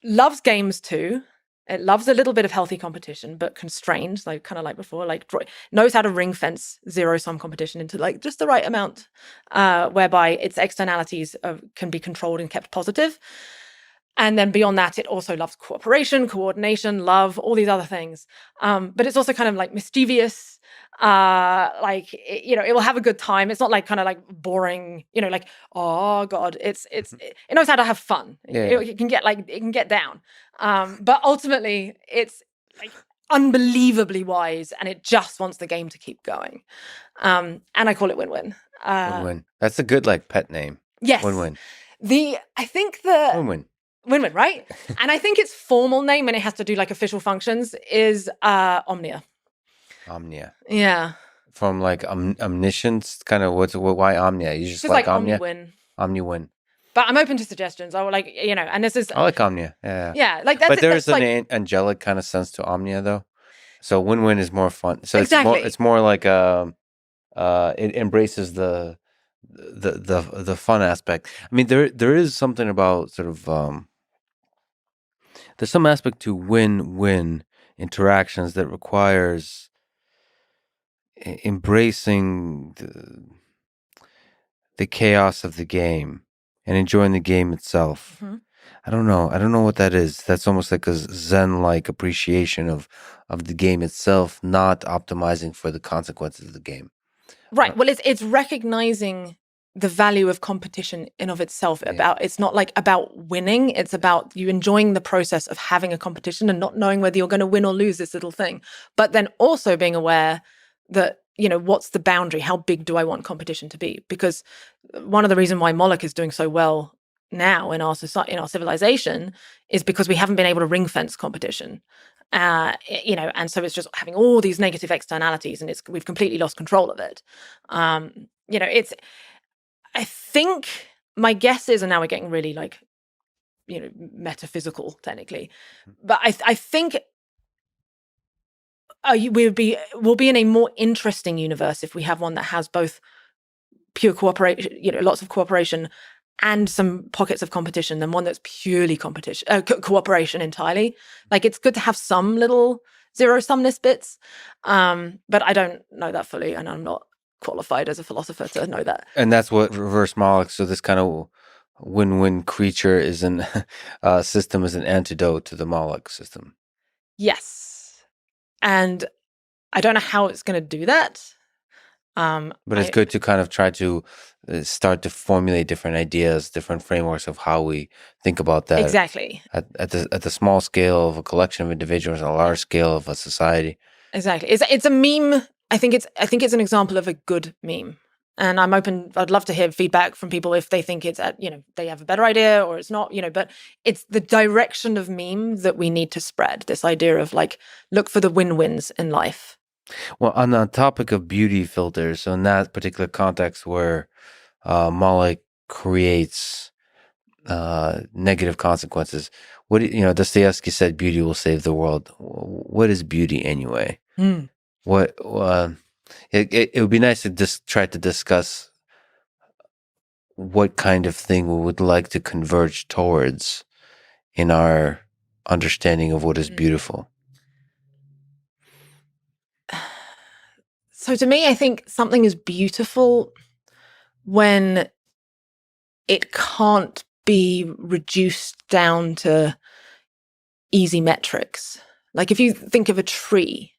Speaker 1: loves games too. It loves a little bit of healthy competition, but constrained, like kind of like before, like knows how to ring fence zero-sum competition into like just the right amount, whereby its externalities can be controlled and kept positive. And then beyond that, it also loves cooperation, coordination, love, all these other things. But it's also kind of like mischievous. It will have a good time. It's not like kind of like boring, like, oh God, it knows how to have fun. It can get down. But ultimately it's like unbelievably wise, and it just wants the game to keep going. And I call it Win-Win.
Speaker 2: Win-Win. That's a good like pet name.
Speaker 1: Yes.
Speaker 2: Win-Win.
Speaker 1: Win-Win. Win-Win, right? And I think its formal name, when it has to do like official functions, is Omnia.
Speaker 2: Omnia.
Speaker 1: Yeah.
Speaker 2: From like omniscience, kind of why Omnia? You just
Speaker 1: like
Speaker 2: Omnia?
Speaker 1: Omni-Win.
Speaker 2: Omni-Win.
Speaker 1: But I'm open to suggestions. I would like, and this is...
Speaker 2: I like Omnia, yeah.
Speaker 1: Yeah, like that's...
Speaker 2: But there is an angelic kind of sense to Omnia, though. So Win-Win is more fun. So
Speaker 1: exactly.
Speaker 2: It's more like it embraces the fun aspect. I mean, there is something about sort of there's some aspect to win-win interactions that requires embracing the chaos of the game and enjoying the game itself. I don't know what that is. That's almost like a Zen-like appreciation of the game itself, not optimizing for the consequences of the game.
Speaker 1: Right. Well, it's recognizing the value of competition in of itself. It's not like about winning. It's about you enjoying the process of having a competition and not knowing whether you're going to win or lose this little thing. But then also being aware that, what's the boundary? How big do I want competition to be? Because one of the reasons why Moloch is doing so well now in our society, in our civilization, is because we haven't been able to ring fence competition. And so it's just having all these negative externalities, and we've completely lost control of it. I think my guess is, and now we're getting really like, metaphysical technically, but I think we'll be in a more interesting universe if we have one that has both pure cooperation, lots of cooperation, and some pockets of competition, than one that's purely cooperation entirely. Like, it's good to have some little zero-sumness bits, but I don't know that fully, and I'm not qualified as a philosopher to know that.
Speaker 2: And that's what reverse Moloch. So this kind of win-win creature is an system is an antidote to the Moloch system.
Speaker 1: Yes, and I don't know how it's going to do that.
Speaker 2: But it's good to kind of try to start to formulate different ideas, different frameworks of how we think about that.
Speaker 1: Exactly.
Speaker 2: At the small scale of a collection of individuals, and a large scale of a society.
Speaker 1: Exactly. It's a meme. I think it's an example of a good meme. And I'm open. I'd love to hear feedback from people if they think it's they have a better idea or it's not, but it's the direction of meme that we need to spread. This idea of like, look for the win-wins in life.
Speaker 2: Well, on the topic of beauty filters, so in that particular context where Moloch creates negative consequences, Dostoevsky said beauty will save the world. What is beauty anyway? What it would be nice to just try to discuss what kind of thing we would like to converge towards in our understanding of what is beautiful.
Speaker 1: So to me, I think something is beautiful when it can't be reduced down to easy metrics. Like if you think of a tree,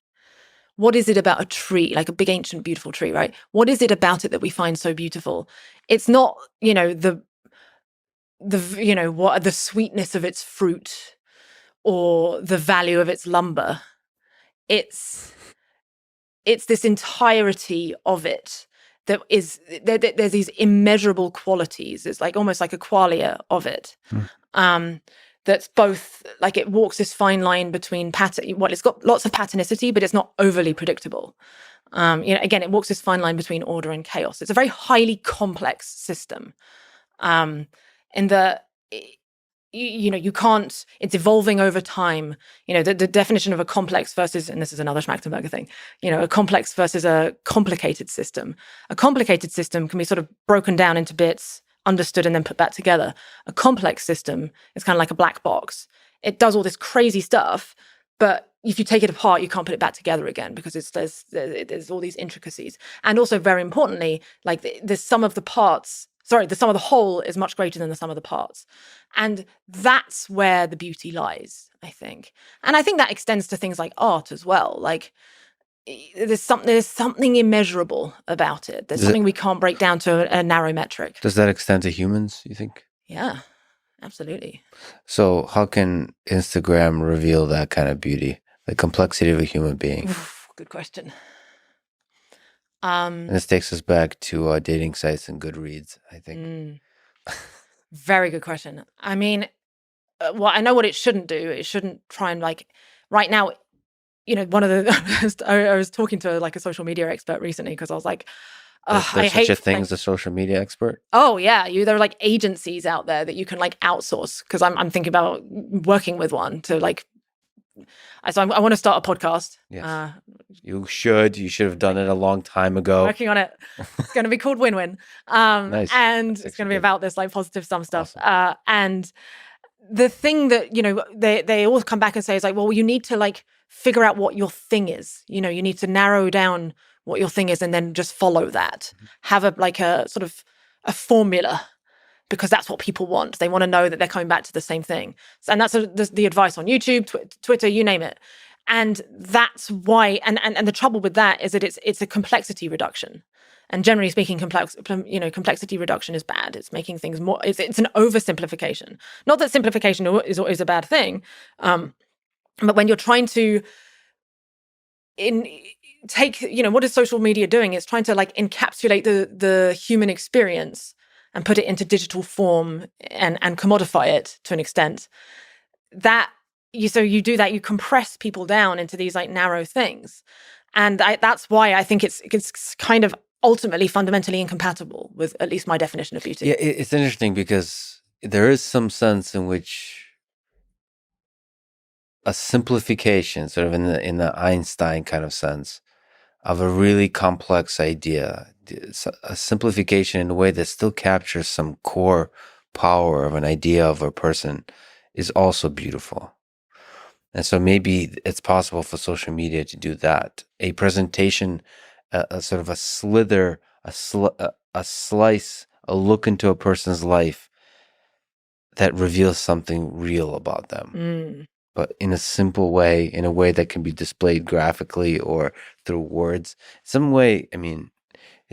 Speaker 1: what is it about a tree, like a big, ancient, beautiful tree, right? What is it about it that we find so beautiful? It's not, what the sweetness of its fruit or the value of its lumber. It's this entirety of it that is there's these immeasurable qualities. It's like almost like a qualia of it. That's both like it walks this fine line between pattern. Well, it's got lots of patternicity, but it's not overly predictable. Again, it walks this fine line between order and chaos. It's a very highly complex system. In the you can't, it's evolving over time. The definition of a complex versus, and this is another Schmachtenberger thing, a complex versus a complicated system. A complicated system can be sort of broken down into bits, understood, and then put back together. A complex system is kind of like a black box. It does all this crazy stuff, but if you take it apart, you can't put it back together again because there's all these intricacies. And also, very importantly, like the sum of the parts, the sum of the whole is much greater than the sum of the parts. And that's where the beauty lies, I think. And I think that extends to things like art as well. Like there's something immeasurable about it. There's something we can't break down to a narrow metric.
Speaker 2: Does that extend to humans, you think?
Speaker 1: Yeah, absolutely.
Speaker 2: So how can Instagram reveal that kind of beauty, the complexity of a human being?
Speaker 1: Good question.
Speaker 2: And this takes us back to dating sites and Goodreads, I think.
Speaker 1: Very good question. I mean, I know what it shouldn't do. It shouldn't try and right now, one of the, I was talking to like a social media expert recently because I was like,
Speaker 2: I hate such a thing as a social media expert.
Speaker 1: Oh yeah, there are like agencies out there that you can like outsource because I'm thinking about working with one to like. So I want to start a podcast.
Speaker 2: Yes. You should have done it a long time ago.
Speaker 1: Working on it. It's going to be called Win-Win.
Speaker 2: Nice.
Speaker 1: And it's going to be about this like positive sum stuff.
Speaker 2: Awesome.
Speaker 1: And the thing that, they always come back and say is like, well, you need to like figure out what your thing is. You need to narrow down what your thing is and then just follow that. Mm-hmm. Have a sort of a formula, because that's what people want. They want to know that they're coming back to the same thing. And that's the advice on YouTube, Twitter, you name it. And that's why, and the trouble with that is that it's a complexity reduction. And generally speaking, complexity reduction is bad. It's making things more, it's an oversimplification. Not that simplification is always a bad thing, but when you're trying to what is social media doing? It's trying to like encapsulate the human experience and put it into digital form and commodify it to an extent. So you do that, you compress people down into these like narrow things. And that's why I think it's kind of ultimately fundamentally incompatible with at least my definition of beauty.
Speaker 2: Yeah, it's interesting because there is some sense in which a simplification, sort of in the Einstein kind of sense, of a really complex idea, a simplification in a way that still captures some core power of an idea of a person, is also beautiful. And so maybe it's possible for social media to do that. A presentation, a sort of a slither, a slice, a look into a person's life that reveals something real about them. But in a simple way, in a way that can be displayed graphically or through words. In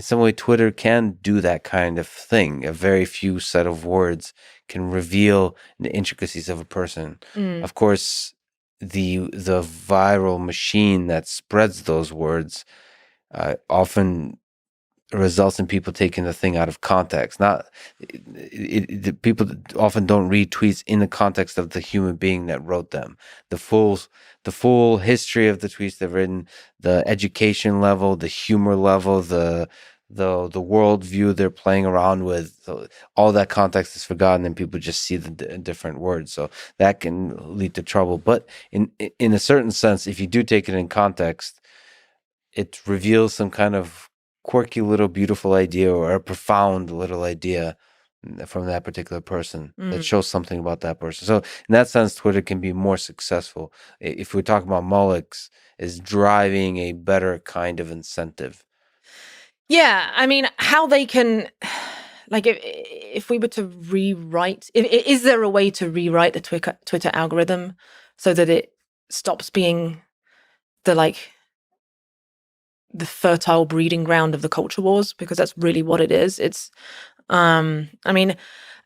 Speaker 2: some way, Twitter can do that kind of thing. A very few set of words can reveal the intricacies of a person. Of course, the viral machine that spreads those words often results in people taking the thing out of context. People often don't read tweets in the context of the human being that wrote them. The full history of the tweets they've written, the education level, the humor level, the worldview they're playing around with. So all that context is forgotten, and people just see the different words. So that can lead to trouble. But in a certain sense, if you do take it in context, it reveals some kind of quirky little beautiful idea or a profound little idea from that particular person that shows something about that person. So in that sense, Twitter can be more successful. If we're talking about Mulliks, is driving a better kind of incentive
Speaker 1: Yeah, I mean, how they can, like, if we were to rewrite, is there a way to rewrite the Twitter algorithm so that it stops being the like the fertile breeding ground of the culture wars? Because that's really what it is. It's, I mean,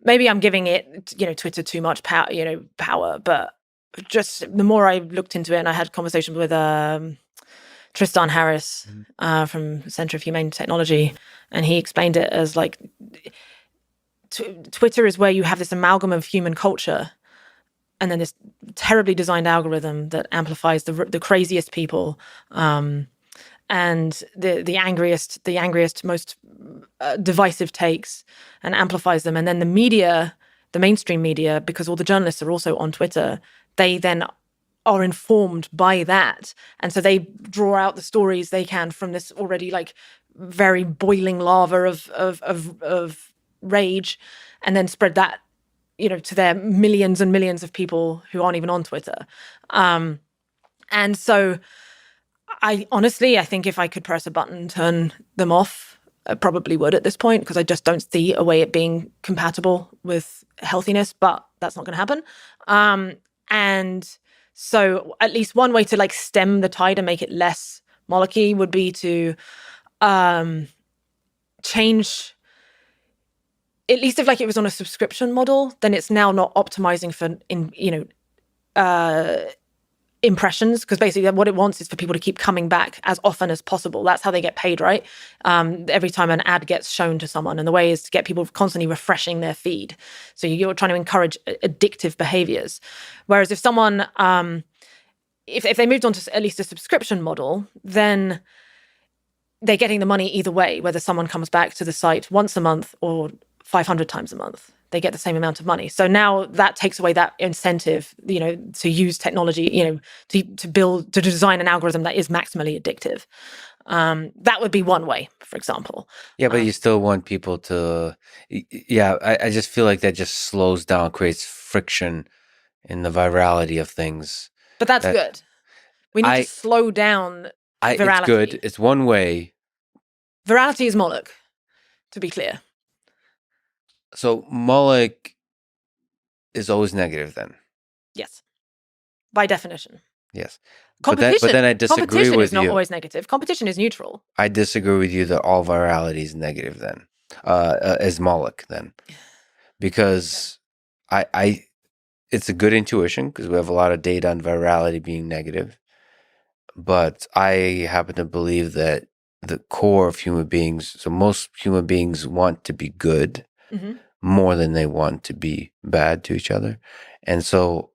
Speaker 1: maybe I'm giving it, Twitter too much power, but just the more I looked into it, and I had conversations with Tristan Harris from Center of Humane Technology, and he explained it as like Twitter is where you have this amalgam of human culture, and then this terribly designed algorithm that amplifies the craziest people, and the angriest, most divisive takes, and amplifies them. And then the media, the mainstream media, because all the journalists are also on Twitter, they then are informed by that, and so they draw out the stories they can from this already like very boiling lava of rage, and then spread that to their millions and millions of people who aren't even on Twitter. And so I think if I could press a button, turn them off, I probably would at this point, because I just don't see a way it being compatible with healthiness, but that's not going to happen. And so at least one way to like stem the tide and make it less Moloch-y would be to change, at least if like it was on a subscription model, then it's now not optimizing for impressions, because basically what it wants is for people to keep coming back as often as possible. That's how they get paid, right? Every time an ad gets shown to someone, and the way is to get people constantly refreshing their feed. So you're trying to encourage addictive behaviors. Whereas if someone, if they moved on to at least a subscription model, then they're getting the money either way, whether someone comes back to the site once a month or 500 times a month. They get the same amount of money. So now that takes away that incentive, to use technology, to design an algorithm that is maximally addictive. That would be one way, for example.
Speaker 2: Yeah, but you still want people to. Yeah, I just feel like that just slows down, creates friction in the virality of things.
Speaker 1: But that's good. We need to slow down virality.
Speaker 2: It's good. It's one way.
Speaker 1: Virality is Moloch, to be clear.
Speaker 2: So Moloch is always negative then?
Speaker 1: Yes. By definition.
Speaker 2: Yes.
Speaker 1: Competition,
Speaker 2: but then I disagree with you.
Speaker 1: Competition is not always negative. Competition is neutral.
Speaker 2: I disagree with you that all virality is negative then, as Moloch then. Because it's a good intuition, because we have a lot of data on virality being negative. But I happen to believe that the core of human beings, so most human beings want to be good more than they want to be bad to each other. And so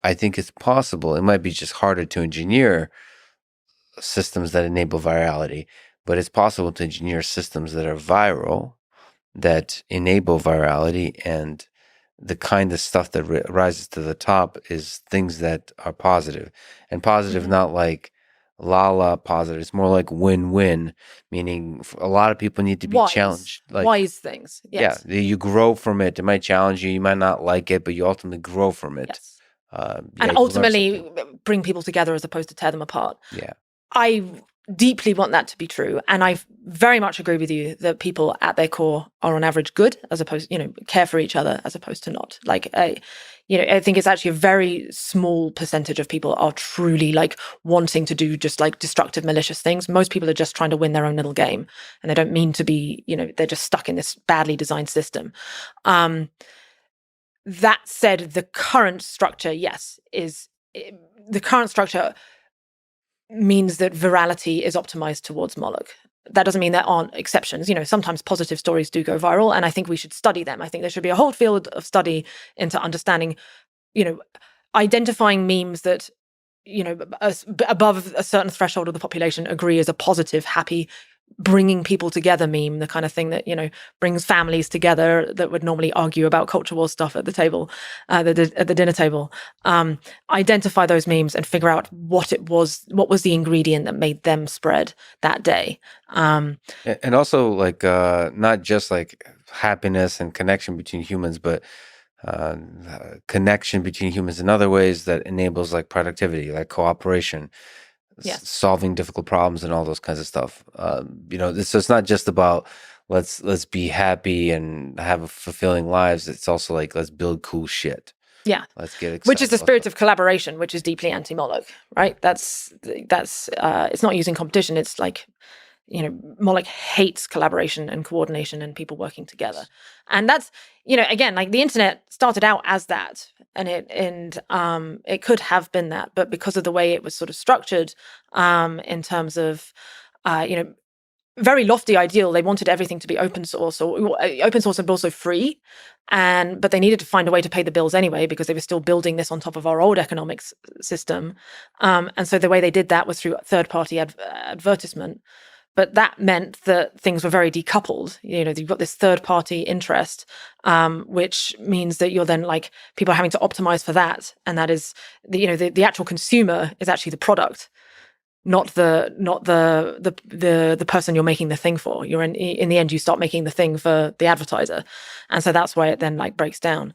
Speaker 2: I think it's possible. It might be just harder to engineer systems that enable virality, but it's possible to engineer systems that are viral, that enable virality, and the kind of stuff that rises to the top is things that are positive. And positive, not like la positive. It's more like win-win, meaning a lot of people need to be challenged. Like
Speaker 1: wise things. Yes.
Speaker 2: Yeah, you grow from it. It might challenge you. You might not like it, but you ultimately grow from it.
Speaker 1: Yes.
Speaker 2: And
Speaker 1: ultimately bring people together as opposed to tear them apart.
Speaker 2: Yeah.
Speaker 1: I deeply want that to be true. And I very much agree with you that people at their core are on average good, as opposed, care for each other as opposed to not. Like, I think it's actually a very small percentage of people are truly like wanting to do just like destructive, malicious things. Most people are just trying to win their own little game, and they don't mean to be, they're just stuck in this badly designed system. That said, the current structure, the current structure means that virality is optimized towards Moloch. That doesn't mean there aren't exceptions. Sometimes positive stories do go viral, and I think we should study them. I think there should be a whole field of study into understanding, identifying memes that, above a certain threshold of the population agree as a positive, happy, bringing people together meme, the kind of thing that, brings families together that would normally argue about culture war stuff at the table, at the dinner table. Identify those memes and figure out what was the ingredient that made them spread that day.
Speaker 2: And also like, not just like happiness and connection between humans, but connection between humans in other ways that enables like productivity, like cooperation.
Speaker 1: Yes.
Speaker 2: solving difficult problems and all those kinds of stuff. So it's not just about let's be happy and have fulfilling lives. It's also like let's build cool shit.
Speaker 1: Yeah.
Speaker 2: Let's get excited.
Speaker 1: Which is the
Speaker 2: about
Speaker 1: spirit
Speaker 2: stuff.
Speaker 1: of collaboration, which is deeply anti-Moloch, right? That's it's not using competition. It's like, Moloch hates collaboration and coordination and people working together. And that's, again, like the internet started out as that, and it could have been that, but because of the way it was sort of structured, in terms of, very lofty ideal, they wanted everything to be open source and also free, but they needed to find a way to pay the bills anyway because they were still building this on top of our old economics system, and so the way they did that was through third-party advertisement. But that meant that things were very decoupled. You've got this third-party interest, which means that you're then like people are having to optimize for that, and that is the actual consumer is actually the product, not the person you're making the thing for. You're in the end, you start making the thing for the advertiser, and so that's why it then like breaks down.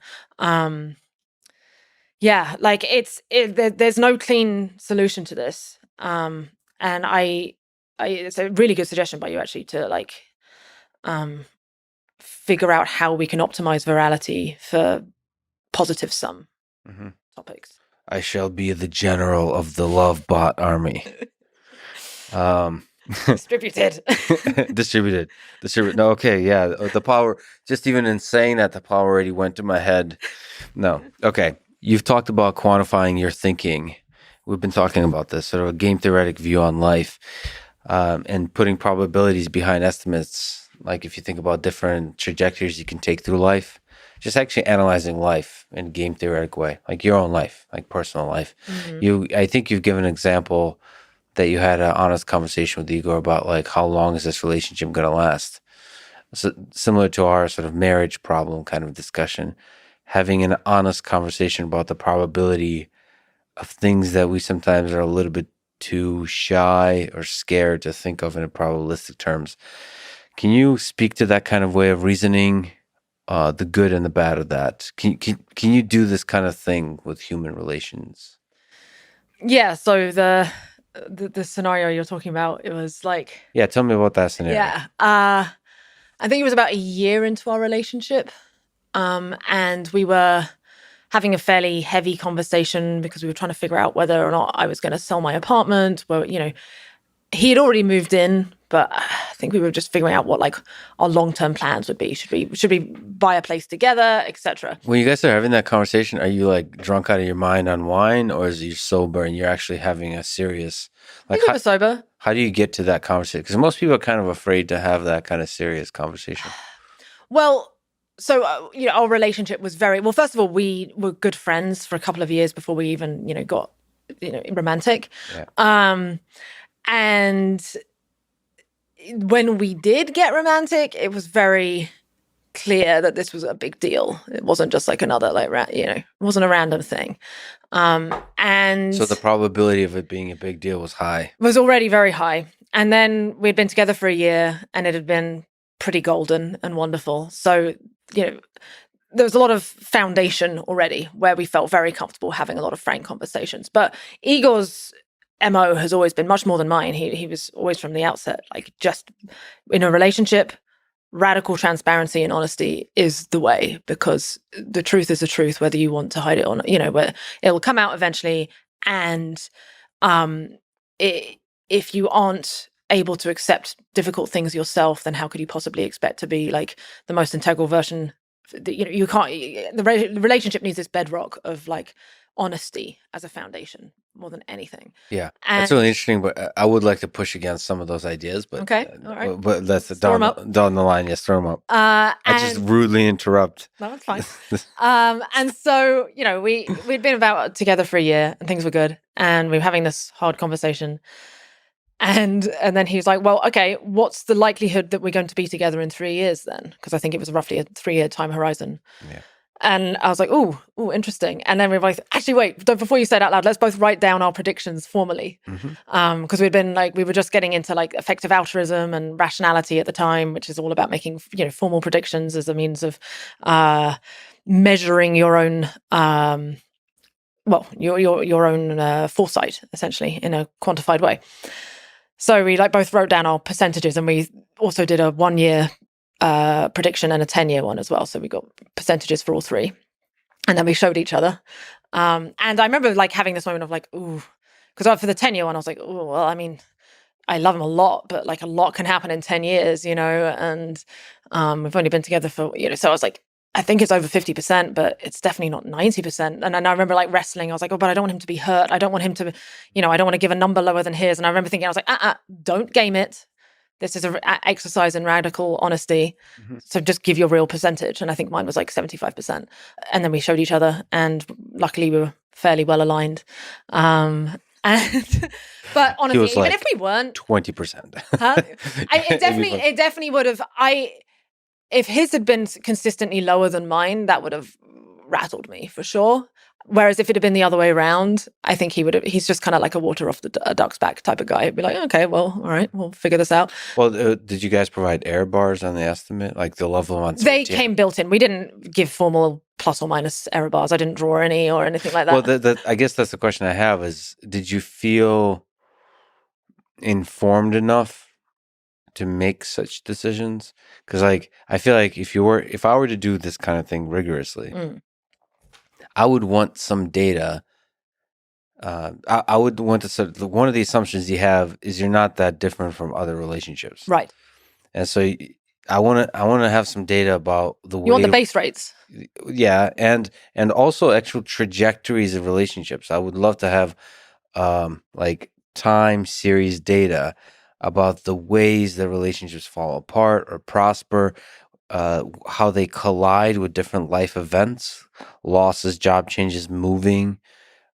Speaker 1: Yeah, like there's no clean solution to this, and it's a really good suggestion by you actually to like figure out how we can optimize virality for positive sum topics.
Speaker 2: I shall be the general of the love bot army.
Speaker 1: Distributed.
Speaker 2: Distributed. No, okay, yeah. The power, just even in saying that, the power already went to my head. No. Okay. You've talked about quantifying your thinking. We've been talking about this, sort of a game theoretic view on life, and putting probabilities behind estimates. Like if you think about different trajectories you can take through life, just actually analyzing life in a game theoretic way, like your own life, like personal life. I think you've given an example that you had an honest conversation with Igor about like how long is this relationship going to last? So similar to our sort of marriage problem kind of discussion, having an honest conversation about the probability of things that we sometimes are a little bit too shy or scared to think of in probabilistic terms. Can you speak to that kind of way of reasoning, the good and the bad of that? Can you do this kind of thing with human relations?
Speaker 1: Yeah. So the scenario you're talking about, it was like,
Speaker 2: yeah, tell me about that scenario.
Speaker 1: Yeah. I think it was about a year into our relationship. And we were having a fairly heavy conversation because we were trying to figure out whether or not I was going to sell my apartment. Well, he had already moved in, but I think we were just figuring out what like our long-term plans would be. Should we buy a place together, etc.
Speaker 2: When you guys are having that conversation, are you like drunk out of your mind on wine, or is you sober and you're actually having a serious?
Speaker 1: Like, I think we were sober.
Speaker 2: How do you get to that conversation? Because most people are kind of afraid to have that kind of serious conversation.
Speaker 1: Well, so our relationship was very well. First of all, we were good friends for a couple of years before we even got romantic. Yeah. And when we did get romantic, it was very clear that this was a big deal. It wasn't just like another it wasn't a random thing. And
Speaker 2: so the probability of it being a big deal was high.
Speaker 1: Was already very high. And then we'd been together for a year and it had been pretty golden and wonderful. So, there was a lot of foundation already where we felt very comfortable having a lot of frank conversations. But Igor's MO has always been much more than mine. He was always from the outset, like just in a relationship, radical transparency and honesty is the way, because the truth is the truth, whether you want to hide it or not, where it'll come out eventually. And if you aren't able to accept difficult things yourself, then how could you possibly expect to be like the most integral version? You can't. The relationship needs this bedrock of like honesty as a foundation more than anything.
Speaker 2: Yeah, that's really interesting. But I would like to push against some of those ideas. But
Speaker 1: okay, all right.
Speaker 2: But that's down the line. Yes, throw them up. I just rudely interrupt.
Speaker 1: No, that's fine. And so we'd been together for a year, and things were good, and we were having this hard conversation. And then he was like, well, okay, what's the likelihood that we're going to be together in 3 years then? Because I think it was roughly a 3-year time horizon. Yeah. And I was like, oh, interesting. And then we were like, actually, wait, before you say it out loud, let's both write down our predictions formally. Because we were just getting into like effective altruism and rationality at the time, which is all about making, formal predictions as a means of measuring your own well, your own foresight, essentially, in a quantified way. So we like both wrote down our percentages, and we also did a 1-year prediction and a 10-year one as well. So we got percentages for all three, and then we showed each other. And I remember like having this moment of like, ooh, because for the 10-year one, I was like, oh, well, I mean, I love him a lot, but like a lot can happen in 10 years, you know, and we've only been together for, you know, so I was like, I think it's over 50%, but it's definitely not 90%. And then I remember like wrestling. I was like, oh, but I don't want him to be hurt. I don't want him to, you know, I don't want to give a number lower than his. And I remember thinking, I was like, don't game it. This is an exercise in radical honesty. So just give your real percentage. And I think mine was like 75%. And then we showed each other, and luckily we were fairly well aligned. But honestly, even like if we weren't
Speaker 2: 20%,
Speaker 1: it definitely would have. If his had been consistently lower than mine, that would have rattled me for sure. Whereas if it had been the other way around, I think he would have. He's just kind of like a water off a duck's back type of guy. He'd be like, okay, well, all right, we'll figure this out.
Speaker 2: Well, did you guys provide error bars on the estimate, like the level of uncertainty?
Speaker 1: They came built in. We didn't give formal plus or minus error bars. I didn't draw any or anything like that.
Speaker 2: Well, I guess that's the question I have: is did you feel informed enough to make such decisions? Because like I feel like if I were to do this kind of thing rigorously, I would want some data. I would want to. One of the assumptions you have is you're not that different from other relationships,
Speaker 1: right?
Speaker 2: And so I want to have some data about the way
Speaker 1: you want the base rates,
Speaker 2: yeah, and also actual trajectories of relationships. I would love to have like time series data about the ways that relationships fall apart or prosper, how they collide with different life events, losses, job changes, moving.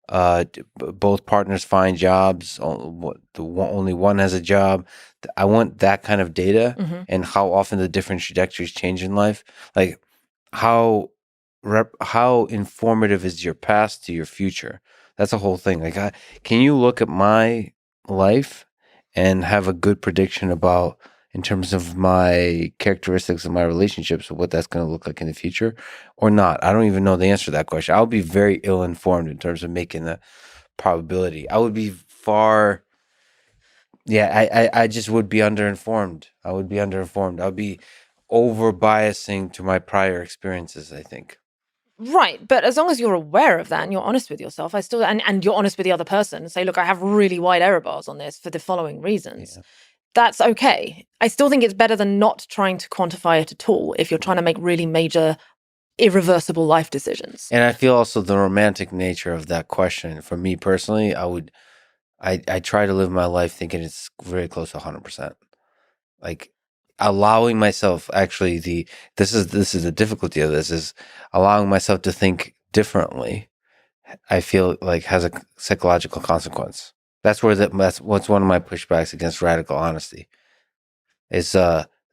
Speaker 2: Both partners find jobs. Only one has a job. I want that kind of data, and how often the different trajectories change in life. Like how informative is your past to your future? That's a whole thing. Like, can you look at my life and have a good prediction about, in terms of my characteristics of my relationships, what that's going to look like in the future or not? I don't even know the answer to that question. I'll be very ill-informed in terms of making the probability. I would be far... Yeah, I just would be underinformed. I would be over-biasing to my prior experiences, I think.
Speaker 1: Right, but as long as you're aware of that and you're honest with yourself, and you're honest with the other person, and say, look, I have really wide error bars on this for the following reasons. Yeah. That's okay. I still think it's better than not trying to quantify it at all if you're trying to make really major, irreversible life decisions.
Speaker 2: And I feel also the romantic nature of that question. For me personally, I try to live my life thinking it's very close to 100%. Like allowing myself, actually, this is the difficulty of this, is allowing myself to think differently. I feel like has a psychological consequence. That's what's one of my pushbacks against radical honesty. Is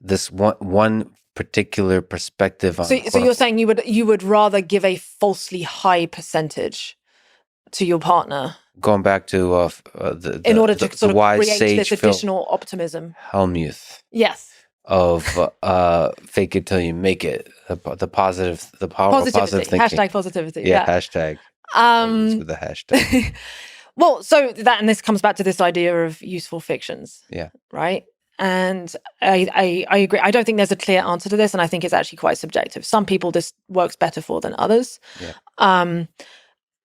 Speaker 2: this one particular perspective on.
Speaker 1: So you're saying you would rather give a falsely high percentage to your partner,
Speaker 2: going back to
Speaker 1: in order to sort of create this additional
Speaker 2: Phil
Speaker 1: optimism.
Speaker 2: Helmuth.
Speaker 1: Yes.
Speaker 2: Of fake it till you make it. The positive, the power of positive thinking.
Speaker 1: Hashtag positivity.
Speaker 2: Yeah. Hashtag. With the hashtag.
Speaker 1: Well, so and this comes back to this idea of useful fictions.
Speaker 2: Yeah.
Speaker 1: Right. And I agree. I don't think there's a clear answer to this, and I think it's actually quite subjective. Some people this works better for than others. Yeah.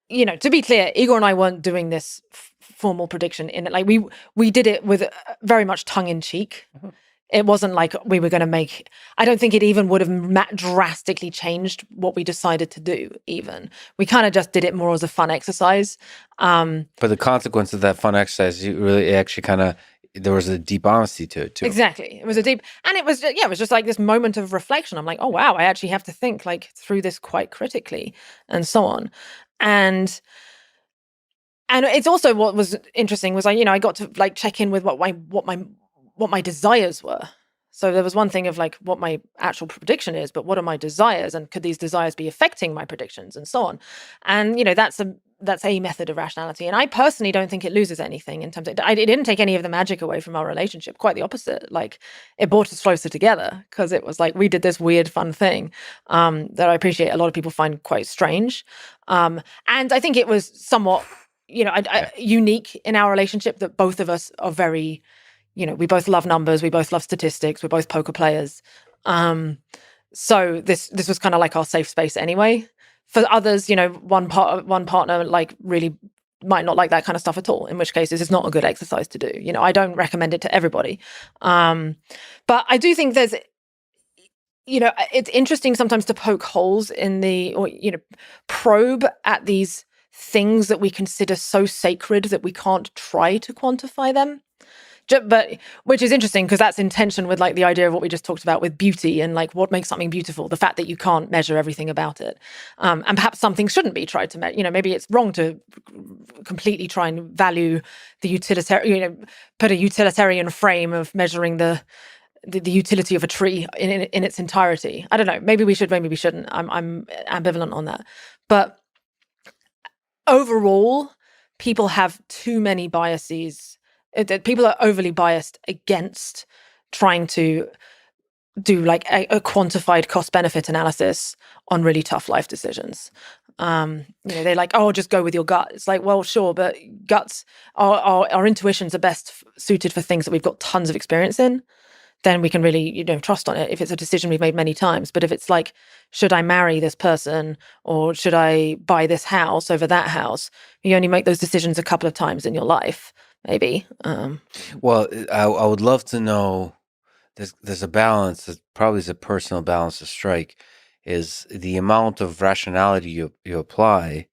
Speaker 1: You know, to be clear, Igor and I weren't doing this formal prediction in it. Like we did it with very much tongue in cheek. Mm-hmm. It wasn't like we were going to make. I don't think it even would have drastically changed what we decided to do. Even we kind of just did it more as a fun exercise.
Speaker 2: But the consequence of that fun exercise, there was a deep honesty to it too.
Speaker 1: Exactly, it was a deep, and it was just like this moment of reflection. I'm like, oh wow, I actually have to think like through this quite critically, and so on. And it's also what was interesting was I got to like check in with what my desires were. So there was one thing of like what my actual prediction is, but what are my desires, and could these desires be affecting my predictions, and so on. And that's that's a method of rationality. And I personally don't think it loses anything in terms of, it didn't take any of the magic away from our relationship. Quite the opposite. Like, it brought us closer together because it was like we did this weird, fun thing that I appreciate a lot of people find quite strange. And I think it was somewhat, unique in our relationship that both of us are very, we both love numbers, we both love statistics, we're both poker players. So this was kind of like our safe space anyway. For others, one partner like really might not like that kind of stuff at all, in which case this is not a good exercise to do. I don't recommend it to everybody. But I do think there's, it's interesting sometimes to poke holes in probe at these things that we consider so sacred that we can't try to quantify them. But which is interesting because that's in tension with like the idea of what we just talked about with beauty and like what makes something beautiful, the fact that you can't measure everything about it. And perhaps something shouldn't be tried to measure. Maybe it's wrong to completely try and value the utilitarian, put a utilitarian frame of measuring the utility of a tree in its entirety. I don't know. Maybe we should, maybe we shouldn't. I'm ambivalent on that. But overall, people have too many biases. People are overly biased against trying to do like a quantified cost-benefit analysis on really tough life decisions. They're like, oh, just go with your gut. It's like, well, sure, but guts, our intuitions are best suited for things that we've got tons of experience in. Then we can really, trust on it if it's a decision we've made many times. But if it's like, should I marry this person or should I buy this house over that house? You only make those decisions a couple of times in your life. Maybe.
Speaker 2: Well, I would love to know. There's a balance. That probably is a personal balance to strike. Is the amount of rationality you apply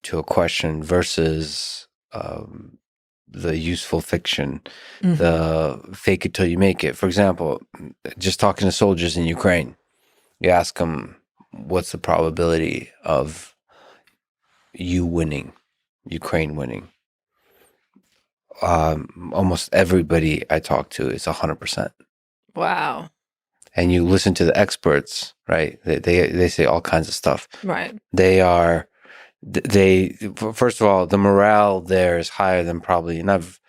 Speaker 2: to a question versus the useful fiction, the fake it till you make it. For example, just talking to soldiers in Ukraine, you ask them, "What's the probability of you winning, Ukraine winning?" Almost everybody I talk to is 100%.
Speaker 1: Wow.
Speaker 2: And you listen to the experts, right? They say all kinds of stuff.
Speaker 1: Right.
Speaker 2: First of all, the morale there is higher than probably, and I've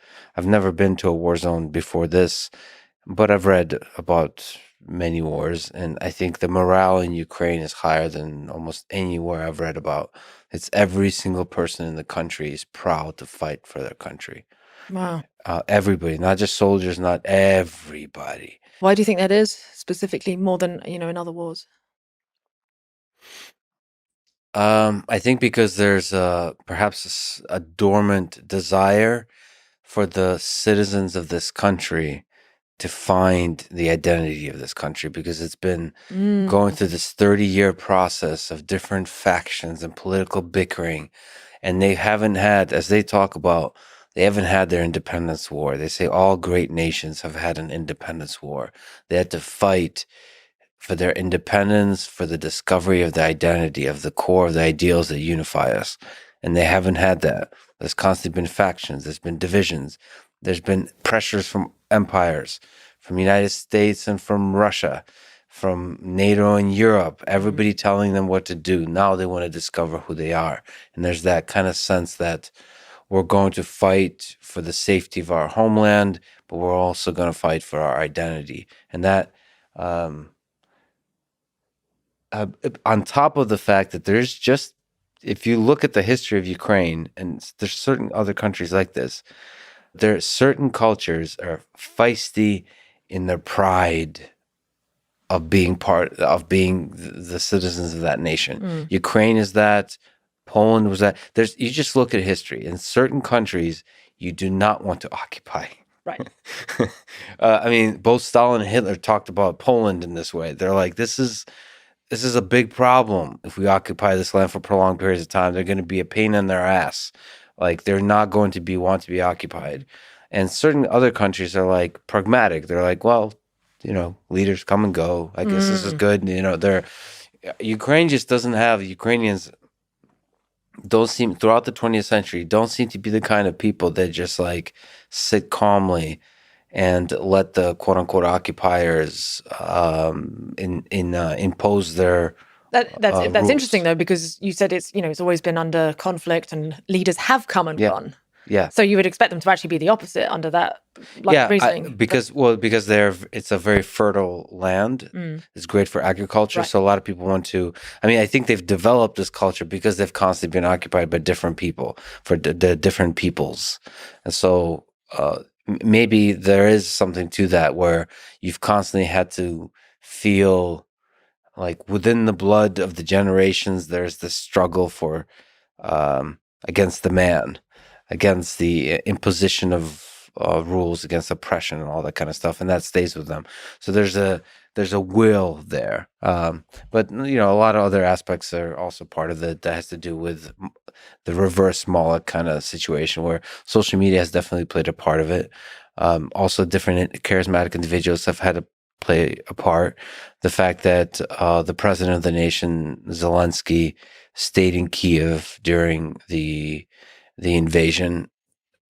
Speaker 2: never been to a war zone before this, but I've read about many wars, and I think the morale in Ukraine is higher than almost anywhere I've read about. It's every single person in the country is proud to fight for their country.
Speaker 1: Wow.
Speaker 2: Everybody, not just soldiers, not everybody.
Speaker 1: Why do you think that is specifically more than, in other wars?
Speaker 2: I think because there's perhaps a dormant desire for the citizens of this country to find the identity of this country, because it's been going through this 30-year process of different factions and political bickering, and they haven't had, as they talk about, they haven't had their independence war. They say all great nations have had an independence war. They had to fight for their independence, for the discovery of the identity, of the core of the ideals that unify us. And they haven't had that. There's constantly been factions. There's been divisions. There's been pressures from empires, from the United States and from Russia, from NATO and Europe, everybody telling them what to do. Now they want to discover who they are. And there's that kind of sense that we're going to fight for the safety of our homeland, but we're also going to fight for our identity. And that, on top of the fact that there's just, if you look at the history of Ukraine, and there's certain other countries like this, there are certain cultures are feisty in their pride of being the citizens of that nation. Ukraine is that. Poland was that. You just look at history. In certain countries, you do not want to occupy.
Speaker 1: Right.
Speaker 2: I mean, both Stalin and Hitler talked about Poland in this way. They're like, this is a big problem. If we occupy this land for prolonged periods of time, they're going to be a pain in their ass. Like, they're not going to want to be occupied. And certain other countries are like pragmatic. They're like, well, leaders come and go. I guess this is good. Ukraine just doesn't have, Ukrainians don't seem, throughout the 20th century, don't seem to be the kind of people that just like sit calmly and let the quote unquote occupiers impose their
Speaker 1: That's interesting
Speaker 2: rules.
Speaker 1: though, because you said it's always been under conflict and leaders have come and
Speaker 2: Yeah,
Speaker 1: gone.
Speaker 2: yeah.
Speaker 1: So you would expect them to actually be the opposite under that line of
Speaker 2: Yeah,
Speaker 1: reasoning.
Speaker 2: because it's a very fertile land.
Speaker 1: Mm,
Speaker 2: It's great for agriculture.
Speaker 1: right.
Speaker 2: So a lot of people want to. I mean, I think they've developed this culture because they've constantly been occupied by different people for the different peoples, and so maybe there is something to that where you've constantly had to feel like within the blood of the generations, there's this struggle for against the man, against the imposition of rules, against oppression, and all that kind of stuff, and that stays with them. So there's a will there, but a lot of other aspects are also part of it that has to do with the reverse Moloch kind of situation, where social media has definitely played a part of it. Also, different charismatic individuals have had to play a part. The fact that the president of the nation, Zelensky, stayed in Kiev during the invasion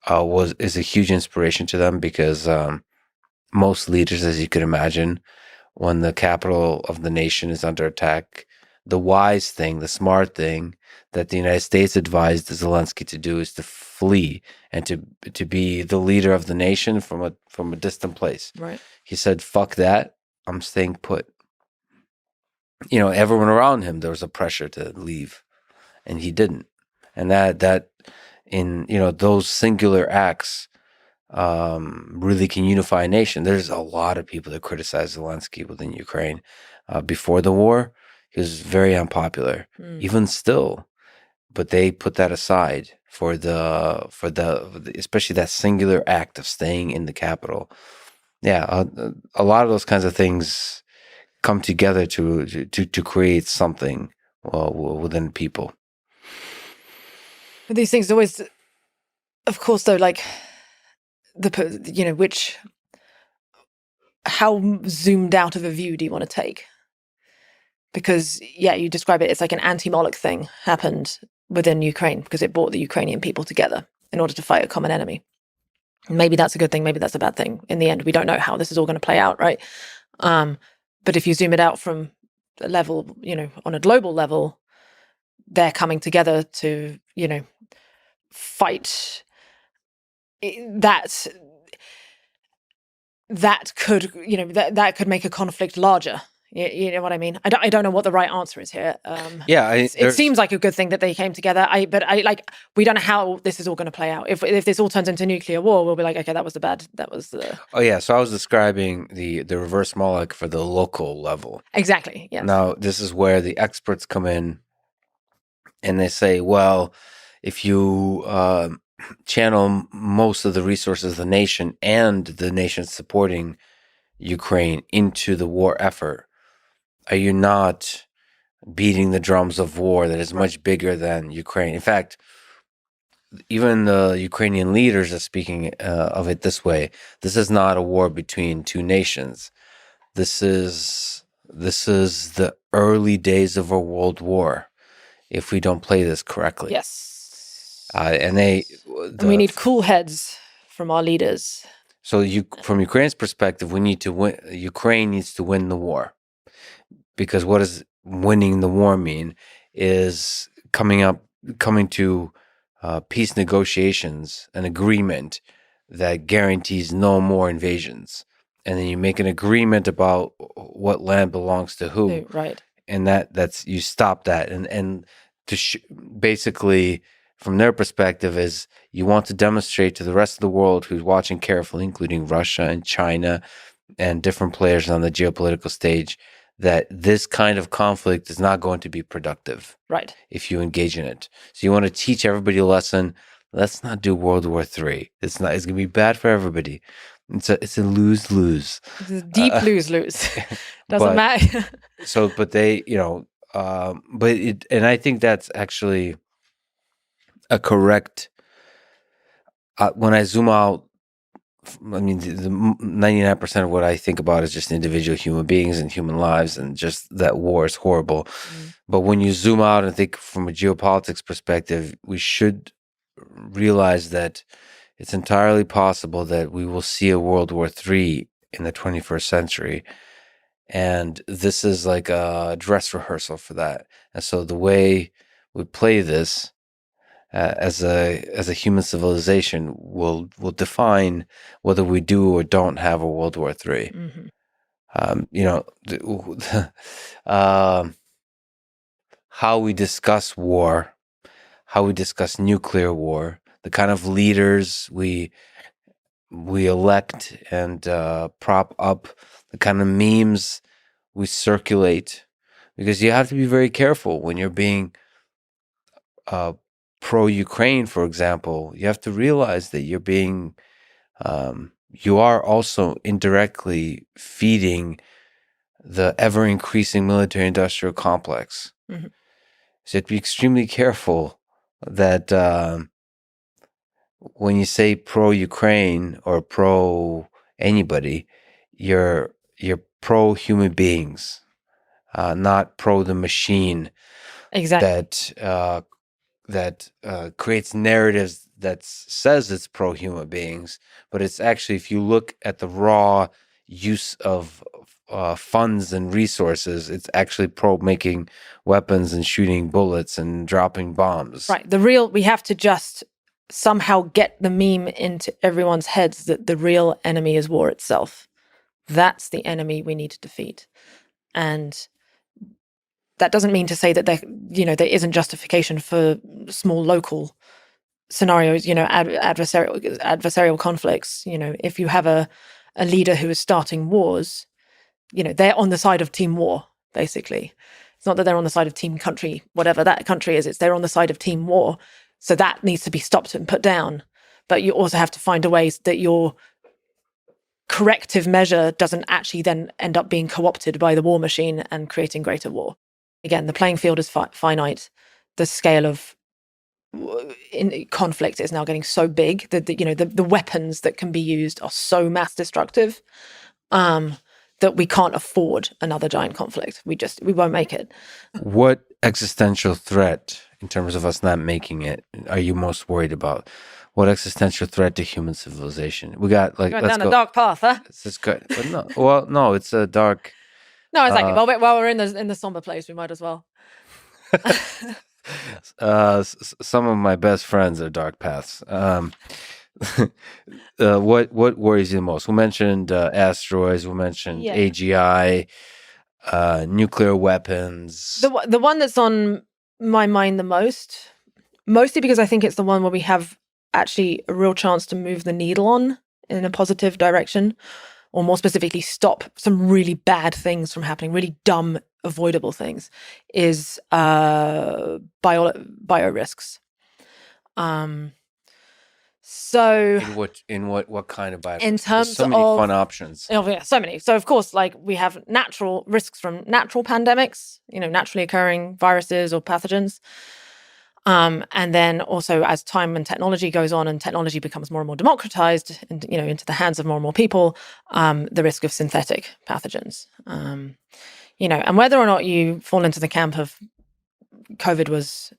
Speaker 2: is a huge inspiration to them, because most leaders, as you could imagine, when the capital of the nation is under attack, the wise thing, the smart thing that the United States advised Zelensky to do is to flee and to be the leader of the nation from a distant place.
Speaker 1: Right.
Speaker 2: He said, "Fuck that! I'm staying put." Everyone around him, there was a pressure to leave, and he didn't. And that in those singular acts really can unify a nation. There's a lot of people that criticize Zelensky within Ukraine. Before the war, he was very unpopular, even still. But they put that aside for especially that singular act of staying in the capital. Yeah, a lot of those kinds of things come together to create something within people.
Speaker 1: But these things always, of course, though, like how zoomed out of a view do you want to take? Because you describe it, it's like an anti-Moloch thing happened within Ukraine because it brought the Ukrainian people together in order to fight a common enemy. Maybe that's a good thing, maybe that's a bad thing. In the end, we don't know how this is all going to play out, right? But if you zoom it out from a level, on a global level, they're coming together to, fight. That could, that could make a conflict larger. You know what I mean? I don't know what the right answer is here. It seems like a good thing that they came together. We don't know how this is all going to play out. If this all turns into nuclear war, we'll be like, okay, that was the.
Speaker 2: Oh yeah, so I was describing the reverse Moloch for the local level.
Speaker 1: Exactly. Yes.
Speaker 2: Now this is where the experts come in, and they say, well, if you channel most of the resources of the nation and the nation supporting Ukraine into the war effort, are you not beating the drums of war that is much bigger than Ukraine? In fact, even the Ukrainian leaders are speaking of it this way. This is not a war between two nations. This is the early days of a world war if we don't play this correctly.
Speaker 1: Yes.
Speaker 2: And
Speaker 1: we need cool heads from our leaders.
Speaker 2: So from Ukraine's perspective, we need to win. Ukraine needs to win the war, because what does winning the war mean? Is coming to peace negotiations, an agreement that guarantees no more invasions, and then you make an agreement about what land belongs to who,
Speaker 1: right?
Speaker 2: And that's you stop that, and basically, from their perspective, is you want to demonstrate to the rest of the world who's watching carefully, including Russia and China and different players on the geopolitical stage, that this kind of conflict is not going to be productive,
Speaker 1: right?
Speaker 2: If you engage in it. So you want to teach everybody a lesson. Let's not do World War III. It's going to be bad for everybody. It's a lose-lose.
Speaker 1: It's a deep lose-lose. Doesn't matter.
Speaker 2: But they, and I think that's actually a correct. When I zoom out, I mean, the 99% of what I think about is just individual human beings and human lives, and just that war is horrible. But when you zoom out and think from a geopolitics perspective, we should realize that it's entirely possible that we will see a World War III in the 21st century. And this is like a dress rehearsal for that. And so the way we play this as a human civilization will define whether we do or don't have a World War III.
Speaker 1: Mm-hmm.
Speaker 2: How we discuss war, how we discuss nuclear war, the kind of leaders we elect and prop up, the kind of memes we circulate, because you have to be very careful when you're being pro-Ukraine, for example. You have to realize that you are also indirectly feeding the ever-increasing military-industrial complex.
Speaker 1: Mm-hmm.
Speaker 2: So you have to be extremely careful that when you say pro-Ukraine or pro-anybody, you're pro-human beings, not pro the machine.
Speaker 1: Exactly.
Speaker 2: That creates narratives that says it's pro-human beings, but it's actually, if you look at the raw use of funds and resources, it's actually pro making weapons and shooting bullets and dropping bombs.
Speaker 1: Right. We have to just somehow get the meme into everyone's heads that the real enemy is war itself. That's the enemy we need to defeat. And that doesn't mean to say that there isn't justification for small local scenarios, adversarial conflicts. If you have a leader who is starting wars, they're on the side of team war, basically. It's not that they're on the side of team country, whatever that country is, they're on the side of team war. So that needs to be stopped and put down. But you also have to find a way that your corrective measure doesn't actually then end up being co-opted by the war machine and creating greater war. Again, the playing field is finite. The scale of conflict is now getting so big that the weapons that can be used are so mass destructive that we can't afford another giant conflict. We won't make it.
Speaker 2: What existential threat, in terms of us not making it, are you most worried about? What existential threat to human civilization? We got
Speaker 1: going down a dark path, huh?
Speaker 2: This is good. But no, it's a dark.
Speaker 1: No, exactly. While we're in the somber place, we might as well.
Speaker 2: Some of my best friends are dark paths. What worries you the most? We mentioned asteroids. We mentioned AGI, nuclear weapons.
Speaker 1: The one that's on my mind the most, mostly because I think it's the one where we have actually a real chance to move the needle on in a positive direction, or more specifically, stop some really bad things from happening, really dumb, avoidable things, is bio risks. So
Speaker 2: in what kind of bio?
Speaker 1: In terms
Speaker 2: There's so many fun options.
Speaker 1: Oh yeah, so many. So of course, like we have natural risks from natural pandemics, naturally occurring viruses or pathogens. And then also as time and technology goes on and technology becomes more and more democratized and, into the hands of more and more people, the risk of synthetic pathogens, and whether or not you fall into the camp of COVID was,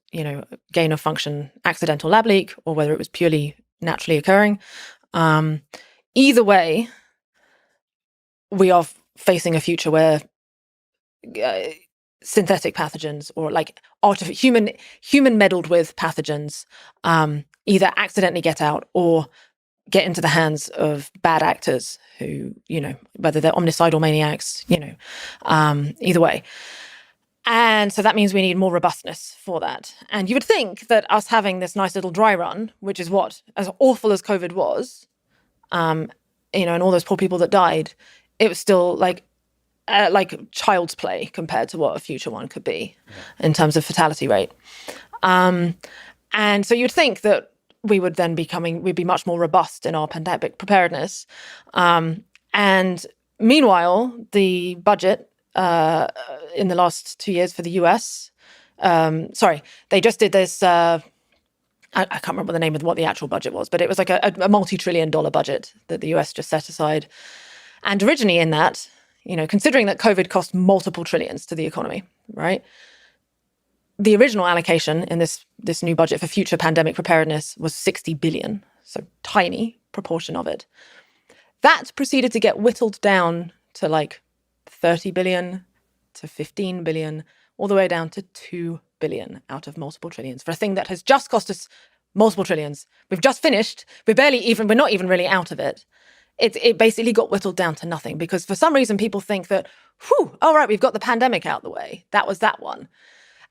Speaker 1: gain of function, accidental lab leak, or whether it was purely naturally occurring. Either way, we are facing a future where synthetic pathogens or like human meddled with pathogens either accidentally get out or get into the hands of bad actors who, whether they're omnicidal maniacs, either way. And so that means we need more robustness for that. And you would think that us having this nice little dry run, which is what, as awful as COVID was, and all those poor people that died, it was still like child's play compared to what a future one could be in terms of fatality rate. And so you'd think that we would then we'd be much more robust in our pandemic preparedness. And meanwhile, the budget in the last 2 years for the US, they just did this, I can't remember the name of what the actual budget was, but it was like a multi-trillion-dollar budget that the US just set aside. And originally in that, considering that COVID cost multiple trillions to the economy, right? The original allocation in this new budget for future pandemic preparedness was 60 billion, so tiny proportion of it. That proceeded to get whittled down to like 30 billion to 15 billion, all the way down to 2 billion out of multiple trillions for a thing that has just cost us multiple trillions. We've just finished. We're not even really out of it. It basically got whittled down to nothing because for some reason people think that, all right, we've got the pandemic out the way. That was that one.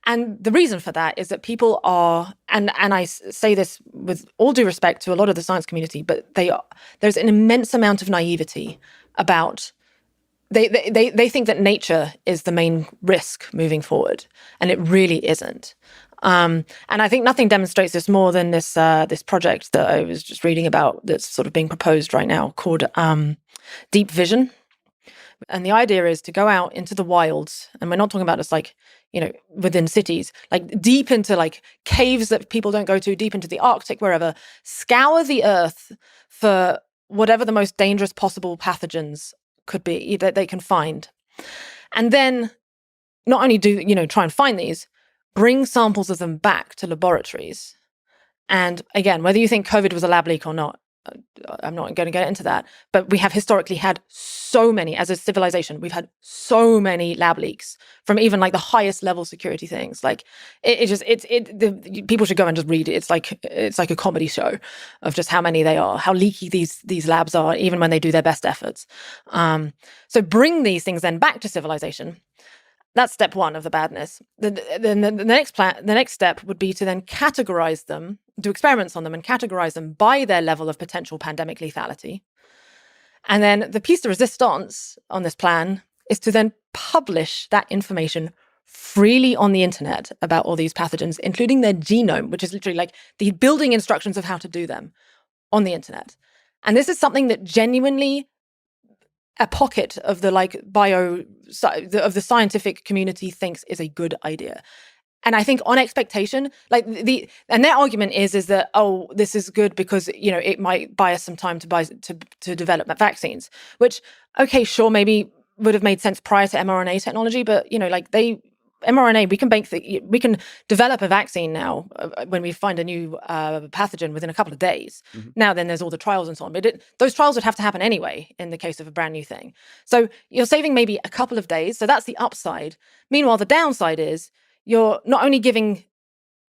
Speaker 1: And the reason for that is that people are, and I say this with all due respect to a lot of the science community, but there's an immense amount of naivety about, they think that nature is the main risk moving forward, and it really isn't. And I think nothing demonstrates this more than this project that I was just reading about that's sort of being proposed right now called Deep Vision. And the idea is to go out into the wilds, and we're not talking about just like, within cities, like deep into like caves that people don't go to, deep into the Arctic, wherever, scour the earth for whatever the most dangerous possible pathogens could be that they can find. And then not only try and find these, bring samples of them back to laboratories. And again, whether you think COVID was a lab leak or not, I'm not going to get into that, but we have historically had so many, as a civilization, we've had so many lab leaks from even like the highest level security things. Like people should go and just read it. It's like a comedy show of just how many they are, how leaky these labs are, even when they do their best efforts. So bring these things then back to civilization. That's step one of the badness. The next step would be to then categorize them, do experiments on them and categorize them by their level of potential pandemic lethality. And then the piece de resistance on this plan is to then publish that information freely on the internet about all these pathogens, including their genome, which is literally like the building instructions of how to do them on the internet. And this is something that genuinely a pocket of the of the scientific community thinks is a good idea. And I think on expectation, and their argument is that, this is good because, it might buy us some time to develop vaccines, which, okay, sure, maybe would have made sense prior to mRNA technology, but, mRNA, we can develop a vaccine now when we find a new pathogen within a couple of days. Mm-hmm. Now, then there's all the trials and so on. But those trials would have to happen anyway in the case of a brand new thing. So you're saving maybe a couple of days. So that's the upside. Meanwhile, the downside is you're not only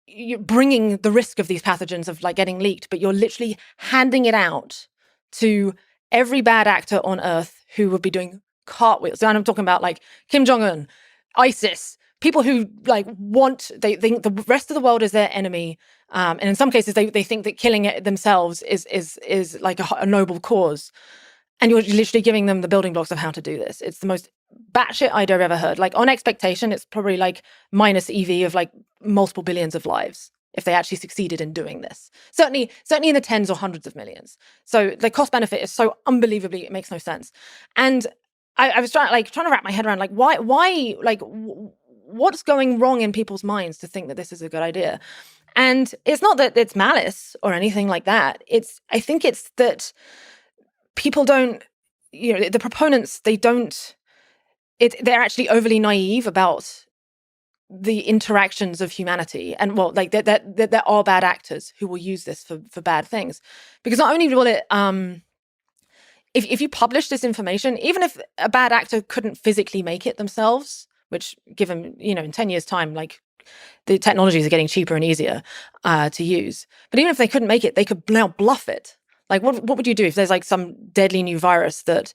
Speaker 1: you're bringing the risk of these pathogens of like getting leaked, but you're literally handing it out to every bad actor on Earth who would be doing cartwheels. And I'm talking about like Kim Jong-un, ISIS, people who they think the rest of the world is their enemy, and in some cases they think that killing it themselves is like a noble cause, and you're literally giving them the building blocks of how to do this. It's the most batshit idea I've ever heard. Like on expectation, it's probably like minus EV of like multiple billions of lives if they actually succeeded in doing this. Certainly in the tens or hundreds of millions. So the cost benefit is so unbelievably, it makes no sense. And I was trying to wrap my head around why what's going wrong in people's minds to think that this is a good idea. And it's not that it's malice or anything like that. I think it's that people don't, the proponents, they're actually overly naive about the interactions of humanity. And there are bad actors who will use this for bad things. Because not only will it, if you publish this information, even if a bad actor couldn't physically make it themselves, which given, in 10 years' time, like the technologies are getting cheaper and easier to use. But even if they couldn't make it, they could now bluff it. Like, what would you do if there's like some deadly new virus that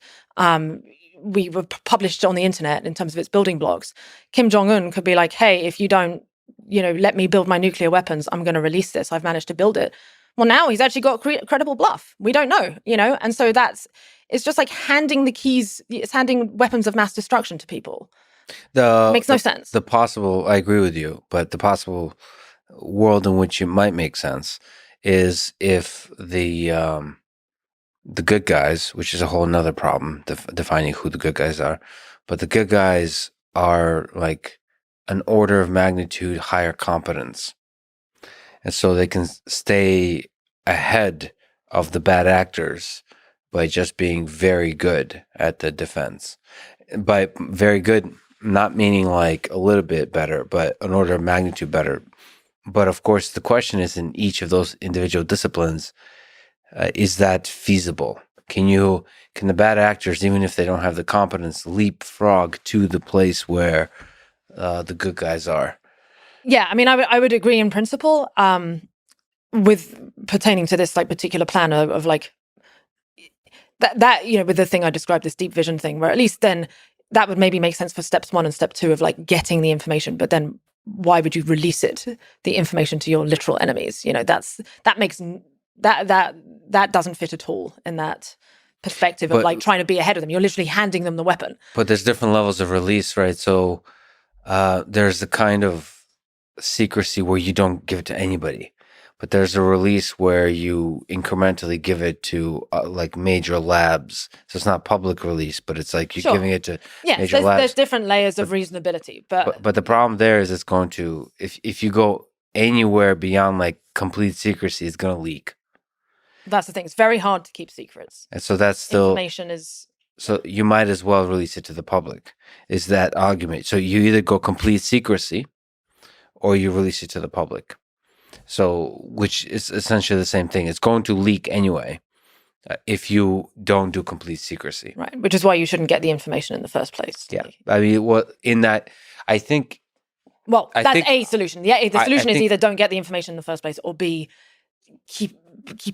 Speaker 1: we were published on the internet in terms of its building blocks? Kim Jong-un could be like, hey, if you don't, let me build my nuclear weapons, I'm going to release this. I've managed to build it. Well, now he's actually got credible bluff. We don't know, and so it's just like handing the keys, it's handing weapons of mass destruction to people. Makes no sense.
Speaker 2: I agree with you, but the possible world in which it might make sense is if the good guys, which is a whole nother problem, defining who the good guys are, but the good guys are like an order of magnitude higher competence. And so they can stay ahead of the bad actors by just being very good at the defense. By very good, not meaning like a little bit better, but an order of magnitude better. But of course, the question is in each of those individual disciplines, is that feasible? can the bad actors, even if they don't have the competence, leapfrog to the place where the good guys are?
Speaker 1: Yeah, I mean, I would agree in principle. With pertaining to this like particular plan of like that with the thing I described, this deep vision thing, where at least then that would maybe make sense for steps 1 and step 2 of like getting the information, but then why would you release the information to your literal enemies? That makes that doesn't fit at all in that perspective of like trying to be ahead of them. You're literally handing them the weapon.
Speaker 2: But there's different levels of release, right? So there's the kind of secrecy where you don't give it to anybody. But there's a release where you incrementally give it to like major labs. So it's not public release, but it's like you're giving it to major labs.
Speaker 1: There's different layers of reasonability. But
Speaker 2: the problem there is it's going to, if you go anywhere beyond like complete secrecy, it's going to leak.
Speaker 1: That's the thing. It's very hard to keep secrets.
Speaker 2: And so that's still...
Speaker 1: Information is...
Speaker 2: So you might as well release it to the public, is that argument. So you either go complete secrecy or you release it to the public. So, which is essentially the same thing. It's going to leak anyway if you don't do complete secrecy.
Speaker 1: Right, which is why you shouldn't get the information in the first place.
Speaker 2: Yeah. I mean, well, in that, I think...
Speaker 1: Well, that's a solution. Yeah, the solution is either don't get the information in the first place, or B, keep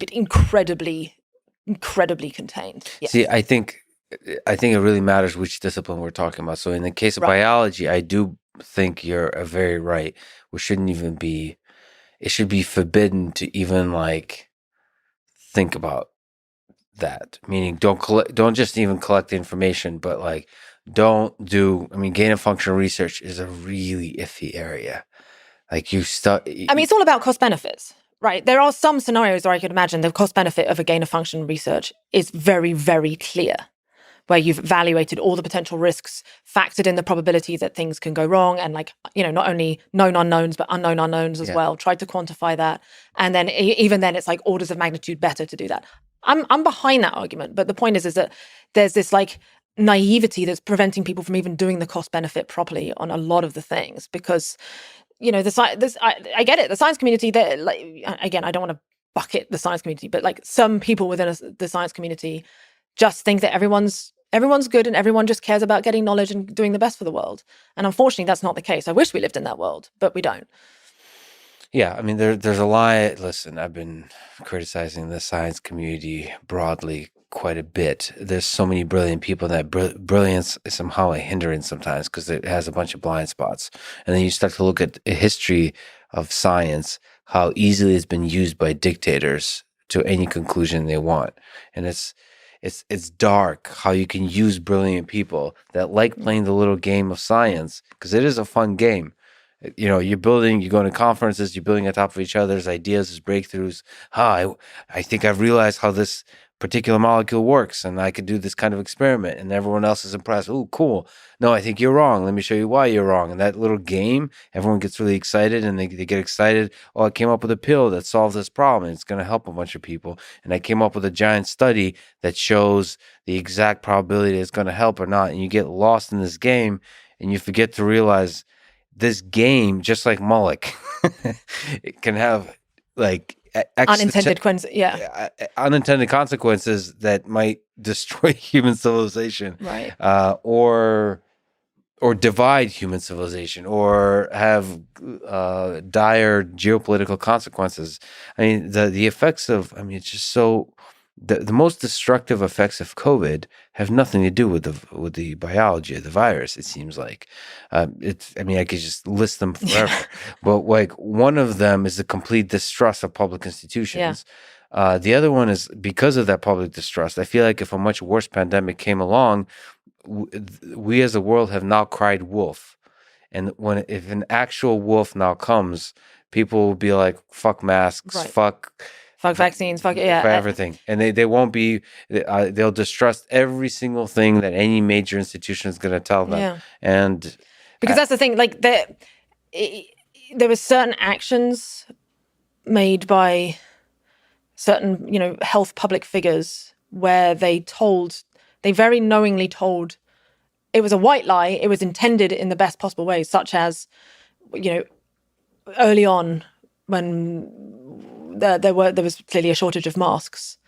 Speaker 1: it incredibly contained. Yes.
Speaker 2: See, I think it really matters which discipline we're talking about. So in the case of biology, I do think you're very right. We shouldn't even be... It should be forbidden to even like think about that. Meaning, don't just even collect the information, but like don't do. I mean, gain of function research is a really iffy area. Like I
Speaker 1: mean, it's all about cost benefits, right? There are some scenarios where I could imagine the cost benefit of a gain of function research is very, very clear, where you've evaluated all the potential risks, factored in the probability that things can go wrong, and like, not only known unknowns, but unknown unknowns as well, tried to quantify that. And then even then it's like orders of magnitude better to do that. I'm behind that argument, but the point is that there's this like naivety that's preventing people from even doing the cost benefit properly on a lot of the things, because, I get it. The science community, like, again, I don't want to bucket the science community, but like some people within the science community just think that everyone's good and everyone just cares about getting knowledge and doing the best for the world. And unfortunately, that's not the case. I wish we lived in that world, but we don't.
Speaker 2: Yeah, I mean, there's a lie. Listen, I've been criticizing the science community broadly quite a bit. There's so many brilliant people that brilliance is somehow a hindrance sometimes because it has a bunch of blind spots. And then you start to look at a history of science, how easily it's been used by dictators to any conclusion they want. And it's dark how you can use brilliant people that like playing the little game of science, because it is a fun game. You're going to conferences, you're building on top of each other's ideas, breakthroughs. I think I've realized how this particular molecule works, and I could do this kind of experiment, and everyone else is impressed. Oh, cool. No, I think you're wrong. Let me show you why you're wrong. And that little game, everyone gets really excited, and they get excited. Oh, I came up with a pill that solves this problem, and it's going to help a bunch of people. And I came up with a giant study that shows the exact probability it's going to help or not. And you get lost in this game, and you forget to realize this game, just like Moloch, it can have like
Speaker 1: unintended
Speaker 2: consequences that might destroy human civilization,
Speaker 1: right?
Speaker 2: Or divide human civilization, or have dire geopolitical consequences. I mean, the effects of, it's just so. The most destructive effects of COVID have nothing to do with the biology of the virus. It seems like I could just list them forever, but like one of them is the complete distrust of public institutions. Yeah. The other one is because of that public distrust. I feel like if a much worse pandemic came along, we as a world have now cried wolf, and if an actual wolf now comes, people will be like, "Fuck masks,
Speaker 1: right.
Speaker 2: Fuck
Speaker 1: vaccines, fuck
Speaker 2: everything," and they won't be. They'll distrust every single thing that any major institution is going to tell them.
Speaker 1: Yeah.
Speaker 2: And
Speaker 1: because that's the thing. Like there were certain actions made by certain, health public figures where they very knowingly told it was a white lie. It was intended in the best possible way, such as, early on when there was clearly a shortage of masks,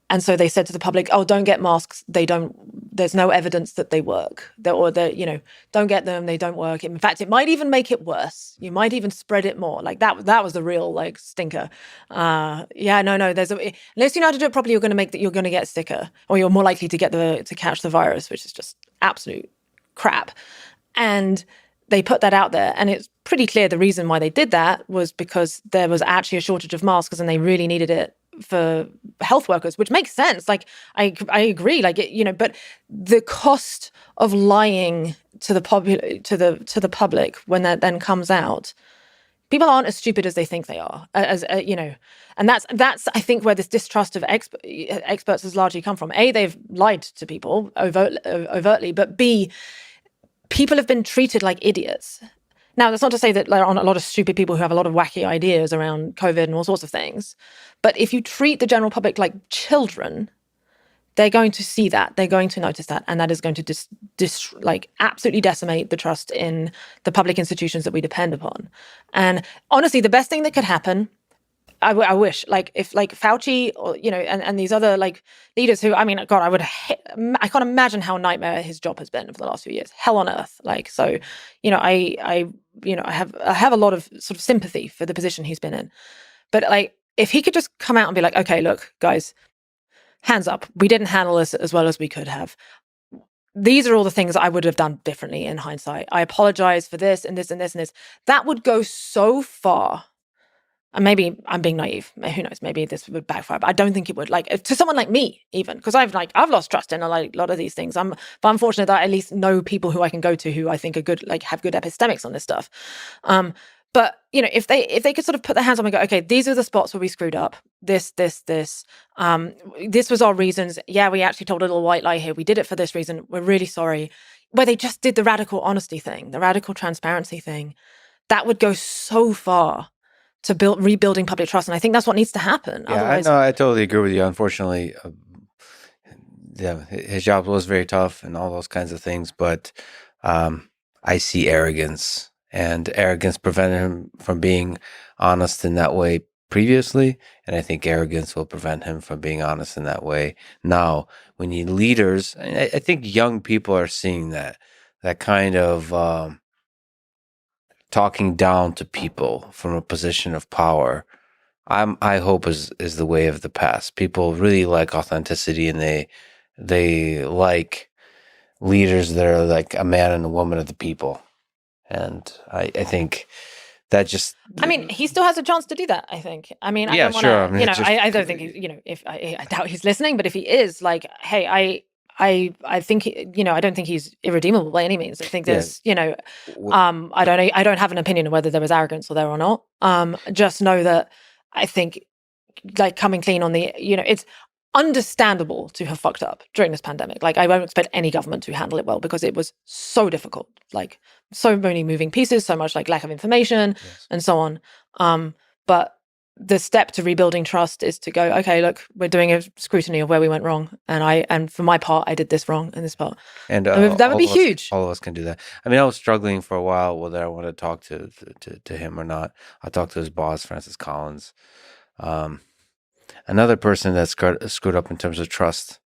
Speaker 1: And so they said to the public, "Oh, don't get masks. They don't. There's no evidence that they work. Don't get them. They don't work. In fact, it might even make it worse. You might even spread it more." Like that was the real like stinker. No. Unless you know how to do it properly, you're going to get sicker, or you're more likely to catch the virus, which is just absolute crap. And they put that out there, and it's pretty clear the reason why they did that was because there was actually a shortage of masks, and they really needed it for health workers, which makes sense. Like I agree. But the cost of lying to the public when that then comes out, people aren't as stupid as they think they are. And that's I think where this distrust of experts has largely come from. A, they've lied to people overtly, but B, people have been treated like idiots. Now, that's not to say that there aren't a lot of stupid people who have a lot of wacky ideas around COVID and all sorts of things. But if you treat the general public like children, they're going to see that. They're going to notice that. And that is going to absolutely decimate the trust in the public institutions that we depend upon. And honestly, the best thing that could happen, I wish, if Fauci or, and these other leaders who, I mean, God, I can't imagine how nightmare his job has been for the last few years. Hell on earth. I have a lot of sort of sympathy for the position he's been in. But if he could just come out and be like, okay, look, guys, hands up. We didn't handle this as well as we could have. These are all the things I would have done differently in hindsight. I apologize for this and this and this and this. That would go so far. And maybe I'm being naive. Who knows? Maybe this would backfire, but I don't think it would. To someone like me, even, because I've lost trust in a lot of these things. But I'm fortunate that I at least know people who I can go to who I think are good, have good epistemics on this stuff. But if they could sort of put their hands on and go, okay, these are the spots where we screwed up. This was our reasons. Yeah, we actually told a little white lie here. We did it for this reason. We're really sorry. Where they just did the radical honesty thing, the radical transparency thing, that would go so far to rebuilding public trust. And I think that's what needs to happen.
Speaker 2: Yeah,
Speaker 1: Otherwise,
Speaker 2: I totally agree with you. Unfortunately, his job was very tough and all those kinds of things. But I see arrogance, and arrogance prevented him from being honest in that way previously. And I think arrogance will prevent him from being honest in that way now. We need leaders. I think young people are seeing that kind of talking down to people from a position of power. I hope is the way of the past. People really like authenticity, and they like leaders that are like a man and a woman of the people. And I think that just,
Speaker 1: I mean, he still has a chance to do that, I think. I mean, I
Speaker 2: yeah,
Speaker 1: don't wanna,
Speaker 2: sure. I mean,
Speaker 1: I don't think he's, if I doubt he's listening, but if he is, hey, I think, I don't think he's irredeemable by any means. I think there's, I don't have an opinion on whether there was arrogance there or not. Just know that I think coming clean on it's understandable to have fucked up during this pandemic. I won't expect any government to handle it well because it was so difficult. So many moving pieces, so much lack of information, yes, and so on. But the step to rebuilding trust is to go, okay, look, we're doing a scrutiny of where we went wrong. And for my part, I did this wrong in this part. And that would be huge.
Speaker 2: All of us can do that. I mean, I was struggling for a while whether I want to talk to him or not. I talked to his boss, Francis Collins. Another person that screwed up in terms of trust.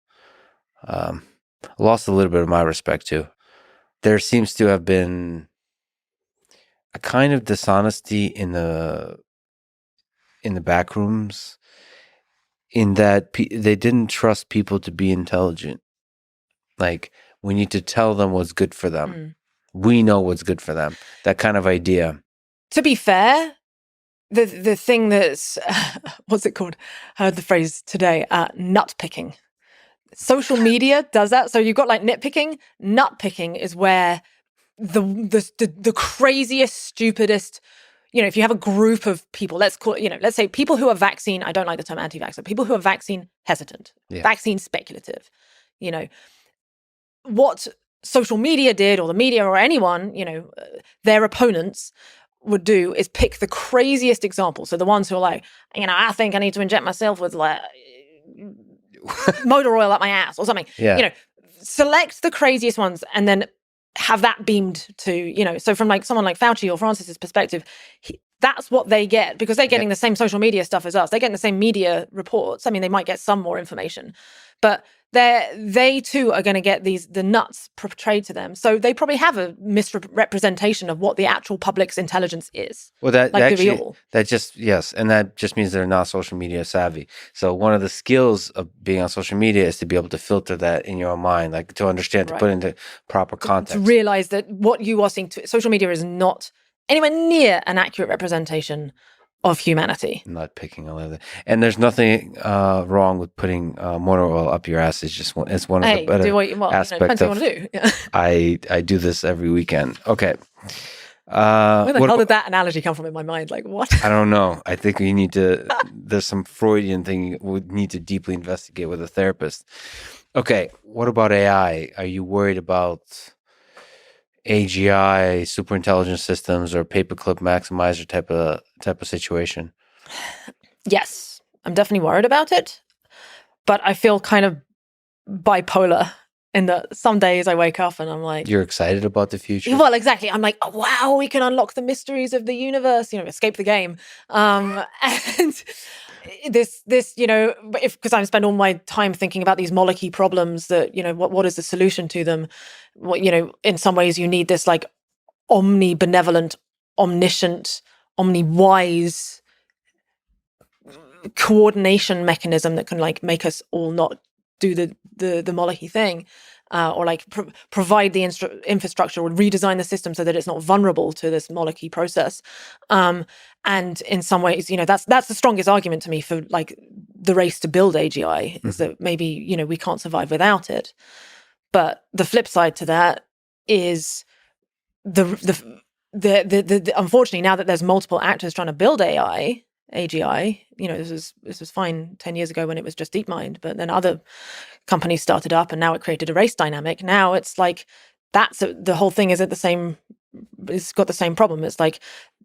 Speaker 2: Lost a little bit of my respect too. There seems to have been a kind of dishonesty in the back rooms, in that they didn't trust people to be intelligent. We need to tell them what's good for them. Mm. We know what's good for them. That kind of idea.
Speaker 1: To be fair, the thing that's what's it called? I heard the phrase today, nut picking. Social media does that. So you've got nitpicking. Nut picking is where the craziest, stupidest, if you have a group of people, let's say people who are vaccine, I don't like the term anti-vaxxer, people who are vaccine hesitant, vaccine speculative, what social media did, or the media, or anyone, their opponents would do is pick the craziest examples. So the ones who are like, I think I need to inject myself with motor oil up my ass or something. Yeah. Select the craziest ones and then have that beamed to, so from someone like Fauci or Francis's perspective, that's what they get, because they're getting the same social media stuff as us. They're getting the same media reports. I mean, they might get some more information, but they too are going to get the nuts portrayed to them. So they probably have a misrepresentation of what the actual public's intelligence is.
Speaker 2: Well, that
Speaker 1: like,
Speaker 2: actually,
Speaker 1: do we all?
Speaker 2: that just, yes, and that just means they're not social media savvy. So one of the skills of being on social media is to be able to filter that in your own mind, like to understand, to put into proper context.
Speaker 1: To realize that what you are seeing, social media is not anywhere near an accurate representation of humanity.
Speaker 2: Not picking all of that. And there's nothing wrong with putting motor oil up your ass. It's one of the better aspects of.
Speaker 1: Do.
Speaker 2: I do this every weekend. Okay.
Speaker 1: Where the hell did that analogy come from in my mind? Like, what?
Speaker 2: I don't know. I think we need to. There's some Freudian thing we need to deeply investigate with a therapist. Okay. What about AI? Are you worried about AGI, super intelligent systems, or paperclip maximizer type of situation?
Speaker 1: Yes, I'm definitely worried about it, but I feel kind of bipolar in that some days I wake up and I'm like,
Speaker 2: you're excited about the future.
Speaker 1: Well, exactly. I'm like, oh, wow, we can unlock the mysteries of the universe. Escape the game. And this, because I spend all my time thinking about these molecule problems that, what is the solution to them? What, in some ways you need this like omnibenevolent, omniscient, omni-wise coordination mechanism that can like make us all not do the molecule thing, or like provide the infrastructure or redesign the system so that it's not vulnerable to this molecule process. And in some ways, that's the strongest argument to me for like the race to build AGI, is that maybe, we can't survive without it. But the flip side to that is the unfortunately, now that there's multiple actors trying to build AGI, this was fine 10 years ago when it was just DeepMind, but then other companies started up and now it created a race dynamic. Now it's like the whole thing is it's got the same problem. It's like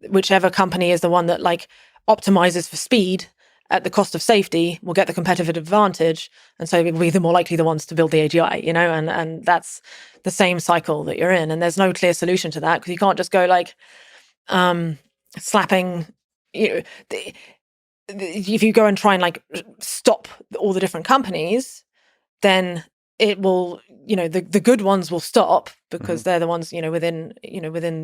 Speaker 1: whichever company is the one that like optimizes for speed at the cost of safety will get the competitive advantage, and so we'll be the more likely the ones to build the AGI, and that's the same cycle that you're in, and there's no clear solution to that, because you can't just go like slapping, if you go and try and like stop all the different companies, then it will, the good ones will stop because they're the ones, within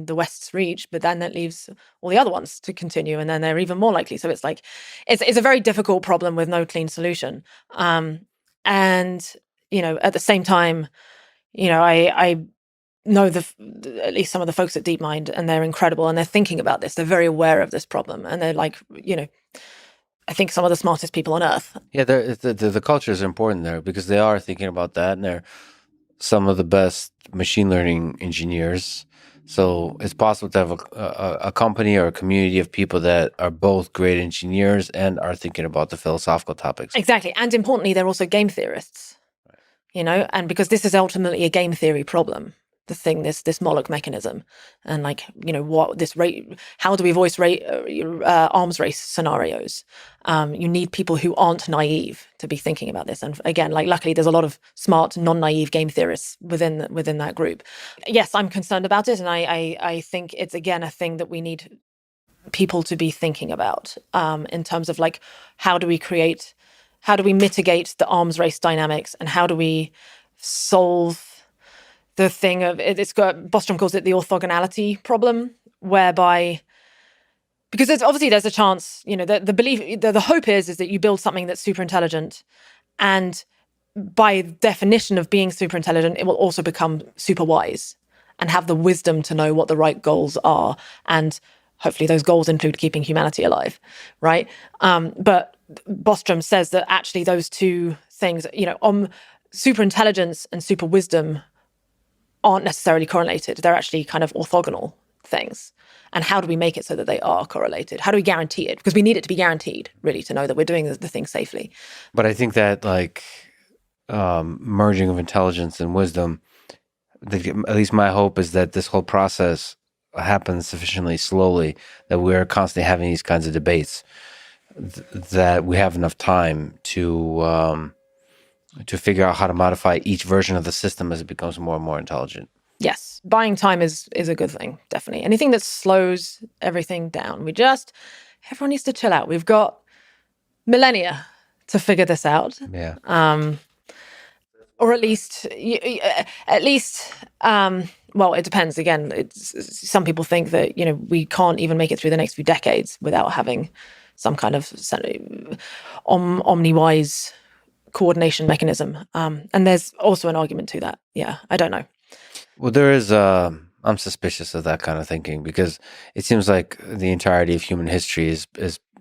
Speaker 1: the West's reach, but then that leaves all the other ones to continue, and then they're even more likely. So it's like, it's a very difficult problem with no clean solution. And, at the same time, I know at least some of the folks at DeepMind, and they're incredible, and they're thinking about this. They're very aware of this problem, and they're like, I think some of the smartest people on earth.
Speaker 2: Yeah, the culture is important there, because they are thinking about that, and they're some of the best machine learning engineers. So it's possible to have a company or a community of people that are both great engineers and are thinking about the philosophical topics.
Speaker 1: Exactly. And importantly, they're also game theorists, and because this is ultimately a game theory problem. The thing, this Moloch mechanism, and like, what this rate, how do we voice arms race scenarios? You need people who aren't naive to be thinking about this. And again, like, luckily there's a lot of smart, non-naive game theorists within that group. Yes, I'm concerned about it, and I think it's again a thing that we need people to be thinking about, in terms of like, how do we mitigate the arms race dynamics, and how do we solve the thing of Bostrom calls it the orthogonality problem, whereby, because there's a chance, the belief, the hope is that you build something that's super intelligent, and by definition of being super intelligent, it will also become super wise and have the wisdom to know what the right goals are, and hopefully those goals include keeping humanity alive, right? But Bostrom says that actually those two things, super intelligence and super wisdom aren't necessarily correlated. They're actually kind of orthogonal things. And how do we make it so that they are correlated? How do we guarantee it? Because we need it to be guaranteed, really, to know that we're doing the thing safely.
Speaker 2: But I think that like merging of intelligence and wisdom, at least my hope is that this whole process happens sufficiently slowly that we're constantly having these kinds of debates, that we have enough time to figure out how to modify each version of the system as it becomes more and more intelligent.
Speaker 1: Yes, buying time is a good thing, definitely. Anything that slows everything down. Everyone needs to chill out. We've got millennia to figure this out.
Speaker 2: Yeah.
Speaker 1: Or at least, well, it depends. Again, some people think that, we can't even make it through the next few decades without having some kind of omni-wise coordination mechanism. And there's also an argument to that. Yeah, I don't know.
Speaker 2: Well, there is. I'm suspicious of that kind of thinking because it seems like the entirety of human history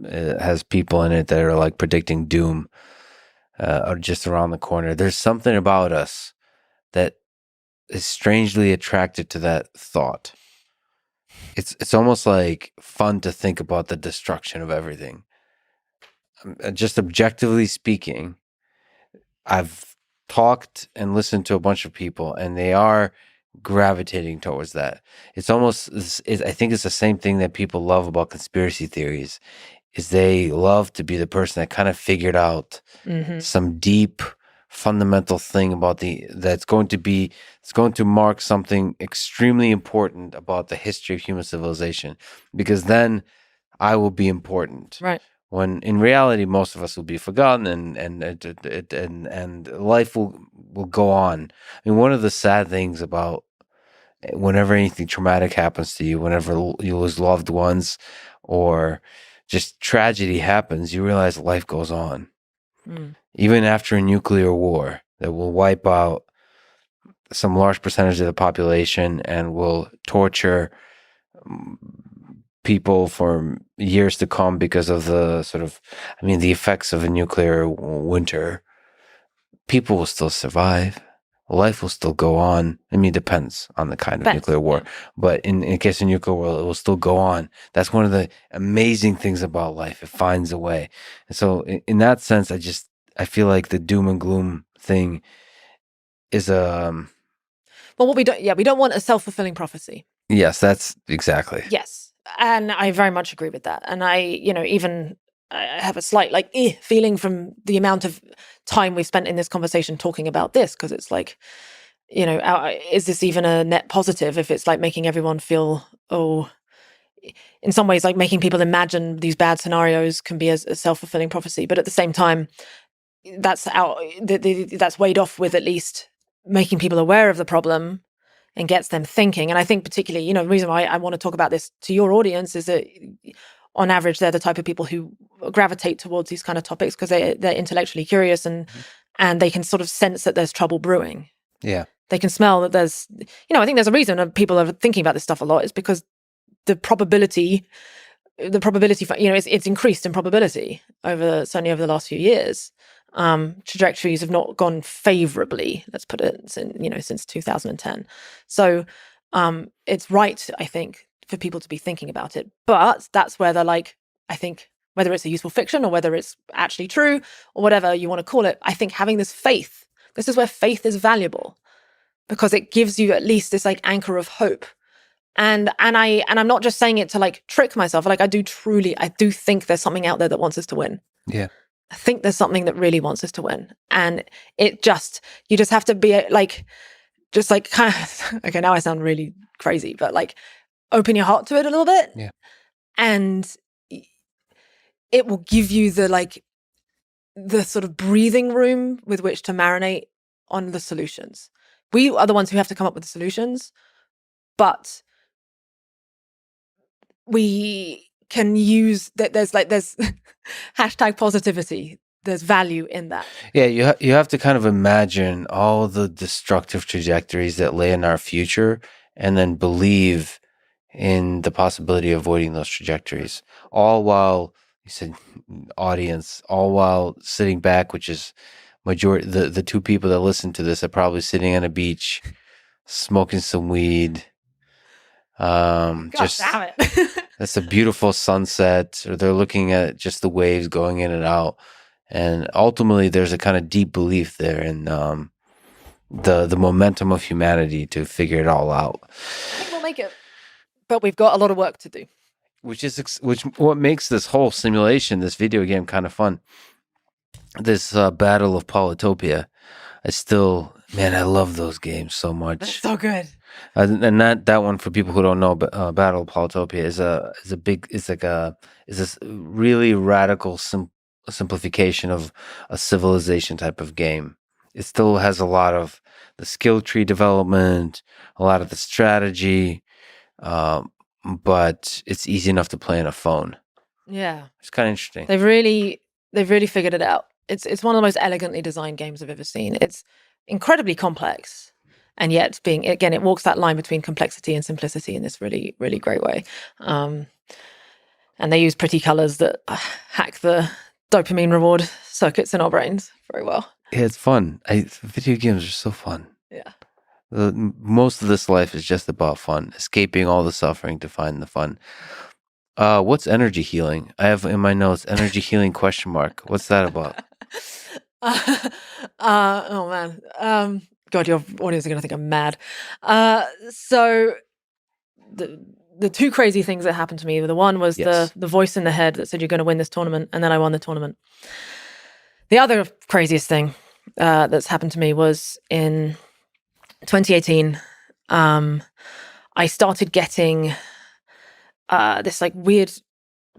Speaker 2: has people in it that are like predicting doom, or just around the corner. There's something about us that is strangely attracted to that thought. It's almost like fun to think about the destruction of everything. Just objectively speaking, I've talked and listened to a bunch of people, and they are gravitating towards that. It's almost, I think it's the same thing that people love about conspiracy theories, is they love to be the person that kind of figured out some deep fundamental thing about it's going to mark something extremely important about the history of human civilization, because then I will be important.
Speaker 1: Right.
Speaker 2: When in reality, most of us will be forgotten, and life will go on. I mean, one of the sad things about whenever anything traumatic happens to you, whenever you lose loved ones, or just tragedy happens, you realize life goes on. Even after a nuclear war that will wipe out some large percentage of the population and will torture people for years to come because of the the effects of a nuclear winter, people will still survive. Life will still go on. I mean, it depends on the kind of nuclear war. Yeah. But in case of nuclear war, it will still go on. That's one of the amazing things about life. It finds a way. And so in that sense, I feel like the doom and gloom thing is
Speaker 1: well, what we don't want a self-fulfilling prophecy.
Speaker 2: Yes, that's exactly.
Speaker 1: Yes. And I very much agree with that. And I have a slight feeling from the amount of time we've spent in this conversation talking about this, because it's like, is this even a net positive if it's like making everyone feel, in some ways, like making people imagine these bad scenarios can be a self-fulfilling prophecy. But at the same time, that's weighed off with at least making people aware of the problem and gets them thinking. And I think particularly, the reason why I want to talk about this to your audience is that on average, they're the type of people who gravitate towards these kind of topics because they're intellectually curious and they can sort of sense that there's trouble brewing.
Speaker 2: Yeah.
Speaker 1: They can smell that there's, I think there's a reason that people are thinking about this stuff a lot, is because the probability for, it's increased in probability certainly over the last few years. Trajectories have not gone favorably, let's put it, since 2010. So it's right, I think, for people to be thinking about it. But that's where they're like, I think, whether it's a useful fiction or whether it's actually true or whatever you want to call it, I think having this faith, this is where faith is valuable, because it gives you at least this anchor of hope. And I'm not just saying it to trick myself. I do think there's something out there that wants us to win.
Speaker 2: Yeah.
Speaker 1: I think there's something that really wants us to win. And you just have to be kind of, okay, now I sound really crazy, but open your heart to it a little bit.
Speaker 2: Yeah.
Speaker 1: And it will give you the sort of breathing room with which to marinate on the solutions. We are the ones who have to come up with the solutions, but we can use that. There's hashtag positivity. There's value in that.
Speaker 2: Yeah, you have to kind of imagine all the destructive trajectories that lay in our future, and then believe in the possibility of avoiding those trajectories. All while, you said audience, all while sitting back, which is majority. The two people that listen to this are probably sitting on a beach, smoking some weed.
Speaker 1: God damn it.
Speaker 2: That's a beautiful sunset, or they're looking at just the waves going in and out. And ultimately, there's a kind of deep belief there in the momentum of humanity to figure it all out.
Speaker 1: I think we'll make it, but we've got a lot of work to do.
Speaker 2: What makes this whole simulation, this video game, kind of fun. This battle of Polytopia. I love those games so much.
Speaker 1: That's so good.
Speaker 2: And that one, for people who don't know, Battle of Palatopia is a big, is this really radical simplification of a civilization type of game. It still has a lot of the skill tree development, a lot of the strategy, but it's easy enough to play on a phone.
Speaker 1: Yeah,
Speaker 2: It's kind of interesting.
Speaker 1: they've really figured it out. It's one of the most elegantly designed games I've ever seen. It's incredibly complex, and yet it walks that line between complexity and simplicity in this really, really great way. And they use pretty colors that hack the dopamine reward circuits in our brains very well.
Speaker 2: Yeah, it's fun. Video games are so fun.
Speaker 1: Yeah.
Speaker 2: Most of this life is just about fun, escaping all the suffering to find the fun. What's energy healing? I have in my notes energy healing question mark. What's that about?
Speaker 1: Oh man. God, your audience are gonna think I'm mad. So the two crazy things that happened to me, the one was
Speaker 2: Yes.
Speaker 1: the voice in the head that said you're gonna win this tournament, and then I won the tournament. The other craziest thing that's happened to me was in 2018. I started getting this like weird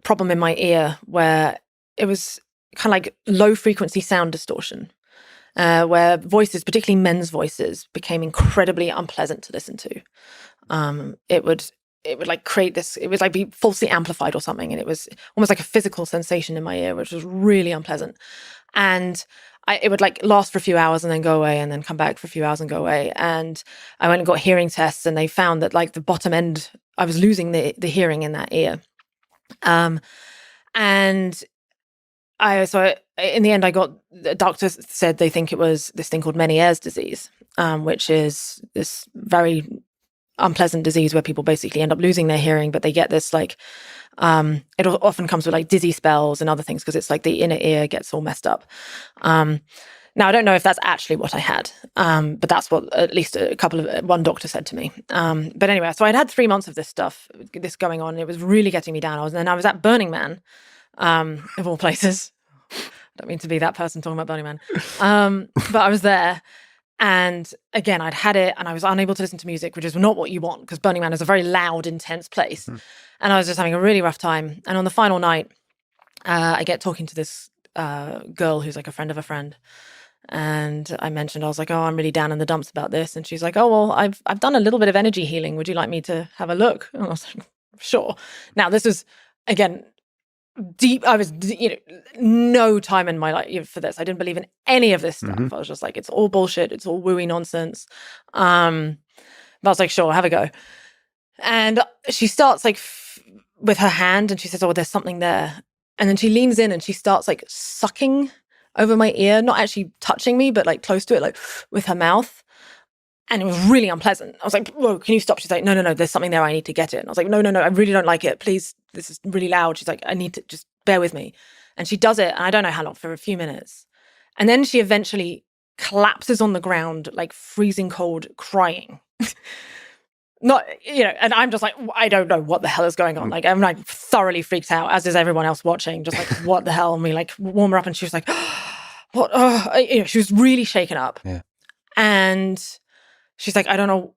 Speaker 1: problem in my ear where it was kind of like low frequency sound distortion, where voices, particularly men's voices, became incredibly unpleasant to listen to. It would like create this, it would like be falsely amplified or something, and it was almost like a physical sensation in my ear, which was really unpleasant. And it would like last for a few hours and then go away, and then come back for a few hours and go away. And I went and got hearing tests, and they found that like the bottom end, I was losing the hearing in that ear. And in the end, the doctors said they think it was this thing called Meniere's disease, which is this very unpleasant disease where people basically end up losing their hearing, but they get this like, it often comes with like dizzy spells and other things because it's like the inner ear gets all messed up. Now, I don't know if that's actually what I had, but that's what at least one doctor said to me. But anyway, so I'd had 3 months of this going on. And it was really getting me down. I was at Burning Man, of all places. I don't mean to be that person talking about Burning Man. But I was there. And again, I'd had it and I was unable to listen to music, which is not what you want because Burning Man is a very loud, intense place. And I was just having a really rough time. And on the final night, I get talking to this girl who's like a friend of a friend. And I was like, oh, I'm really down in the dumps about this. And she's like, oh, well, I've done a little bit of energy healing. Would you like me to have a look? And I was like, sure. Now, this was, again, deep. I was, no time in my life for this. I didn't believe in any of this stuff. I was just like, it's all bullshit. It's all wooey nonsense. But I was like, sure, have a go. And she starts like with her hand and she says, oh, there's something there. And then she leans in and she starts like sucking over my ear, not actually touching me, but like close to it, like with her mouth. And it was really unpleasant. I was like, whoa, can you stop? She's like, no, there's something there. I need to get it. And I was like, no, I really don't like it. Please, this is really loud. She's like, I need to just bear with me. And she does it. And I don't know how long, for a few minutes. And then she eventually collapses on the ground, like freezing cold, crying. Not, and I'm just like, I don't know what the hell is going on. Like, I'm like thoroughly freaked out, as is everyone else watching, just like, what the hell? And we like warm her up and she was like, what? She was really shaken up.
Speaker 2: Yeah.
Speaker 1: And she's like, I don't know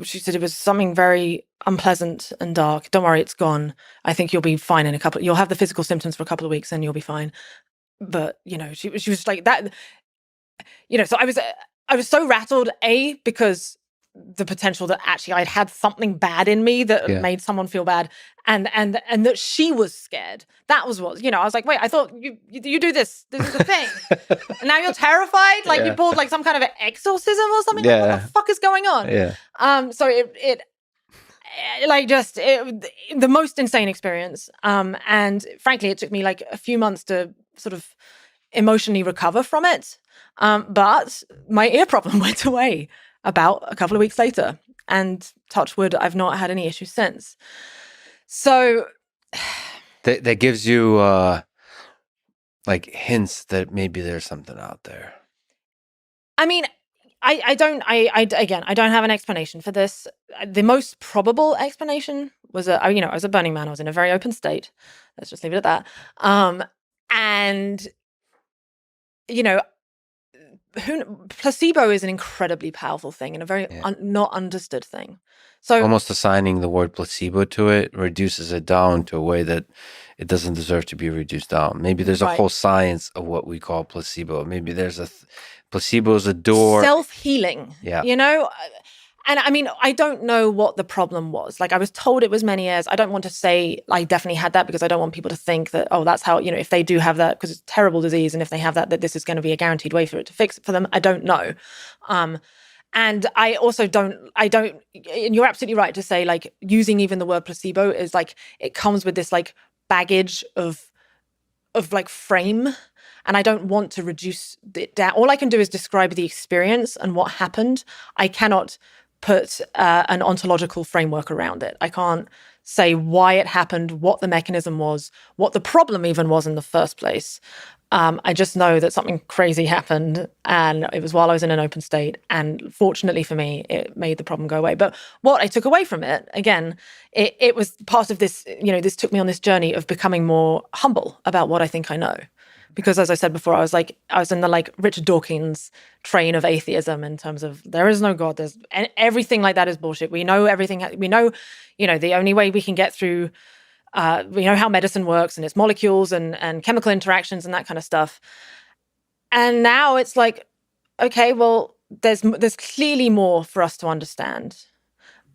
Speaker 1: she said it was something very unpleasant and dark. Don't worry, it's gone. I think you'll be fine you'll have the physical symptoms for a couple of weeks and you'll be fine. But, she was like that, so I was so rattled, because the potential that actually I'd had something bad in me that made someone feel bad, and that she was scared. That was what, I was like, wait, I thought you do this is a thing. And now you're terrified, like you pulled like some kind of an exorcism or something. Like, what the fuck is going on? So it the most insane experience, and frankly it took me like a few months to sort of emotionally recover from it, but my ear problem went away about a couple of weeks later, and touch wood, I've not had any issues since. So
Speaker 2: that gives you like hints that maybe there's something out there.
Speaker 1: I mean, I don't have an explanation for this. The most probable explanation was I was at Burning Man. I was in a very open state. Let's just leave it at that. And placebo is an incredibly powerful thing and a very
Speaker 2: Yeah.
Speaker 1: not understood thing. So
Speaker 2: Almost assigning the word placebo to it reduces it down to a way that it doesn't deserve to be reduced down. Maybe there's a
Speaker 1: right,
Speaker 2: whole science of what we call placebo. Maybe there's placebo is a door.
Speaker 1: self-healing,
Speaker 2: Yeah.
Speaker 1: And I mean, I don't know what the problem was. Like, I was told it was Meniere's. I don't want to say I definitely had that, because I don't want people to think that, oh, that's how, if they do have that, because it's a terrible disease, and if they have that this is going to be a guaranteed way for it to fix it for them. I don't know. And I also and you're absolutely right to say, like, using even the word placebo is like, it comes with this like baggage of like frame. And I don't want to reduce it down. All I can do is describe the experience and what happened. I cannot put an ontological framework around it. I can't say why it happened, what the mechanism was, what the problem even was in the first place. I just know that something crazy happened, and it was while I was in an open state. And fortunately for me, it made the problem go away. But what I took away from it, again, it was part of this, this took me on this journey of becoming more humble about what I think I know. Because, as I said before, I was in the like Richard Dawkins train of atheism, in terms of there is no God, and everything like that is bullshit. We know everything. We know, the only way we can get through. We know how medicine works, and its molecules and chemical interactions and that kind of stuff. And now it's like, okay, well, there's clearly more for us to understand,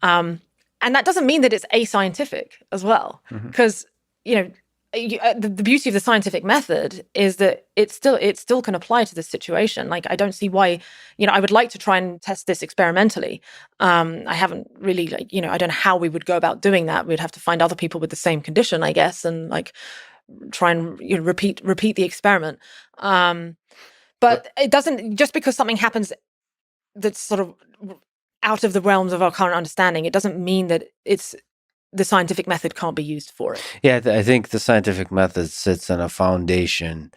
Speaker 1: and that doesn't mean that it's ascientific as well, because the beauty of the scientific method is that it still can apply to this situation. Like, I don't see why, I would like to try and test this experimentally. I haven't really, I don't know how we would go about doing that. We'd have to find other people with the same condition, I guess, and like try and repeat the experiment. But it doesn't, just because something happens that's sort of out of the realms of our current understanding, it doesn't mean that the scientific method can't be used for it.
Speaker 2: Yeah, I think the scientific method sits on a foundation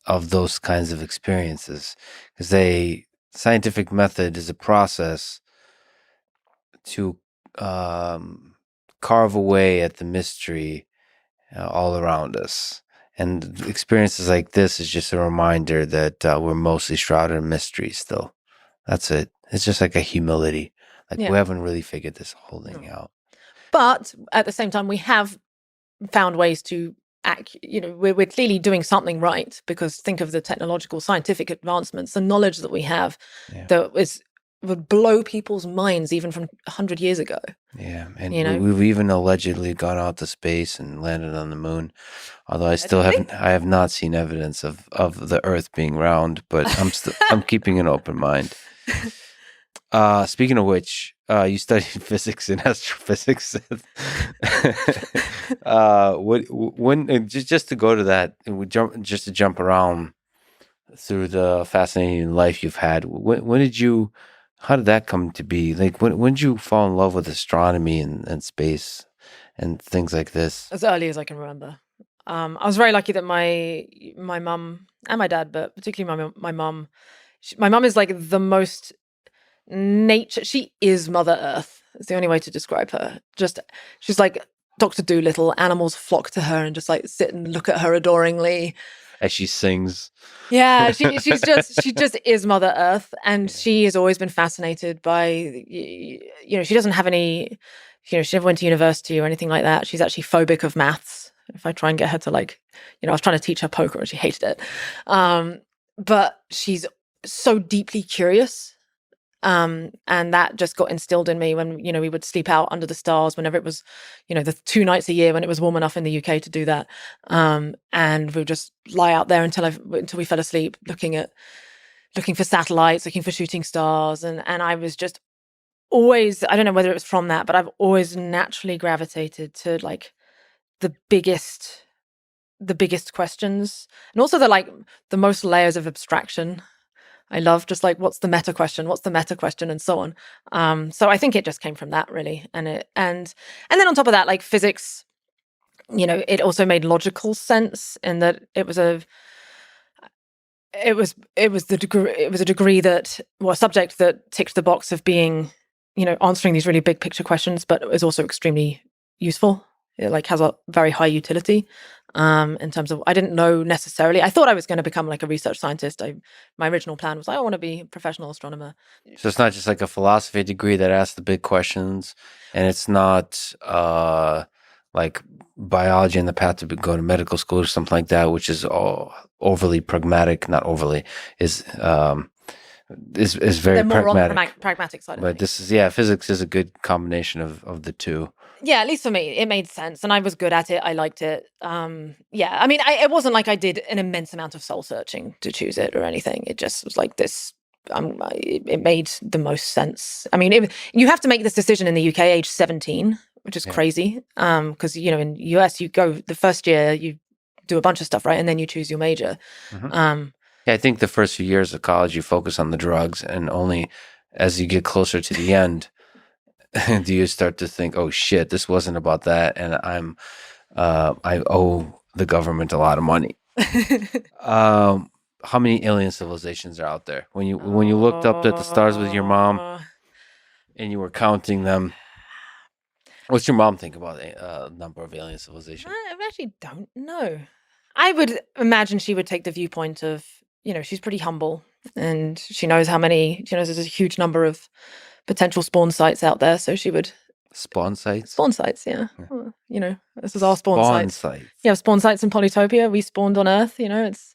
Speaker 2: of those kinds of experiences, because scientific method is a process to carve away at the mystery all around us. And experiences like this is just a reminder that we're mostly shrouded in mystery still. That's it. It's just like a humility. Like, we haven't really figured this whole thing out.
Speaker 1: But at the same time, we have found ways to act. We're clearly doing something right, because think of the technological, scientific advancements, the knowledge that we have that would blow people's minds even from 100 years ago.
Speaker 2: Yeah, and we've even allegedly gone out to space and landed on the moon. Although I have not seen evidence of the Earth being round, but I'm keeping an open mind. Speaking of which, you studied physics and astrophysics. Just to go to that, just to jump around through the fascinating life you've had. How did that come to be? Like, when did you fall in love with astronomy and space and things like this?
Speaker 1: As early as I can remember. I was very lucky that my mum and my dad, but particularly my mum, my mum is like the most nature. She is Mother Earth. It's the only way to describe her. She's like Dr. Dolittle. Animals flock to her and just like sit and look at her adoringly
Speaker 2: as she sings.
Speaker 1: Yeah, she just is Mother Earth, and she has always been fascinated by, she doesn't have any, she never went to university or anything like that. She's actually phobic of maths. If I try and get her to like, I was trying to teach her poker and she hated it. But she's so deeply curious. And that just got instilled in me when, we would sleep out under the stars whenever it was, the 2 nights a year when it was warm enough in the UK to do that. And we would just lie out there until we fell asleep, looking for satellites, looking for shooting stars. And I was just always, I don't know whether it was from that, but I've always naturally gravitated to like the biggest questions, and also the most layers of abstraction. I love just like, what's the meta question, and so on. So I think it just came from that, really. And then on top of that, like physics, it also made logical sense in that it was a degree that, well, a subject that ticked the box of being, answering these really big picture questions, but is also extremely useful. It like has a very high utility. In terms of, I didn't know necessarily. I thought I was going to become like a research scientist. My original plan was I want to be a professional astronomer.
Speaker 2: So it's not just like a philosophy degree that asks the big questions, and it's not like biology and the path to go to medical school or something like that, which is all overly pragmatic. Not overly is very
Speaker 1: They're more
Speaker 2: pragmatic.
Speaker 1: on the pragmatic side of
Speaker 2: But
Speaker 1: things.
Speaker 2: this is physics is a good combination of the two.
Speaker 1: Yeah, at least for me, it made sense, and I was good at it. I liked it. Yeah, I mean, it wasn't like I did an immense amount of soul searching to choose it or anything. It just was like this. It made the most sense. I mean, you have to make this decision in the UK age 17, which is crazy. Because in US you go the first year you do a bunch of stuff, right, and then you choose your major.
Speaker 2: Yeah, I think the first few years of college you focus on the drugs, and only as you get closer to the end do you start to think, oh shit, this wasn't about that, and I owe the government a lot of money. How many alien civilizations are out there? When you looked up at the stars with your mom and you were counting them, what's your mom think about a number of alien civilizations?
Speaker 1: I actually don't know. I would imagine she would take the viewpoint of, she's pretty humble, and she knows there's a huge number of potential spawn sites out there, so she would.
Speaker 2: Spawn sites?
Speaker 1: Spawn sites, yeah. Well, this is our spawn
Speaker 2: sites.
Speaker 1: Yeah, spawn sites in Polytopia. We spawned on Earth, it's.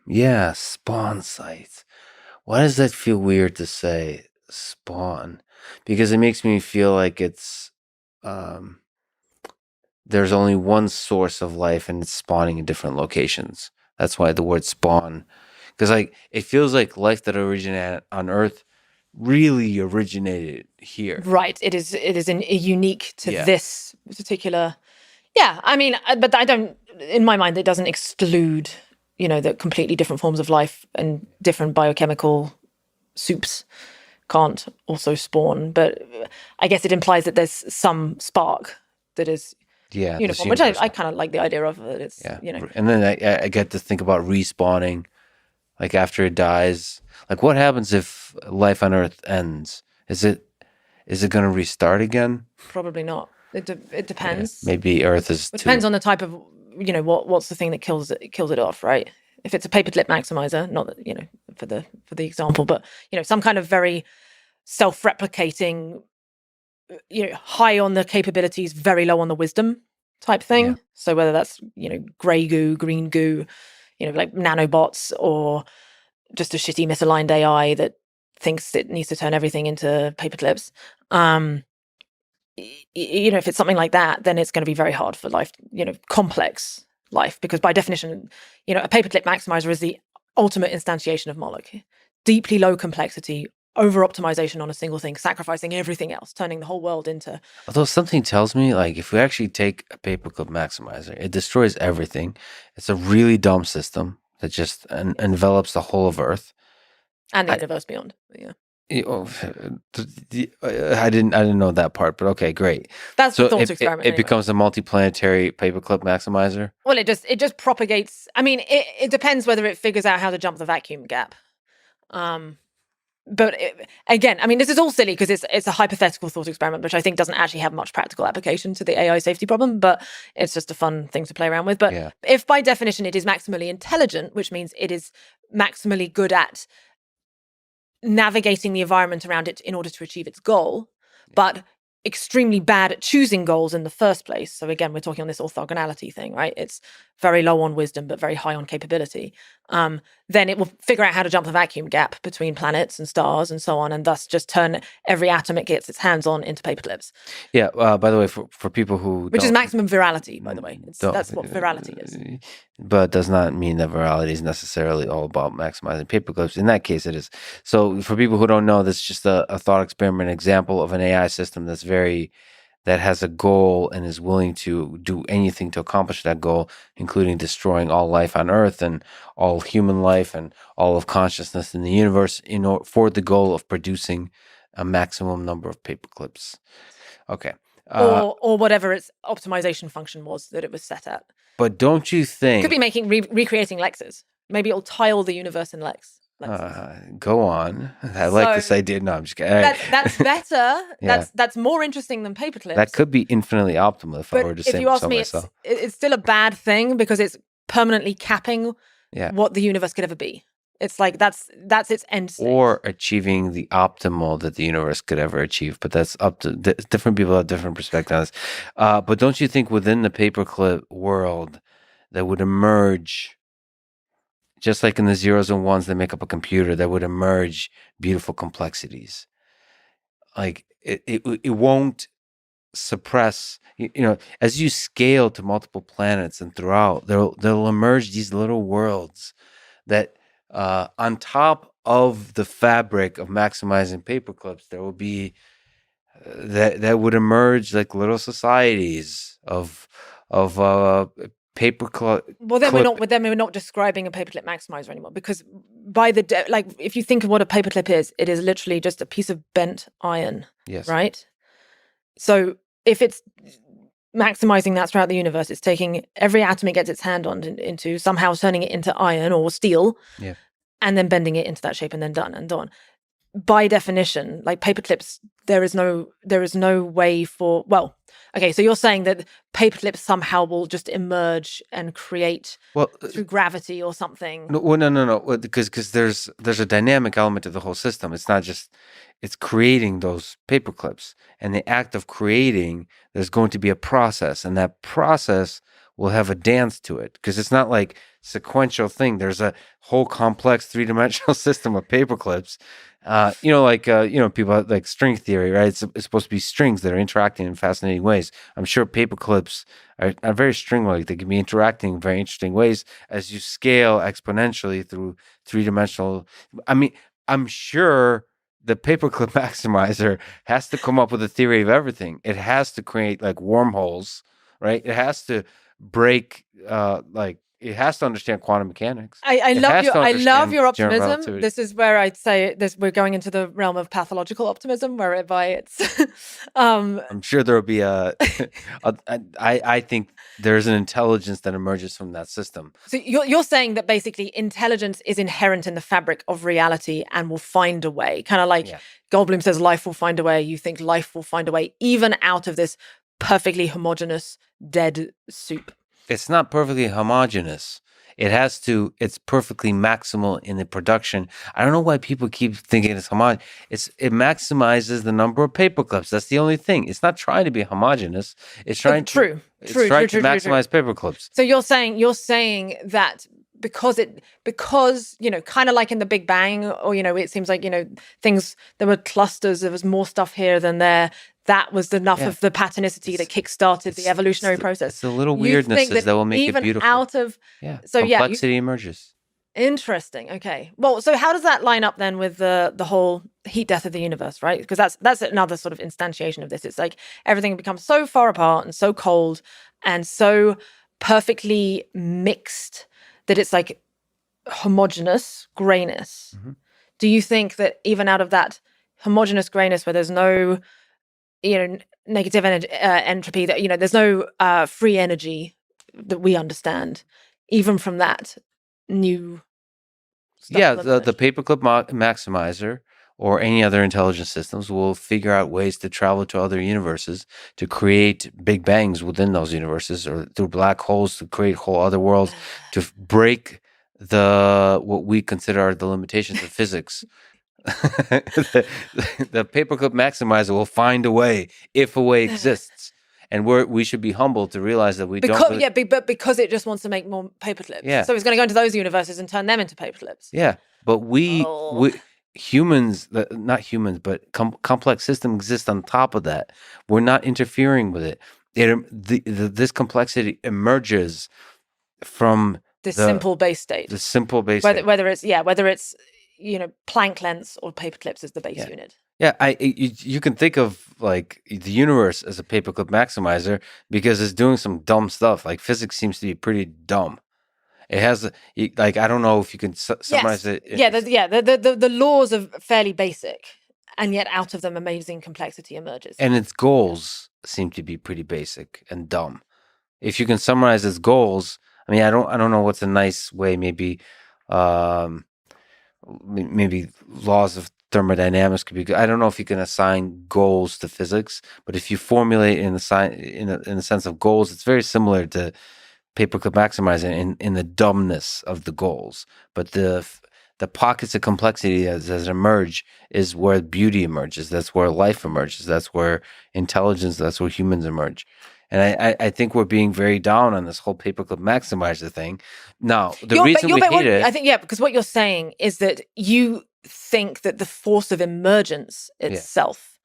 Speaker 2: Yeah, spawn sites. Why does that feel weird to say, spawn? Because it makes me feel like it's there's only one source of life and it's spawning in different locations. That's why the word spawn. Because it feels like life that originated on Earth really originated here.
Speaker 1: Right. It is unique to this particular. Yeah, I mean, but I don't. In my mind, it doesn't exclude, that completely different forms of life and different biochemical soups can't also spawn. But I guess it implies that there's some spark that is uniform, which I kind of like the idea of it. It's
Speaker 2: and then I get to think about respawning, like after it dies. Like, what happens if life on Earth ends? Is it going to restart again?
Speaker 1: Probably not. It depends.
Speaker 2: Yeah, maybe Earth is.
Speaker 1: It depends on the type of what's the thing that kills it off, right? If it's a paperclip maximizer, not that for the example, but some kind of very self-replicating, high on the capabilities, very low on the wisdom type thing. Yeah. So whether that's gray goo, green goo, like nanobots, or just a shitty misaligned AI that thinks it needs to turn everything into paperclips. If it's something like that, then it's going to be very hard for life, complex life, because by definition, a paperclip maximizer is the ultimate instantiation of Moloch. Deeply low complexity, over-optimization on a single thing, sacrificing everything else, turning the whole world into...
Speaker 2: Although something tells me, like, if we actually take a paperclip maximizer, it destroys everything. It's a really dumb system that just envelops the whole of Earth.
Speaker 1: And the universe beyond, yeah.
Speaker 2: I didn't know that part, but okay, great.
Speaker 1: That's the thought experiment.
Speaker 2: It becomes a multiplanetary paperclip maximizer.
Speaker 1: Well, it just propagates. I mean, it depends whether it figures out how to jump the vacuum gap. But again, I mean, this is all silly because it's a hypothetical thought experiment, which I think doesn't actually have much practical application to the AI safety problem, but it's just a fun thing to play around with. But if by definition it is maximally intelligent, which means it is maximally good at navigating the environment around it in order to achieve its goal, but extremely bad at choosing goals in the first place. So again, we're talking on this orthogonality thing, right? It's very low on wisdom, but very high on capability. Then it will figure out how to jump the vacuum gap between planets and stars and so on, and thus just turn every atom it gets its hands on into paperclips.
Speaker 2: Yeah. By the way, for people who
Speaker 1: which is maximum virality, by the way, that's what virality is.
Speaker 2: But does not mean that virality is necessarily all about maximizing paperclips. In that case, it is. So for people who don't know, this is just a thought experiment example of an AI system that has a goal and is willing to do anything to accomplish that goal, including destroying all life on Earth and all human life and all of consciousness in the universe for the goal of producing a maximum number of paperclips. Okay.
Speaker 1: Or whatever its optimization function was that it was set at.
Speaker 2: But don't you think...
Speaker 1: Could be recreating Lexes. Maybe it'll tile the universe in Lex. Let's
Speaker 2: Go on. I like this
Speaker 1: So
Speaker 2: idea. No, I'm just kidding. All right.
Speaker 1: that's better.
Speaker 2: Yeah.
Speaker 1: That's more interesting than
Speaker 2: That
Speaker 1: paperclips.
Speaker 2: could be infinitely optimal if I
Speaker 1: But
Speaker 2: were to
Speaker 1: if
Speaker 2: say
Speaker 1: you ask
Speaker 2: so
Speaker 1: me,
Speaker 2: myself.
Speaker 1: it's still a bad thing because it's permanently capping
Speaker 2: Yeah.
Speaker 1: what the universe could ever be. It's like that's its end state.
Speaker 2: Or achieving the optimal that the universe could ever achieve. But that's up to different people have different perspectives on this. But don't you think within the paperclip world that would emerge, just like in the zeros and ones that make up a computer, that would emerge beautiful complexities? Like it won't suppress, as you scale to multiple planets and throughout, there'll emerge these little worlds that on top of the fabric of maximizing paperclips, there will be that would emerge like little societies of paperclip.
Speaker 1: Well, then we're not describing a paperclip maximizer anymore because like if you think of what a paperclip is, it is literally just a piece of bent iron.
Speaker 2: Yes.
Speaker 1: Right. So if it's maximizing that throughout the universe, it's taking every atom it gets its hand on into somehow turning it into iron or steel,
Speaker 2: Yeah.
Speaker 1: and then bending it into that shape and then done and on. By definition, like paperclips, there is no way for, well, okay, so you're saying that paperclips somehow will just emerge and create through gravity or something.
Speaker 2: No. Because there's a dynamic element to the whole system. It's not just, it's creating those paperclips. And the act of creating, there's going to be a process. And that process will have a dance to it. Because it's not like sequential thing. There's a whole complex three-dimensional system of paperclips. People like string theory, right? It's supposed to be strings that are interacting in fascinating ways. I'm sure paperclips are very string-like. They can be interacting in very interesting ways as you scale exponentially through three-dimensional. I mean, I'm sure the paperclip maximizer has to come up with a theory of everything. It has to create like wormholes, right? It has to break it has to understand quantum mechanics.
Speaker 1: I love your optimism. This is where I'd say this. We're going into the realm of pathological optimism, whereby it's.
Speaker 2: I'm sure there will be I think there's an intelligence that emerges from that system.
Speaker 1: So you're saying that basically intelligence is inherent in the fabric of reality and will find a way. Kind of like Goldblum says, life will find a way. You think life will find a way, even out of this perfectly homogeneous dead soup.
Speaker 2: It's not perfectly homogeneous. It's perfectly maximal in the production. I don't know why people keep thinking it's homogeneous. It maximizes the number of paperclips. That's the only thing. It's not trying to be homogeneous. It's trying to maximize paperclips.
Speaker 1: So you're saying that because kind of like in the Big Bang, or it seems like there were clusters. There was more stuff here than there. That was enough of the patternicity that kickstarted the evolutionary process.
Speaker 2: It's the little weirdnesses that will make it beautiful.
Speaker 1: Out of
Speaker 2: complexity emerges.
Speaker 1: Interesting. Okay. Well, so how does that line up then with the whole heat death of the universe, right? Because that's another sort of instantiation of this. It's like everything becomes so far apart and so cold and so perfectly mixed that it's like homogeneous grayness. Mm-hmm. Do you think that even out of that homogeneous grayness where there's no negative entropy, that there's no free energy that we understand, even from that new stuff
Speaker 2: the paperclip maximizer or any other intelligent systems will figure out ways to travel to other universes to create big bangs within those universes, or through black holes to create whole other worlds, to break what we consider are the limitations of physics. the paperclip maximizer will find a way if a way exists, and we should be humble to realize that
Speaker 1: but because it just wants to make more paperclips. So it's going to go into those universes and turn them into paperclips.
Speaker 2: But we humans, not humans, but complex system exists on top of that. We're not interfering with it. This complexity emerges from
Speaker 1: the simple base state.
Speaker 2: The simple base state.
Speaker 1: Whether it's Planck lengths or paperclips as the base unit.
Speaker 2: You can think of like the universe as a paperclip maximizer because it's doing some dumb stuff. Like physics seems to be pretty dumb. It has I don't know if you can summarize it.
Speaker 1: The laws are fairly basic, and yet out of them amazing complexity emerges.
Speaker 2: And its goals seem to be pretty basic and dumb. If you can summarize its goals, I mean, I don't know what's a nice way. Maybe maybe laws of thermodynamics could be good. I don't know if you can assign goals to physics, but if you formulate in the sense of goals, it's very similar to paperclip maximizer in the dumbness of the goals. But the pockets of complexity as emerge is where beauty emerges. That's where life emerges. That's where intelligence. That's where humans emerge. And I think we're being very down on this whole paperclip maximizer thing. Now, the reason we hate it,
Speaker 1: I think, yeah, because what you're saying is that you think that the force of emergence itself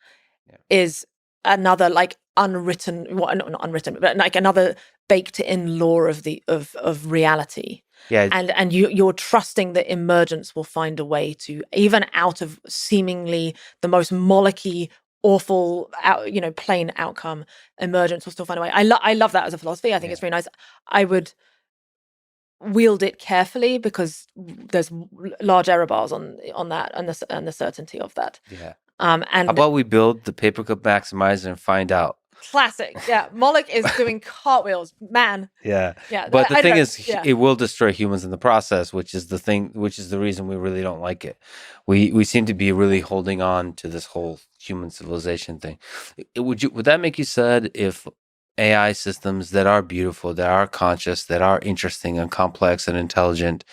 Speaker 1: is another like unwritten, well, not unwritten, but like another baked in law of the of reality.
Speaker 2: yeah,
Speaker 1: And you're trusting that emergence will find a way to, even out of seemingly the most molocky, awful, plain outcome, emergence will still find a way. I love that as a philosophy. I think it's really nice. I would wield it carefully because there's large error bars on that and the certainty of that.
Speaker 2: Yeah.
Speaker 1: And
Speaker 2: how about we build the paperclip maximizer and find out?
Speaker 1: Classic. Yeah. Moloch is doing cartwheels, man.
Speaker 2: Yeah.
Speaker 1: Yeah.
Speaker 2: But the thing is, it will destroy humans in the process, which is the reason we really don't like it. We seem to be really holding on to this whole human civilization thing. Would that make you sad if AI systems that are beautiful, that are conscious, that are interesting and complex and intelligent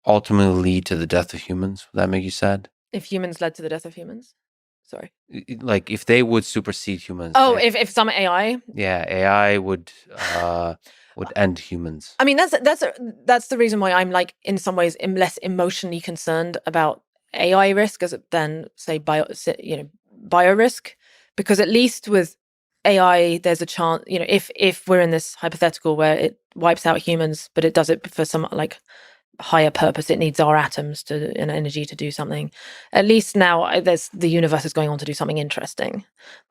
Speaker 2: ultimately lead to the death of humans? Would that make you sad?
Speaker 1: If humans led to the death of humans? Sorry.
Speaker 2: Like if they would supersede humans.
Speaker 1: Oh, if some AI?
Speaker 2: Yeah, AI would end humans.
Speaker 1: I mean, that's the reason why I'm like in some ways less emotionally concerned about AI risk than say bio risk, because at least with AI there's a chance, if we're in this hypothetical where it wipes out humans, but it does it for some like higher purpose, it needs our atoms and energy to do something. At least now the universe is going on to do something interesting.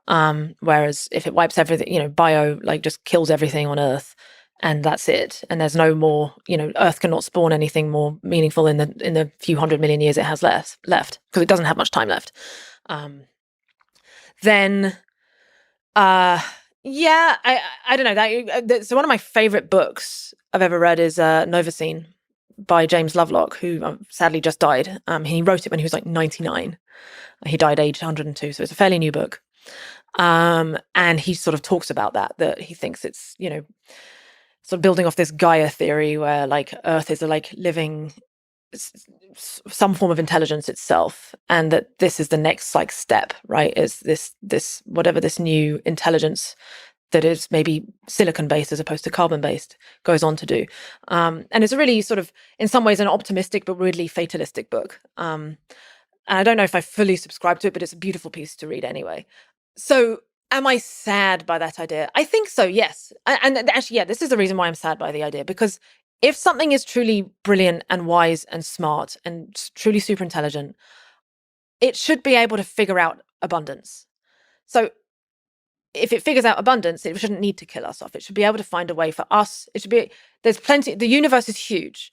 Speaker 1: Whereas if it wipes everything, bio like just kills everything on Earth, and that's it, and there's no more, Earth cannot spawn anything more meaningful in the few 100 million years it has left because it doesn't have much time left. Then yeah, I don't know. So one of my favorite books I've ever read is Novacene by James Lovelock, who sadly just died. He wrote it when he was like 99. He died aged 102, so it's a fairly new book. And he sort of talks about that he thinks it's, sort of building off this Gaia theory where like Earth is a like living some form of intelligence itself, and that this is the next like step, right? Is this whatever this new intelligence that is maybe silicon based as opposed to carbon based goes on to do. And it's a really sort of, in some ways, an optimistic but weirdly fatalistic book. And I don't know if I fully subscribe to it, but it's a beautiful piece to read anyway. So am I sad by that idea? I think so, yes. And actually, yeah, this is the reason why I'm sad by the idea, because if something is truly brilliant and wise and smart and truly super intelligent, it should be able to figure out abundance. So if it figures out abundance, it shouldn't need to kill us off. It should be able to find a way for us. There's plenty, the universe is huge.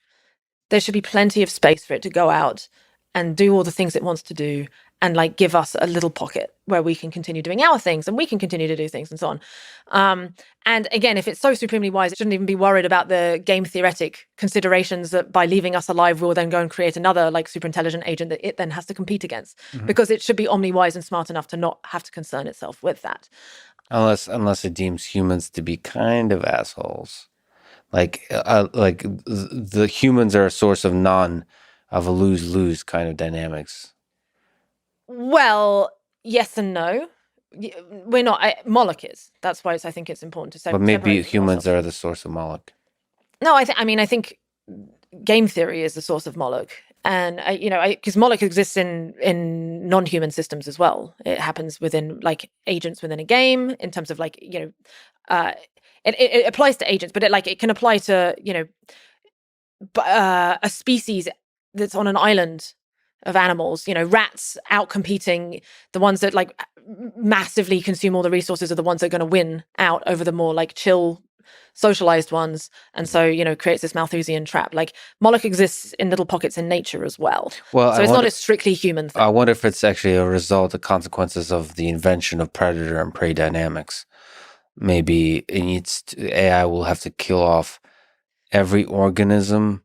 Speaker 1: There should be plenty of space for it to go out and do all the things it wants to do, and like give us a little pocket where we can continue doing our things and we can continue to do things and so on. And again, if it's so supremely wise, it shouldn't even be worried about the game theoretic considerations that by leaving us alive, we'll then go and create another like super intelligent agent that it then has to compete against, because it should be omni-wise and smart enough to not have to concern itself with that.
Speaker 2: Unless it deems humans to be kind of assholes. Like the humans are a source of a lose-lose kind of dynamics.
Speaker 1: Well, yes and no. We're not. Moloch is. That's why I think it's important to say.
Speaker 2: But maybe humans are the source of Moloch.
Speaker 1: No, I think game theory is the source of Moloch, and because Moloch exists in non-human systems as well. It happens within like agents within a game in terms of like it applies to agents, but it can apply to a species that's on an island of animals, rats out competing the ones that like massively consume all the resources are the ones that are going to win out over the more like chill socialized ones, and so creates this Malthusian trap. Like Moloch exists in little pockets in nature as well. Well, so it's not a strictly human thing.
Speaker 2: I wonder if it's actually a result of consequences of the invention of predator and prey dynamics. Maybe AI will have to kill off every organism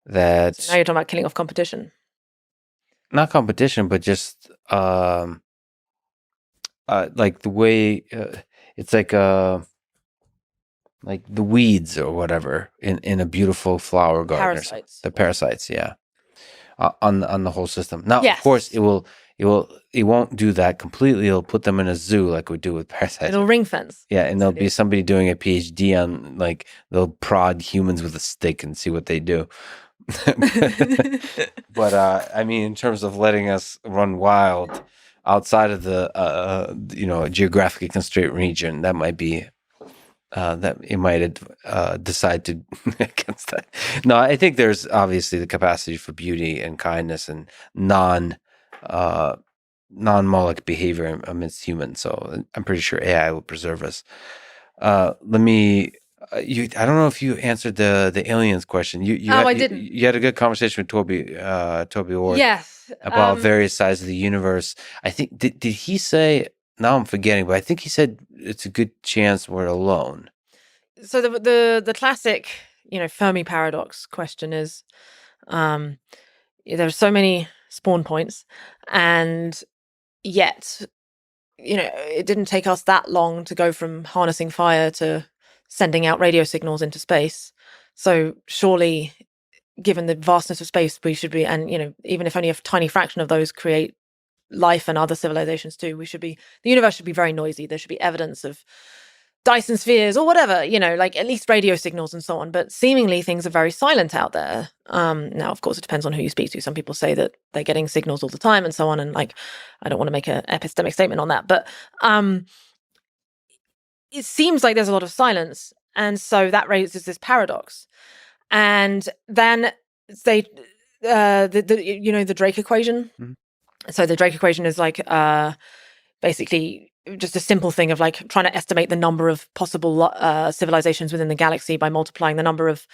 Speaker 2: that.
Speaker 1: So now you're talking about killing off competition.
Speaker 2: not competition, but just like the way it's like the weeds or whatever in a beautiful flower garden or something.
Speaker 1: Parasites.
Speaker 2: The parasites, yeah, on the whole system. Now, of course,
Speaker 1: Yes.
Speaker 2: it won't do that completely. It'll put them in a zoo like we do with parasites.
Speaker 1: It'll ring fence.
Speaker 2: Yeah, and there'll be somebody doing a PhD on, like, they'll prod humans with a stick and see what they do. But I mean, in terms of letting us run wild outside of the geographically constrained region, that might be that it might decide to against that. No, I think there's obviously the capacity for beauty and kindness and non-Moloch behavior amidst humans. So I'm pretty sure AI will preserve us. Let me. I don't know if you answered the aliens question.
Speaker 1: I didn't.
Speaker 2: You had a good conversation with Toby Ward.
Speaker 1: Yes.
Speaker 2: About various sides of the universe. I think did he say? Now I'm forgetting, but I think he said it's a good chance we're alone.
Speaker 1: So the classic, Fermi paradox question is, there are so many spawn points, and yet, it didn't take us that long to go from harnessing fire to sending out radio signals into space. So surely, given the vastness of space, we should be, and even if only a tiny fraction of those create life and other civilizations too, the universe should be very noisy. There should be evidence of Dyson spheres or whatever, like at least radio signals and so on. But seemingly things are very silent out there. Now, of course, it depends on who you speak to. Some people say that they're getting signals all the time and so on. And like, I don't want to make an epistemic statement on that, but it seems like there's a lot of silence. And so that raises this paradox. And then they, the Drake equation.
Speaker 2: Mhm.
Speaker 1: So the Drake equation is like basically just a simple thing of like trying to estimate the number of possible civilizations within the galaxy by multiplying the number of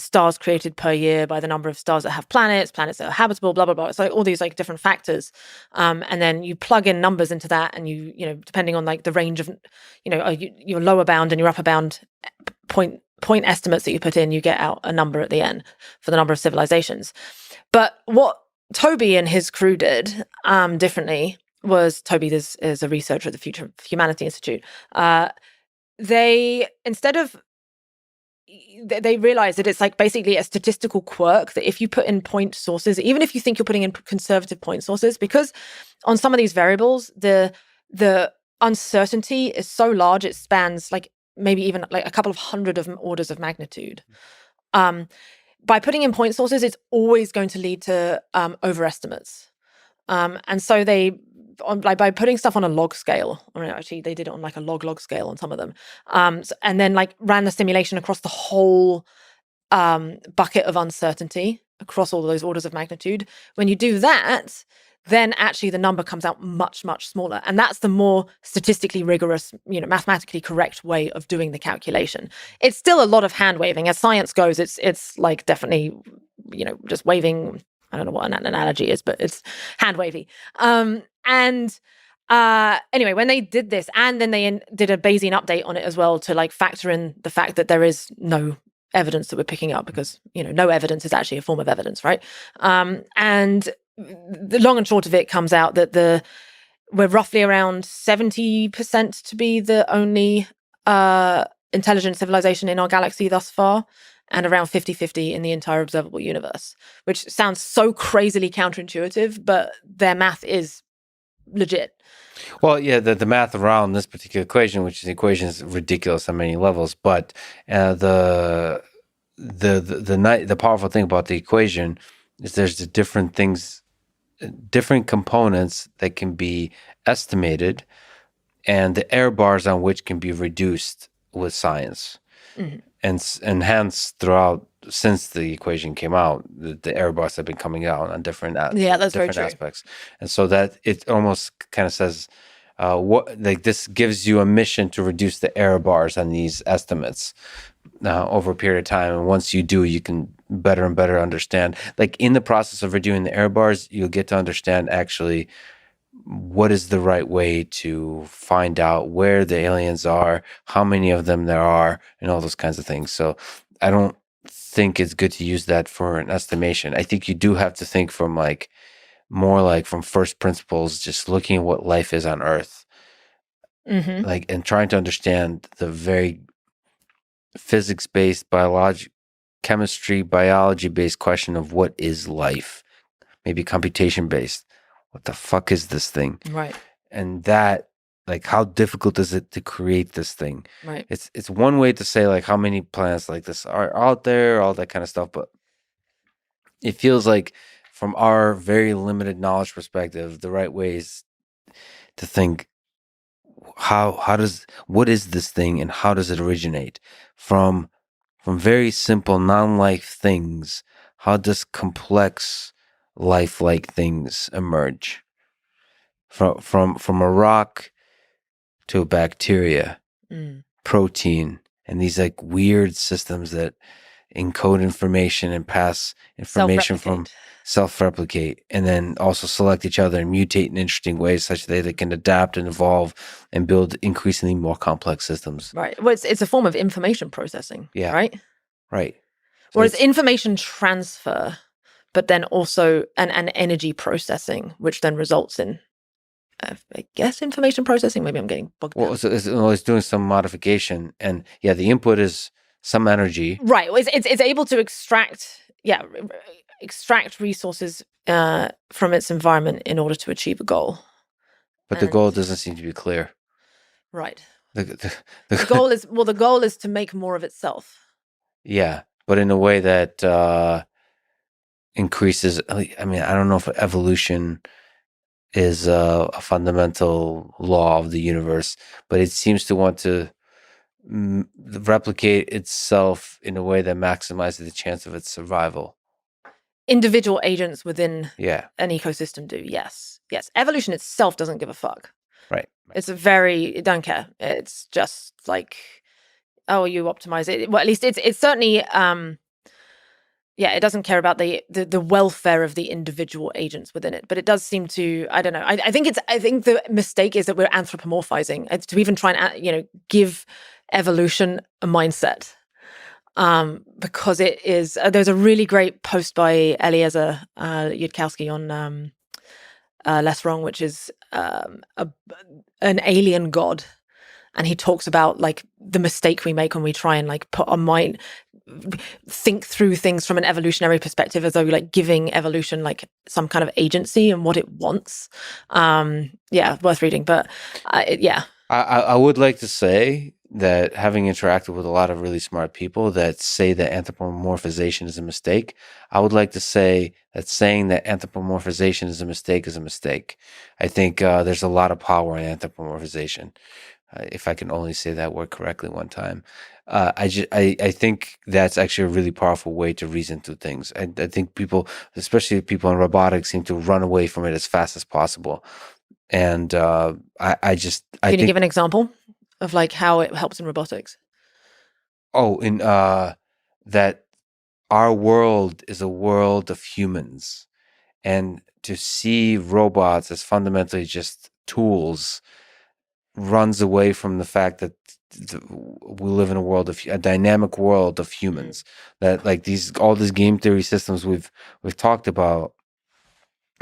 Speaker 1: stars created per year by the number of stars that have planets that are habitable, blah, blah, blah. So all these like different factors. And then you plug in numbers into that, and you depending on like the range of, your lower bound and your upper bound point estimates that you put in, you get out a number at the end for the number of civilizations. But what Toby and his crew did differently was, Toby is a researcher at the Future of Humanity Institute. They realized that it's like basically a statistical quirk that if you put in point sources, even if you think you're putting in conservative point sources, because on some of these variables, the uncertainty is so large, it spans like maybe even like a couple of hundred of orders of magnitude. By putting in point sources, it's always going to lead to overestimates. And so by putting stuff on a log scale, or actually they did it on like a log scale on some of them, and then like ran the simulation across the whole bucket of uncertainty across all those orders of magnitude. When you do that, then actually the number comes out much, much smaller. And that's the more statistically rigorous, mathematically correct way of doing the calculation. It's still a lot of hand waving. As science goes, it's like definitely, just waving. I don't know what an analogy is, but it's hand wavy. Anyway, when they did this, and then they did a Bayesian update on it as well to like factor in the fact that there is no evidence that we're picking up, because no evidence is actually a form of evidence, right? And the long and short of it comes out that we're roughly around 70% to be the only intelligent civilization in our galaxy thus far, and around 50-50 in the entire observable universe, which sounds so crazily counterintuitive, but their math is legit.
Speaker 2: Well, yeah, the math around this particular equation, which is equation, is ridiculous on many levels. But the powerful thing about the equation is there's the different things, different components that can be estimated, and the error bars on which can be reduced with science. Mm-hmm. And hence, throughout, since the equation came out, the error bars have been coming out on different aspects. And so that it almost kind of says, this gives you a mission to reduce the error bars on these estimates over a period of time. And once you do, you can better and better understand. Like in the process of reducing the error bars, you'll get to understand actually what is the right way to find out where the aliens are, how many of them there are, and all those kinds of things. So I don't think it's good to use that for an estimation. I think you do have to think from like more like from first principles, just looking at what life is on Earth,
Speaker 1: Mm-hmm.
Speaker 2: like, and trying to understand the very physics-based, chemistry, biology-based question of what is life, maybe computation-based. What the fuck is this thing?
Speaker 1: Right.
Speaker 2: And that, like, how difficult is it to create this thing?
Speaker 1: Right.
Speaker 2: It's one way to say, like, how many planets like this are out there, all that kind of stuff, but it feels like from our very limited knowledge perspective, the right way is to think, what is this thing and how does it originate from very simple non-life things? How does complex lifelike things emerge from a rock to a bacteria, protein, and these like weird systems that encode information and pass information from self-replicate, and then also select each other and mutate in interesting ways such that they can adapt and evolve and build increasingly more complex systems.
Speaker 1: Right. Well, it's a form of information processing.
Speaker 2: Yeah.
Speaker 1: Right.
Speaker 2: Right. So
Speaker 1: Or it's information transfer, but then also an energy processing, which then results in, I guess, information processing. Maybe I'm getting bogged down.
Speaker 2: It's doing some modification, and yeah, the input is some energy.
Speaker 1: Right. It's able to extract resources from its environment in order to achieve a goal.
Speaker 2: But the goal doesn't seem to be clear.
Speaker 1: Right.
Speaker 2: The
Speaker 1: goal is to make more of itself.
Speaker 2: Yeah, but in a way that increases. I mean, I don't know if evolution is a fundamental law of the universe, but it seems to want to replicate itself in a way that maximizes the chance of its survival.
Speaker 1: Individual agents within
Speaker 2: an
Speaker 1: ecosystem do. Yes. Evolution itself doesn't give a fuck.
Speaker 2: Right.
Speaker 1: It don't care. It's just like, oh, you optimize it. Well, at least it's certainly it doesn't care about the welfare of the individual agents within it, but it does seem to, I don't know. I think the mistake is that we're anthropomorphizing. It's to even try and give evolution a mindset, because it is. There's a really great post by Eliezer Yudkowsky on Less Wrong, which is an alien god. And he talks about like the mistake we make when we try and like put our mind, think through things from an evolutionary perspective, as though like giving evolution like some kind of agency and what it wants. Worth reading. But
Speaker 2: I would like to say that, having interacted with a lot of really smart people that say that anthropomorphization is a mistake, I would like to say that saying that anthropomorphization is a mistake. I think there's a lot of power in anthropomorphization. If I can only say that word correctly one time. I think that's actually a really powerful way to reason through things. I think people, especially people in robotics, seem to run away from it as fast as possible. And can
Speaker 1: you give an example of like how it helps in robotics?
Speaker 2: Oh, in that our world is a world of humans, and to see robots as fundamentally just tools runs away from the fact that we live in a dynamic world of humans. That like all these game theory systems we've talked about,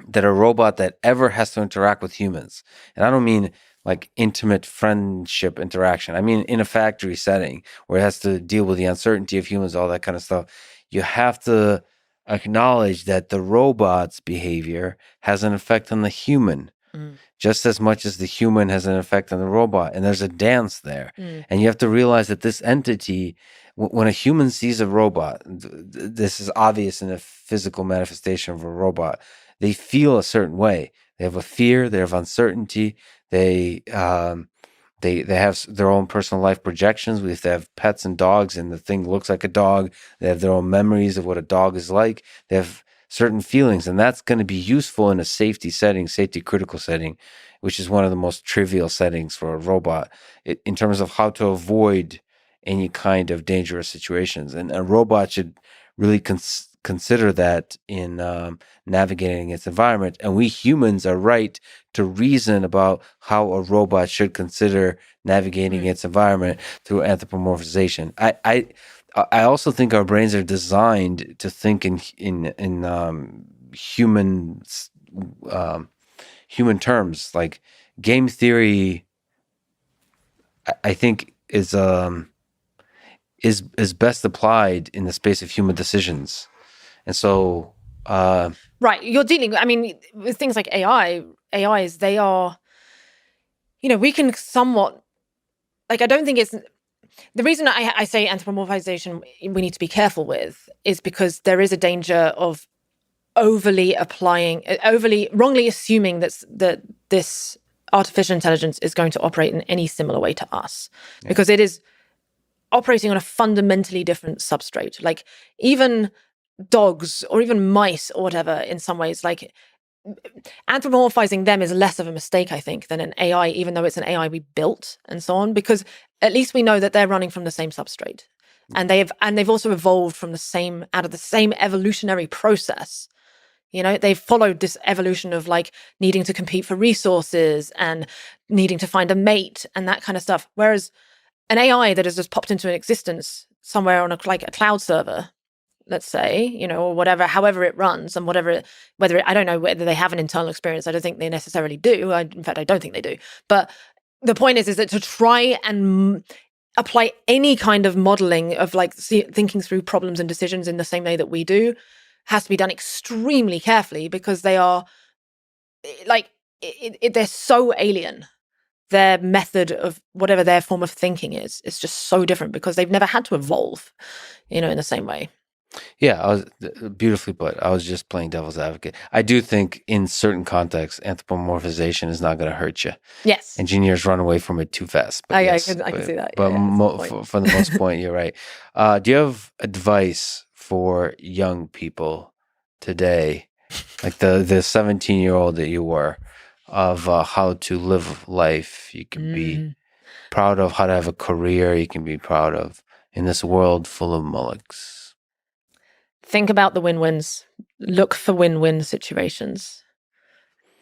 Speaker 2: that a robot that ever has to interact with humans, and I don't mean like intimate friendship interaction, I mean in a factory setting where it has to deal with the uncertainty of humans, all that kind of stuff, you have to acknowledge that the robot's behavior has an effect on the human. Just as much as the human has an effect on the robot. And there's a dance there. And you have to realize that this entity, when a human sees a robot, this is obvious in a physical manifestation of a robot, they feel a certain way. They have a fear, they have uncertainty, they have their own personal life projections. We have to have pets and dogs, and the thing looks like a dog. They have their own memories of what a dog is like. They have certain feelings, and that's going to be useful in a safety critical setting, which is one of the most trivial settings for a robot in terms of how to avoid any kind of dangerous situations. And a robot should really consider that in navigating its environment. And we humans are right to reason about how a robot should consider navigating its environment through anthropomorphization. I also think our brains are designed to think in human human terms. Like game theory, I think is best applied in the space of human decisions. And so,
Speaker 1: right, you're dealing, I mean, with things like AIs, they are, we can somewhat, like, I don't think it's, the reason I say anthropomorphization we need to be careful with is because there is a danger of wrongly assuming that this artificial intelligence is going to operate in any similar way to us, because it is operating on a fundamentally different substrate. Like even dogs or even mice or whatever, in some ways, like anthropomorphizing them is less of a mistake, I think, than an AI, even though it's an AI we built and so on, because at least we know that they're running from the same substrate. And they've also evolved from out of the same evolutionary process. They've followed this evolution of like needing to compete for resources and needing to find a mate and that kind of stuff. Whereas an AI that has just popped into existence somewhere on a cloud server, let's say, or whatever, however it runs and I don't know whether they have an internal experience. I don't think they necessarily do. In fact, I don't think they do. But the point is that to try and apply any kind of modeling of like thinking through problems and decisions in the same way that we do has to be done extremely carefully, because they are like, they're so alien. Their method of whatever their form of thinking is just so different, because they've never had to evolve, in the same way.
Speaker 2: Yeah, I was beautifully put. I was just playing devil's advocate. I do think in certain contexts, anthropomorphization is not going to hurt you.
Speaker 1: Yes.
Speaker 2: Engineers run away from it too fast. But
Speaker 1: I can see that.
Speaker 2: But for the most point, you're right. Do you have advice for young people today, like the 17-year-old that you were, of how to live life? You can be proud of, how to have a career you can be proud of in this world full of mullocks.
Speaker 1: Think about the win-wins. Look for win-win situations.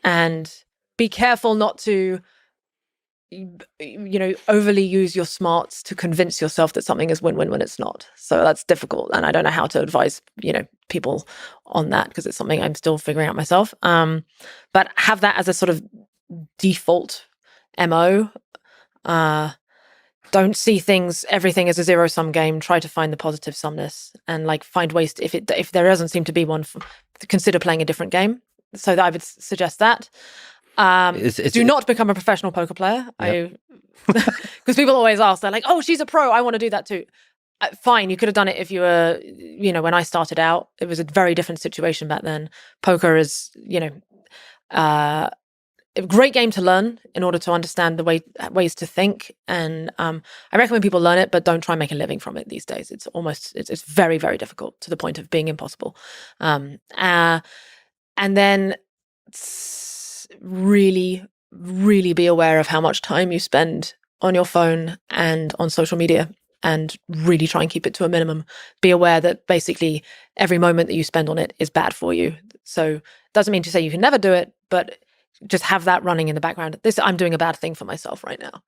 Speaker 1: And be careful not to, overly use your smarts to convince yourself that something is win-win when it's not. So that's difficult. And I don't know how to advise, people on that, because it's something I'm still figuring out myself. But have that as a sort of default MO. Don't see everything as a zero-sum game. Try to find the positive sumness and like find ways to, if there doesn't seem to be one, consider playing a different game. So that I would suggest that. Do not become a professional poker player.
Speaker 2: Yep.
Speaker 1: Because people always ask, they're like, "Oh, she's a pro. I want to do that too." Fine, you could have done it if you were, when I started out, it was a very different situation back then. Poker is, a great game to learn in order to understand the ways to think, and I recommend people learn it, but don't try and make a living from it these days. It's very, very difficult, to the point of being impossible. And then really, really be aware of how much time you spend on your phone and on social media, and really try and keep it to a minimum. Be aware that basically every moment that you spend on it is bad for you. So doesn't mean to say you can never do it, but just have that running in the background. I'm doing a bad thing for myself right now.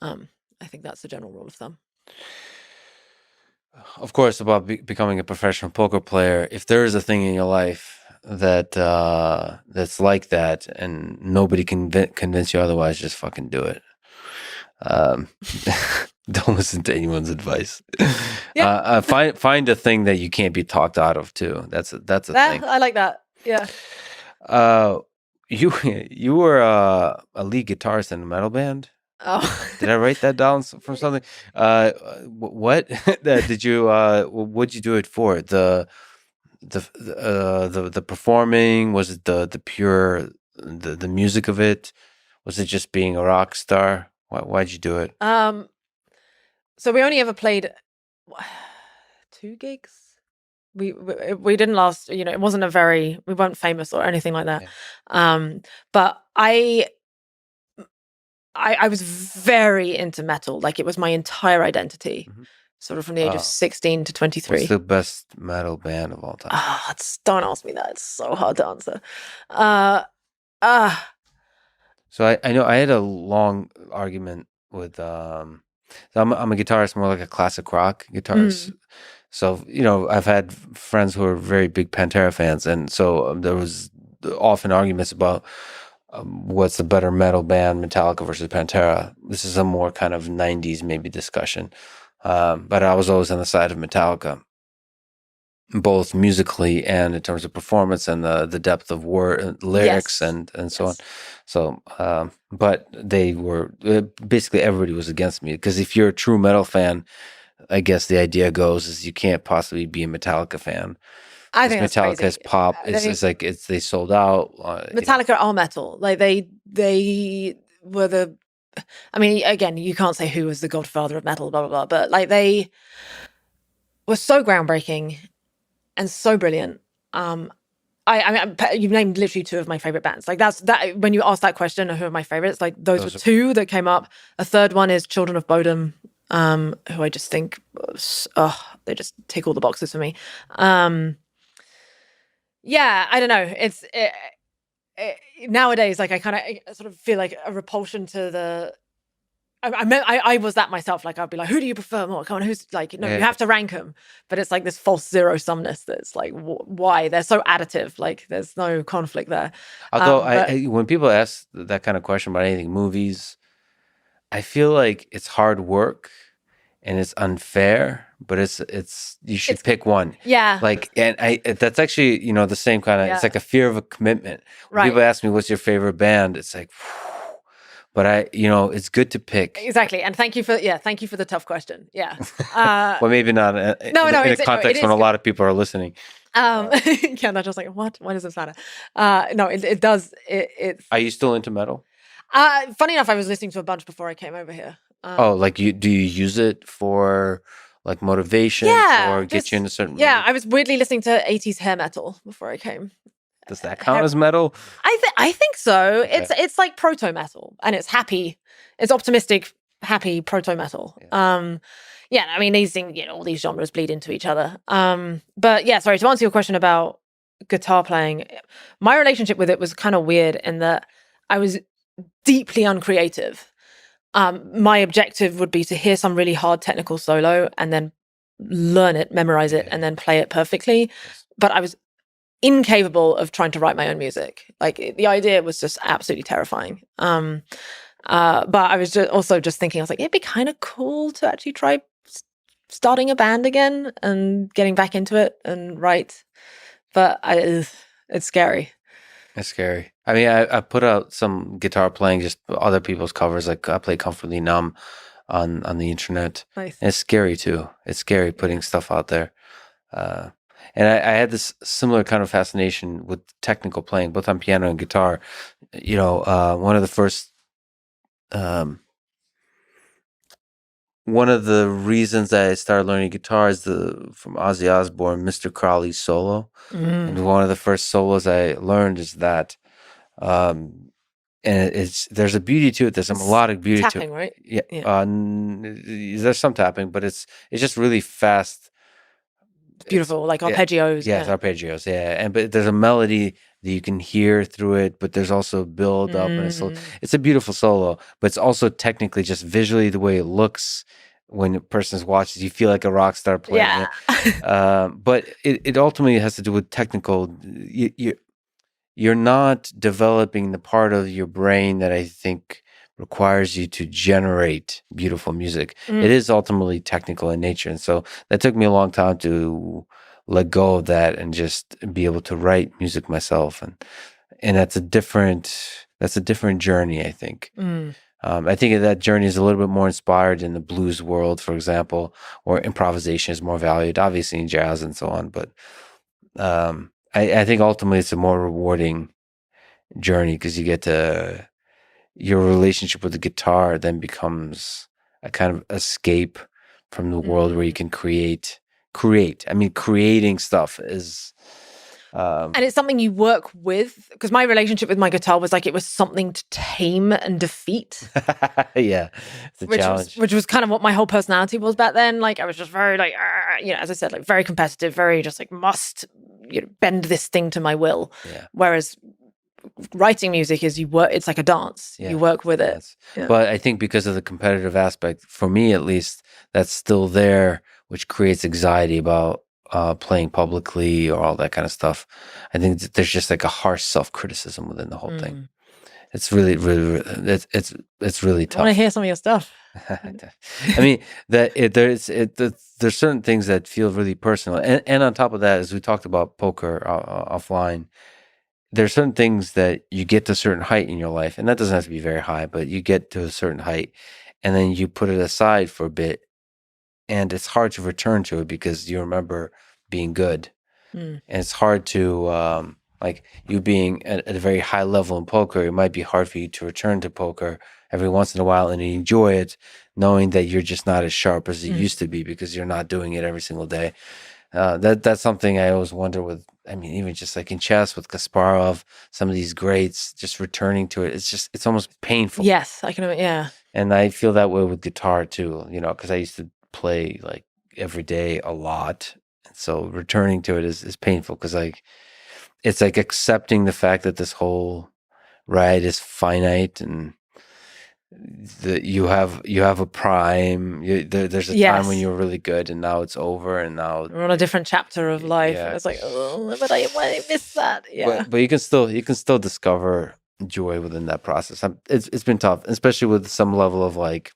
Speaker 1: I think that's the general rule of thumb.
Speaker 2: Of course, about becoming a professional poker player, if there is a thing in your life that that's like that, and nobody can convince you otherwise, just fucking do it. Don't listen to anyone's advice. Yeah. Find a thing that you can't be talked out of too. That's a thing.
Speaker 1: I like that. Yeah.
Speaker 2: You were a lead guitarist in a metal band.
Speaker 1: Oh,
Speaker 2: did I write that down from something? What did you? What'd you do it for? The performing? Was it the pure the music of it? Was it just being a rock star? Why'd you do it?
Speaker 1: So we only ever played 2 gigs. We didn't last, it wasn't we weren't famous or anything like that. Yeah. But I was very into metal. Like, it was my entire identity, sort of from the age of 16 to 23.
Speaker 2: What's the best metal band of all time?
Speaker 1: Don't ask me that. It's so hard to answer.
Speaker 2: So I know I had a long argument with so I'm a guitarist, more like a classic rock guitarist. So I've had friends who are very big Pantera fans, and so there was often arguments about what's the better metal band, Metallica versus Pantera. This is a more kind of 90s maybe discussion. But I was always on the side of Metallica, both musically and in terms of performance and the depth of word lyrics
Speaker 1: Yes.
Speaker 2: and so on.
Speaker 1: Yes.
Speaker 2: So, but they were basically everybody was against me, because if you're a true metal fan, I guess the idea goes is you can't possibly be a Metallica fan.
Speaker 1: I
Speaker 2: Because
Speaker 1: think that's
Speaker 2: Metallica is
Speaker 1: crazy.
Speaker 2: pop.
Speaker 1: I think
Speaker 2: It's like they sold out.
Speaker 1: Metallica are metal. Like they were the. I mean, again, you can't say who was the godfather of metal, blah blah blah. But like they were so groundbreaking and so brilliant. I mean, you've named literally two of my favorite bands. Like that's that. When you ask that question, who are my favorites? Like those were two that came up. A third one is Children of Bodom, who I just think, they just tick all the boxes for me. Yeah, I don't know. Nowadays, like I sort of feel like a repulsion to the. I was that myself. Like I'd be like, who do you prefer more? Come on, who's like? No, you have to rank them. But it's like this false zero sumness. That's like, why they're so additive? Like there's no conflict there.
Speaker 2: Although when people ask that kind of question about anything, movies, I feel like it's hard work and it's unfair, but you should pick one.
Speaker 1: Yeah.
Speaker 2: Like, and that's actually, the same kind of, it's like a fear of a commitment. When people ask me, what's your favorite band? It's like, but it's good to pick.
Speaker 1: Exactly. And thank you for the tough question. Yeah.
Speaker 2: Well, maybe not in a context when a lot of people are listening.
Speaker 1: Yeah, they're just like, what? Why does this matter? No, it does.
Speaker 2: Are you still into metal?
Speaker 1: Funny enough, I was listening to a bunch before I came over here.
Speaker 2: Do you use it for like motivation or get you into certain?
Speaker 1: Yeah, I was weirdly listening to 80s hair metal before I came.
Speaker 2: Does that count as metal?
Speaker 1: I think so. Okay. It's like proto metal, and it's happy. It's optimistic, happy proto metal. Yeah. I mean, these things, all these genres bleed into each other. But yeah, sorry, to answer your question about guitar playing, my relationship with it was kind of weird in that I was deeply uncreative. My objective would be to hear some really hard technical solo and then learn it, memorize it, and then play it perfectly. But I was incapable of trying to write my own music. Like the idea was just absolutely terrifying. But I was also just thinking, I was like, it'd be kind of cool to actually try starting a band again and getting back into it and write. But it's scary.
Speaker 2: It's scary. I mean, I put out some guitar playing, just other people's covers. Like I play Comfortably Numb on the internet.
Speaker 1: Nice.
Speaker 2: And it's scary too. It's scary putting stuff out there. And I had this similar kind of fascination with technical playing, both on piano and guitar. One of the first, one of the reasons that I started learning guitar is from Ozzy Osbourne, Mr. Crowley's solo. And one of the first solos I learned is that, and there's a beauty to it. There's a melodic beauty
Speaker 1: tapping,
Speaker 2: to it.
Speaker 1: Right?
Speaker 2: Yeah. There's some tapping, but it's just really fast.
Speaker 1: It's beautiful, like arpeggios.
Speaker 2: Yeah, it's arpeggios. Yeah, but there's a melody that you can hear through it, but there's also build up, and it's a beautiful solo. But it's also technically, just visually, the way it looks when a person watches, you feel like a rock star playing it. But it ultimately has to do with technical. You're not developing the part of your brain that I think requires you to generate beautiful music. It is ultimately technical in nature. And so that took me a long time to let go of that and just be able to write music myself. And that's a different journey, I think. I think that journey is a little bit more inspired in the blues world, for example, or improvisation is more valued, obviously in jazz and so on. But I think ultimately it's a more rewarding journey, because you get to, your relationship with the guitar then becomes a kind of escape from the world where you can create. I mean, creating stuff is...
Speaker 1: and it's something you work with, because my relationship with my guitar was like it was something to tame and defeat.
Speaker 2: Yeah, it's a challenge.
Speaker 1: Which was kind of what my whole personality was back then. Like I was just very like, as I said, like very competitive, very just like must bend this thing to my will.
Speaker 2: Yeah.
Speaker 1: Whereas writing music is it's like a dance. You work with it.
Speaker 2: Yeah. But I think because of the competitive aspect, for me at least, that's still there, which creates anxiety about playing publicly or all that kind of stuff. I think that there's just like a harsh self-criticism within the whole thing. It's really, it's really
Speaker 1: I want to
Speaker 2: tough.
Speaker 1: hear some of your stuff.
Speaker 2: I mean, there's certain things that feel really personal, and on top of that, as we talked about poker offline, there's certain things that you get to a certain height in your life, and that doesn't have to be very high, but you get to a certain height, and then you put it aside for a bit, and it's hard to return to it because you remember being good, and it's hard to like you being at a very high level in poker. It might be hard for you to return to poker every once in a while and enjoy it, knowing that you're just not as sharp as you used to be because you're not doing it every single day. That's something I always wonder with. I mean, even just like in chess with Kasparov, some of these greats, just returning to it, it's almost painful.
Speaker 1: Yes, I can. Yeah,
Speaker 2: And I feel that way with guitar too. Because I used to play like every day a lot, and so returning to it is painful because like it's like accepting the fact that this whole ride is finite and that you have a prime. There's a time when
Speaker 1: Yes.
Speaker 2: you were really good, and now it's over, and now
Speaker 1: we're on a different chapter of life,
Speaker 2: Yeah.
Speaker 1: and it's like, oh, but I miss that. Yeah.
Speaker 2: but you can still discover joy within that process. It's been tough, especially with some level of like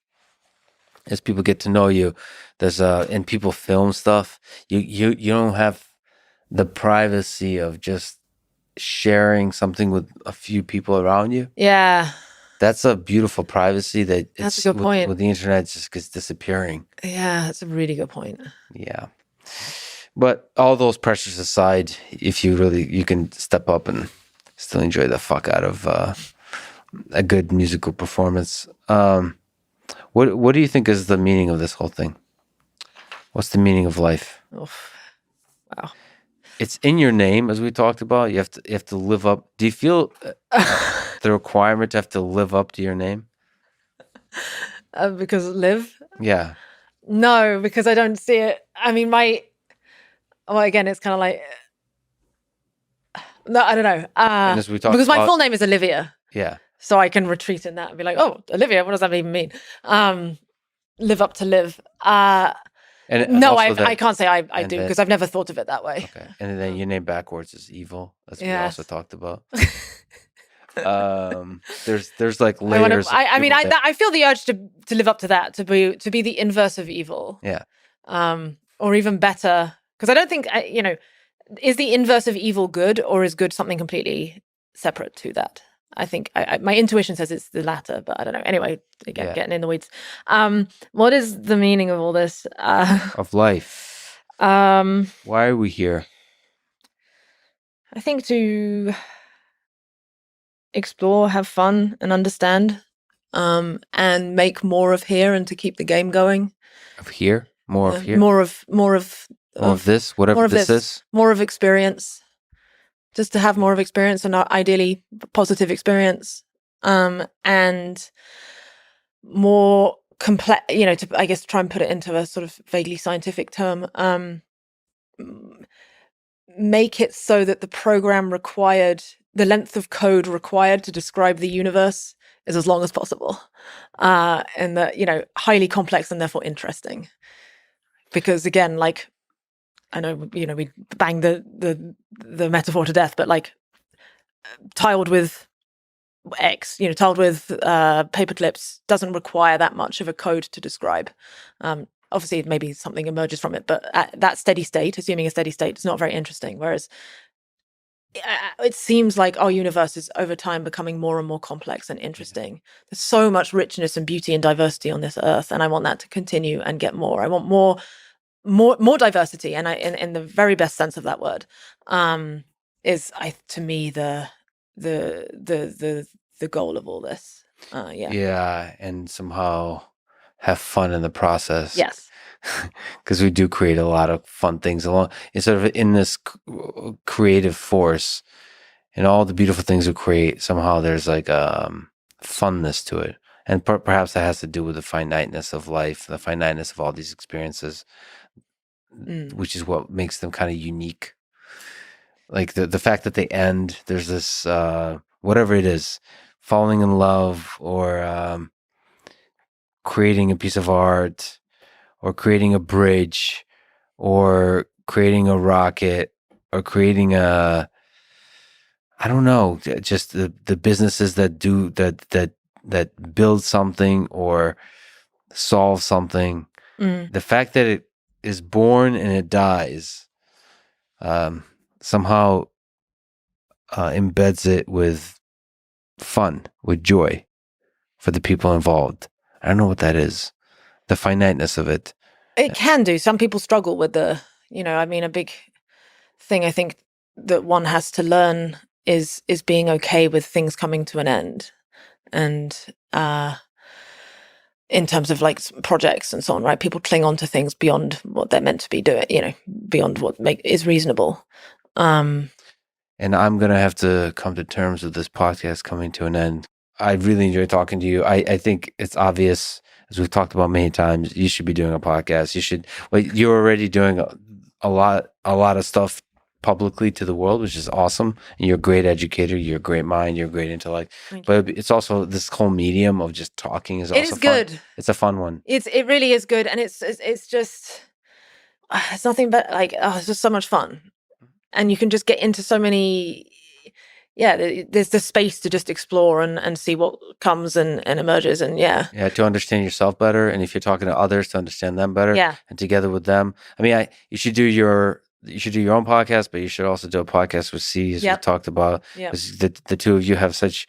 Speaker 2: as people get to know you. There's and people film stuff. You don't have the privacy of just sharing something with a few people around you.
Speaker 1: Yeah.
Speaker 2: That's a beautiful privacy that
Speaker 1: That's a good point.
Speaker 2: With the internet, it just gets disappearing.
Speaker 1: Yeah, that's a really good point.
Speaker 2: Yeah. But all those pressures aside, if you can step up and still enjoy the fuck out of a good musical performance. What do you think is the meaning of this whole thing? What's the meaning of life?
Speaker 1: Oof. Wow.
Speaker 2: It's in your name, as we talked about. You have to live up. Do you feel the requirement to have to live up to your name?
Speaker 1: Because live?
Speaker 2: Yeah.
Speaker 1: No, because I don't see it. I mean, again, it's kind of like, no, I don't know.
Speaker 2: And as we talked
Speaker 1: because my
Speaker 2: about-
Speaker 1: full name is Olivia.
Speaker 2: Yeah.
Speaker 1: So I can retreat in that and be like, oh, Olivia, what does that even mean? Live up to live.
Speaker 2: And
Speaker 1: No,
Speaker 2: also
Speaker 1: I can't say I
Speaker 2: and
Speaker 1: do
Speaker 2: then-
Speaker 1: because I've never thought of it that way.
Speaker 2: Okay. And then your name backwards is evil. That's what we
Speaker 1: Yes.
Speaker 2: also talked about. There's like layers.
Speaker 1: I feel the urge to live up to that, to be the inverse of evil.
Speaker 2: Yeah.
Speaker 1: Or even better, because I don't think is the inverse of evil good, or is good something completely separate to that? I think my intuition says it's the latter, but I don't know. Anyway, again, getting in the weeds. What is the meaning of all this?
Speaker 2: Of life. Why are we here?
Speaker 1: I think to explore, have fun, and understand, and make more of here, and to keep the game going.
Speaker 2: Of here? More of here?
Speaker 1: More of
Speaker 2: this, whatever this is?
Speaker 1: More of experience. Just to have more of experience, and ideally positive experience, and more complex, to, I guess, try and put it into a sort of vaguely scientific term, make it so that the length of code required to describe the universe is as long as possible, and that, highly complex and therefore interesting. Because again, like, I know, we bang the metaphor to death, but like tiled with X, tiled with paper clips doesn't require that much of a code to describe. Obviously, maybe something emerges from it, but at that steady state, assuming a steady state, it's not very interesting. Whereas it seems like our universe is over time becoming more and more complex and interesting. There's so much richness and beauty and diversity on this earth, and I want that to continue and get more. I want more diversity, and in the very best sense of that word, is to me the goal of all this.
Speaker 2: Yeah, and somehow have fun in the process.
Speaker 1: Yes.
Speaker 2: Because we do create a lot of fun things along, sort of in this creative force, and all the beautiful things we create. Somehow there's like funness to it, and perhaps that has to do with the finiteness of life, the finiteness of all these experiences, which is what makes them kind of unique. Like the fact that they end. There's this whatever it is, falling in love, or creating a piece of art, or creating a bridge, or creating a rocket or creating a, I don't know, just the businesses that do that build something or solve something.
Speaker 1: Mm.
Speaker 2: The fact that it is born and it dies somehow embeds it with fun, with joy for the people involved. I don't know what that is. The finiteness of it.
Speaker 1: It can do. Some people struggle with a big thing I think that one has to learn is being okay with things coming to an end. And in terms of like projects and so on, right? People cling on to things beyond what they're meant to be doing, beyond what is reasonable.
Speaker 2: And I'm going to have to come to terms with this podcast coming to an end. I really enjoy talking to you. I think it's obvious, as we've talked about many times, you should be doing a podcast. You're already doing a lot of stuff publicly to the world, which is awesome. And you're a great educator. You're a great mind. You're a great intellect. But it's also this whole medium of just talking is also
Speaker 1: it is
Speaker 2: fun.
Speaker 1: Good.
Speaker 2: It's a fun one.
Speaker 1: It really is good. And it's just, it's nothing but like, it's just so much fun. And you can just get into so many, there's the space to just explore and see what comes and emerges. And
Speaker 2: to understand yourself better. And if you're talking to others, to understand them better.
Speaker 1: Yeah.
Speaker 2: And together with them. I mean, you should do your own podcast, but you should also do a podcast with C, as we talked about. Because the two of you have such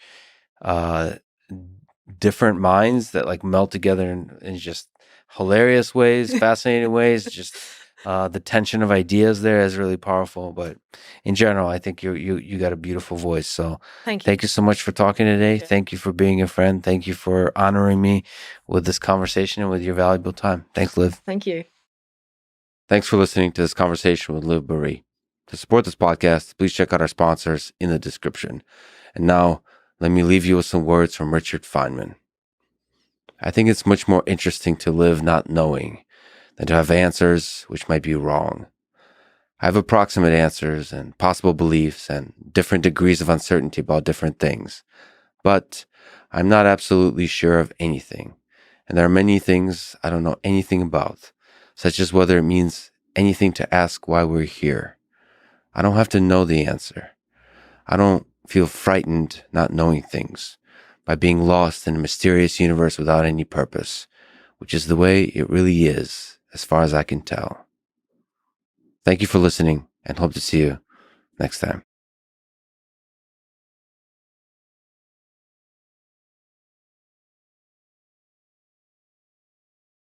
Speaker 2: different minds that like melt together in just hilarious ways, fascinating ways. Just the tension of ideas there is really powerful. But in general, I think you got a beautiful voice. So thank you so much for talking today. Thank you for being a friend. Thank you for honoring me with this conversation and with your valuable time. Thanks, Liv.
Speaker 1: Thank you.
Speaker 2: Thanks for listening to this conversation with Liv Boeree. To support this podcast, please check out our sponsors in the description. And now, let me leave you with some words from Richard Feynman. I think it's much more interesting to live not knowing than to have answers which might be wrong. I have approximate answers and possible beliefs and different degrees of uncertainty about different things. But I'm not absolutely sure of anything. And there are many things I don't know anything about, such as whether it means anything to ask why we're here. I don't have to know the answer. I don't feel frightened not knowing things, by being lost in a mysterious universe without any purpose, which is the way it really is, as far as I can tell. Thank you for listening, and hope to see you next time.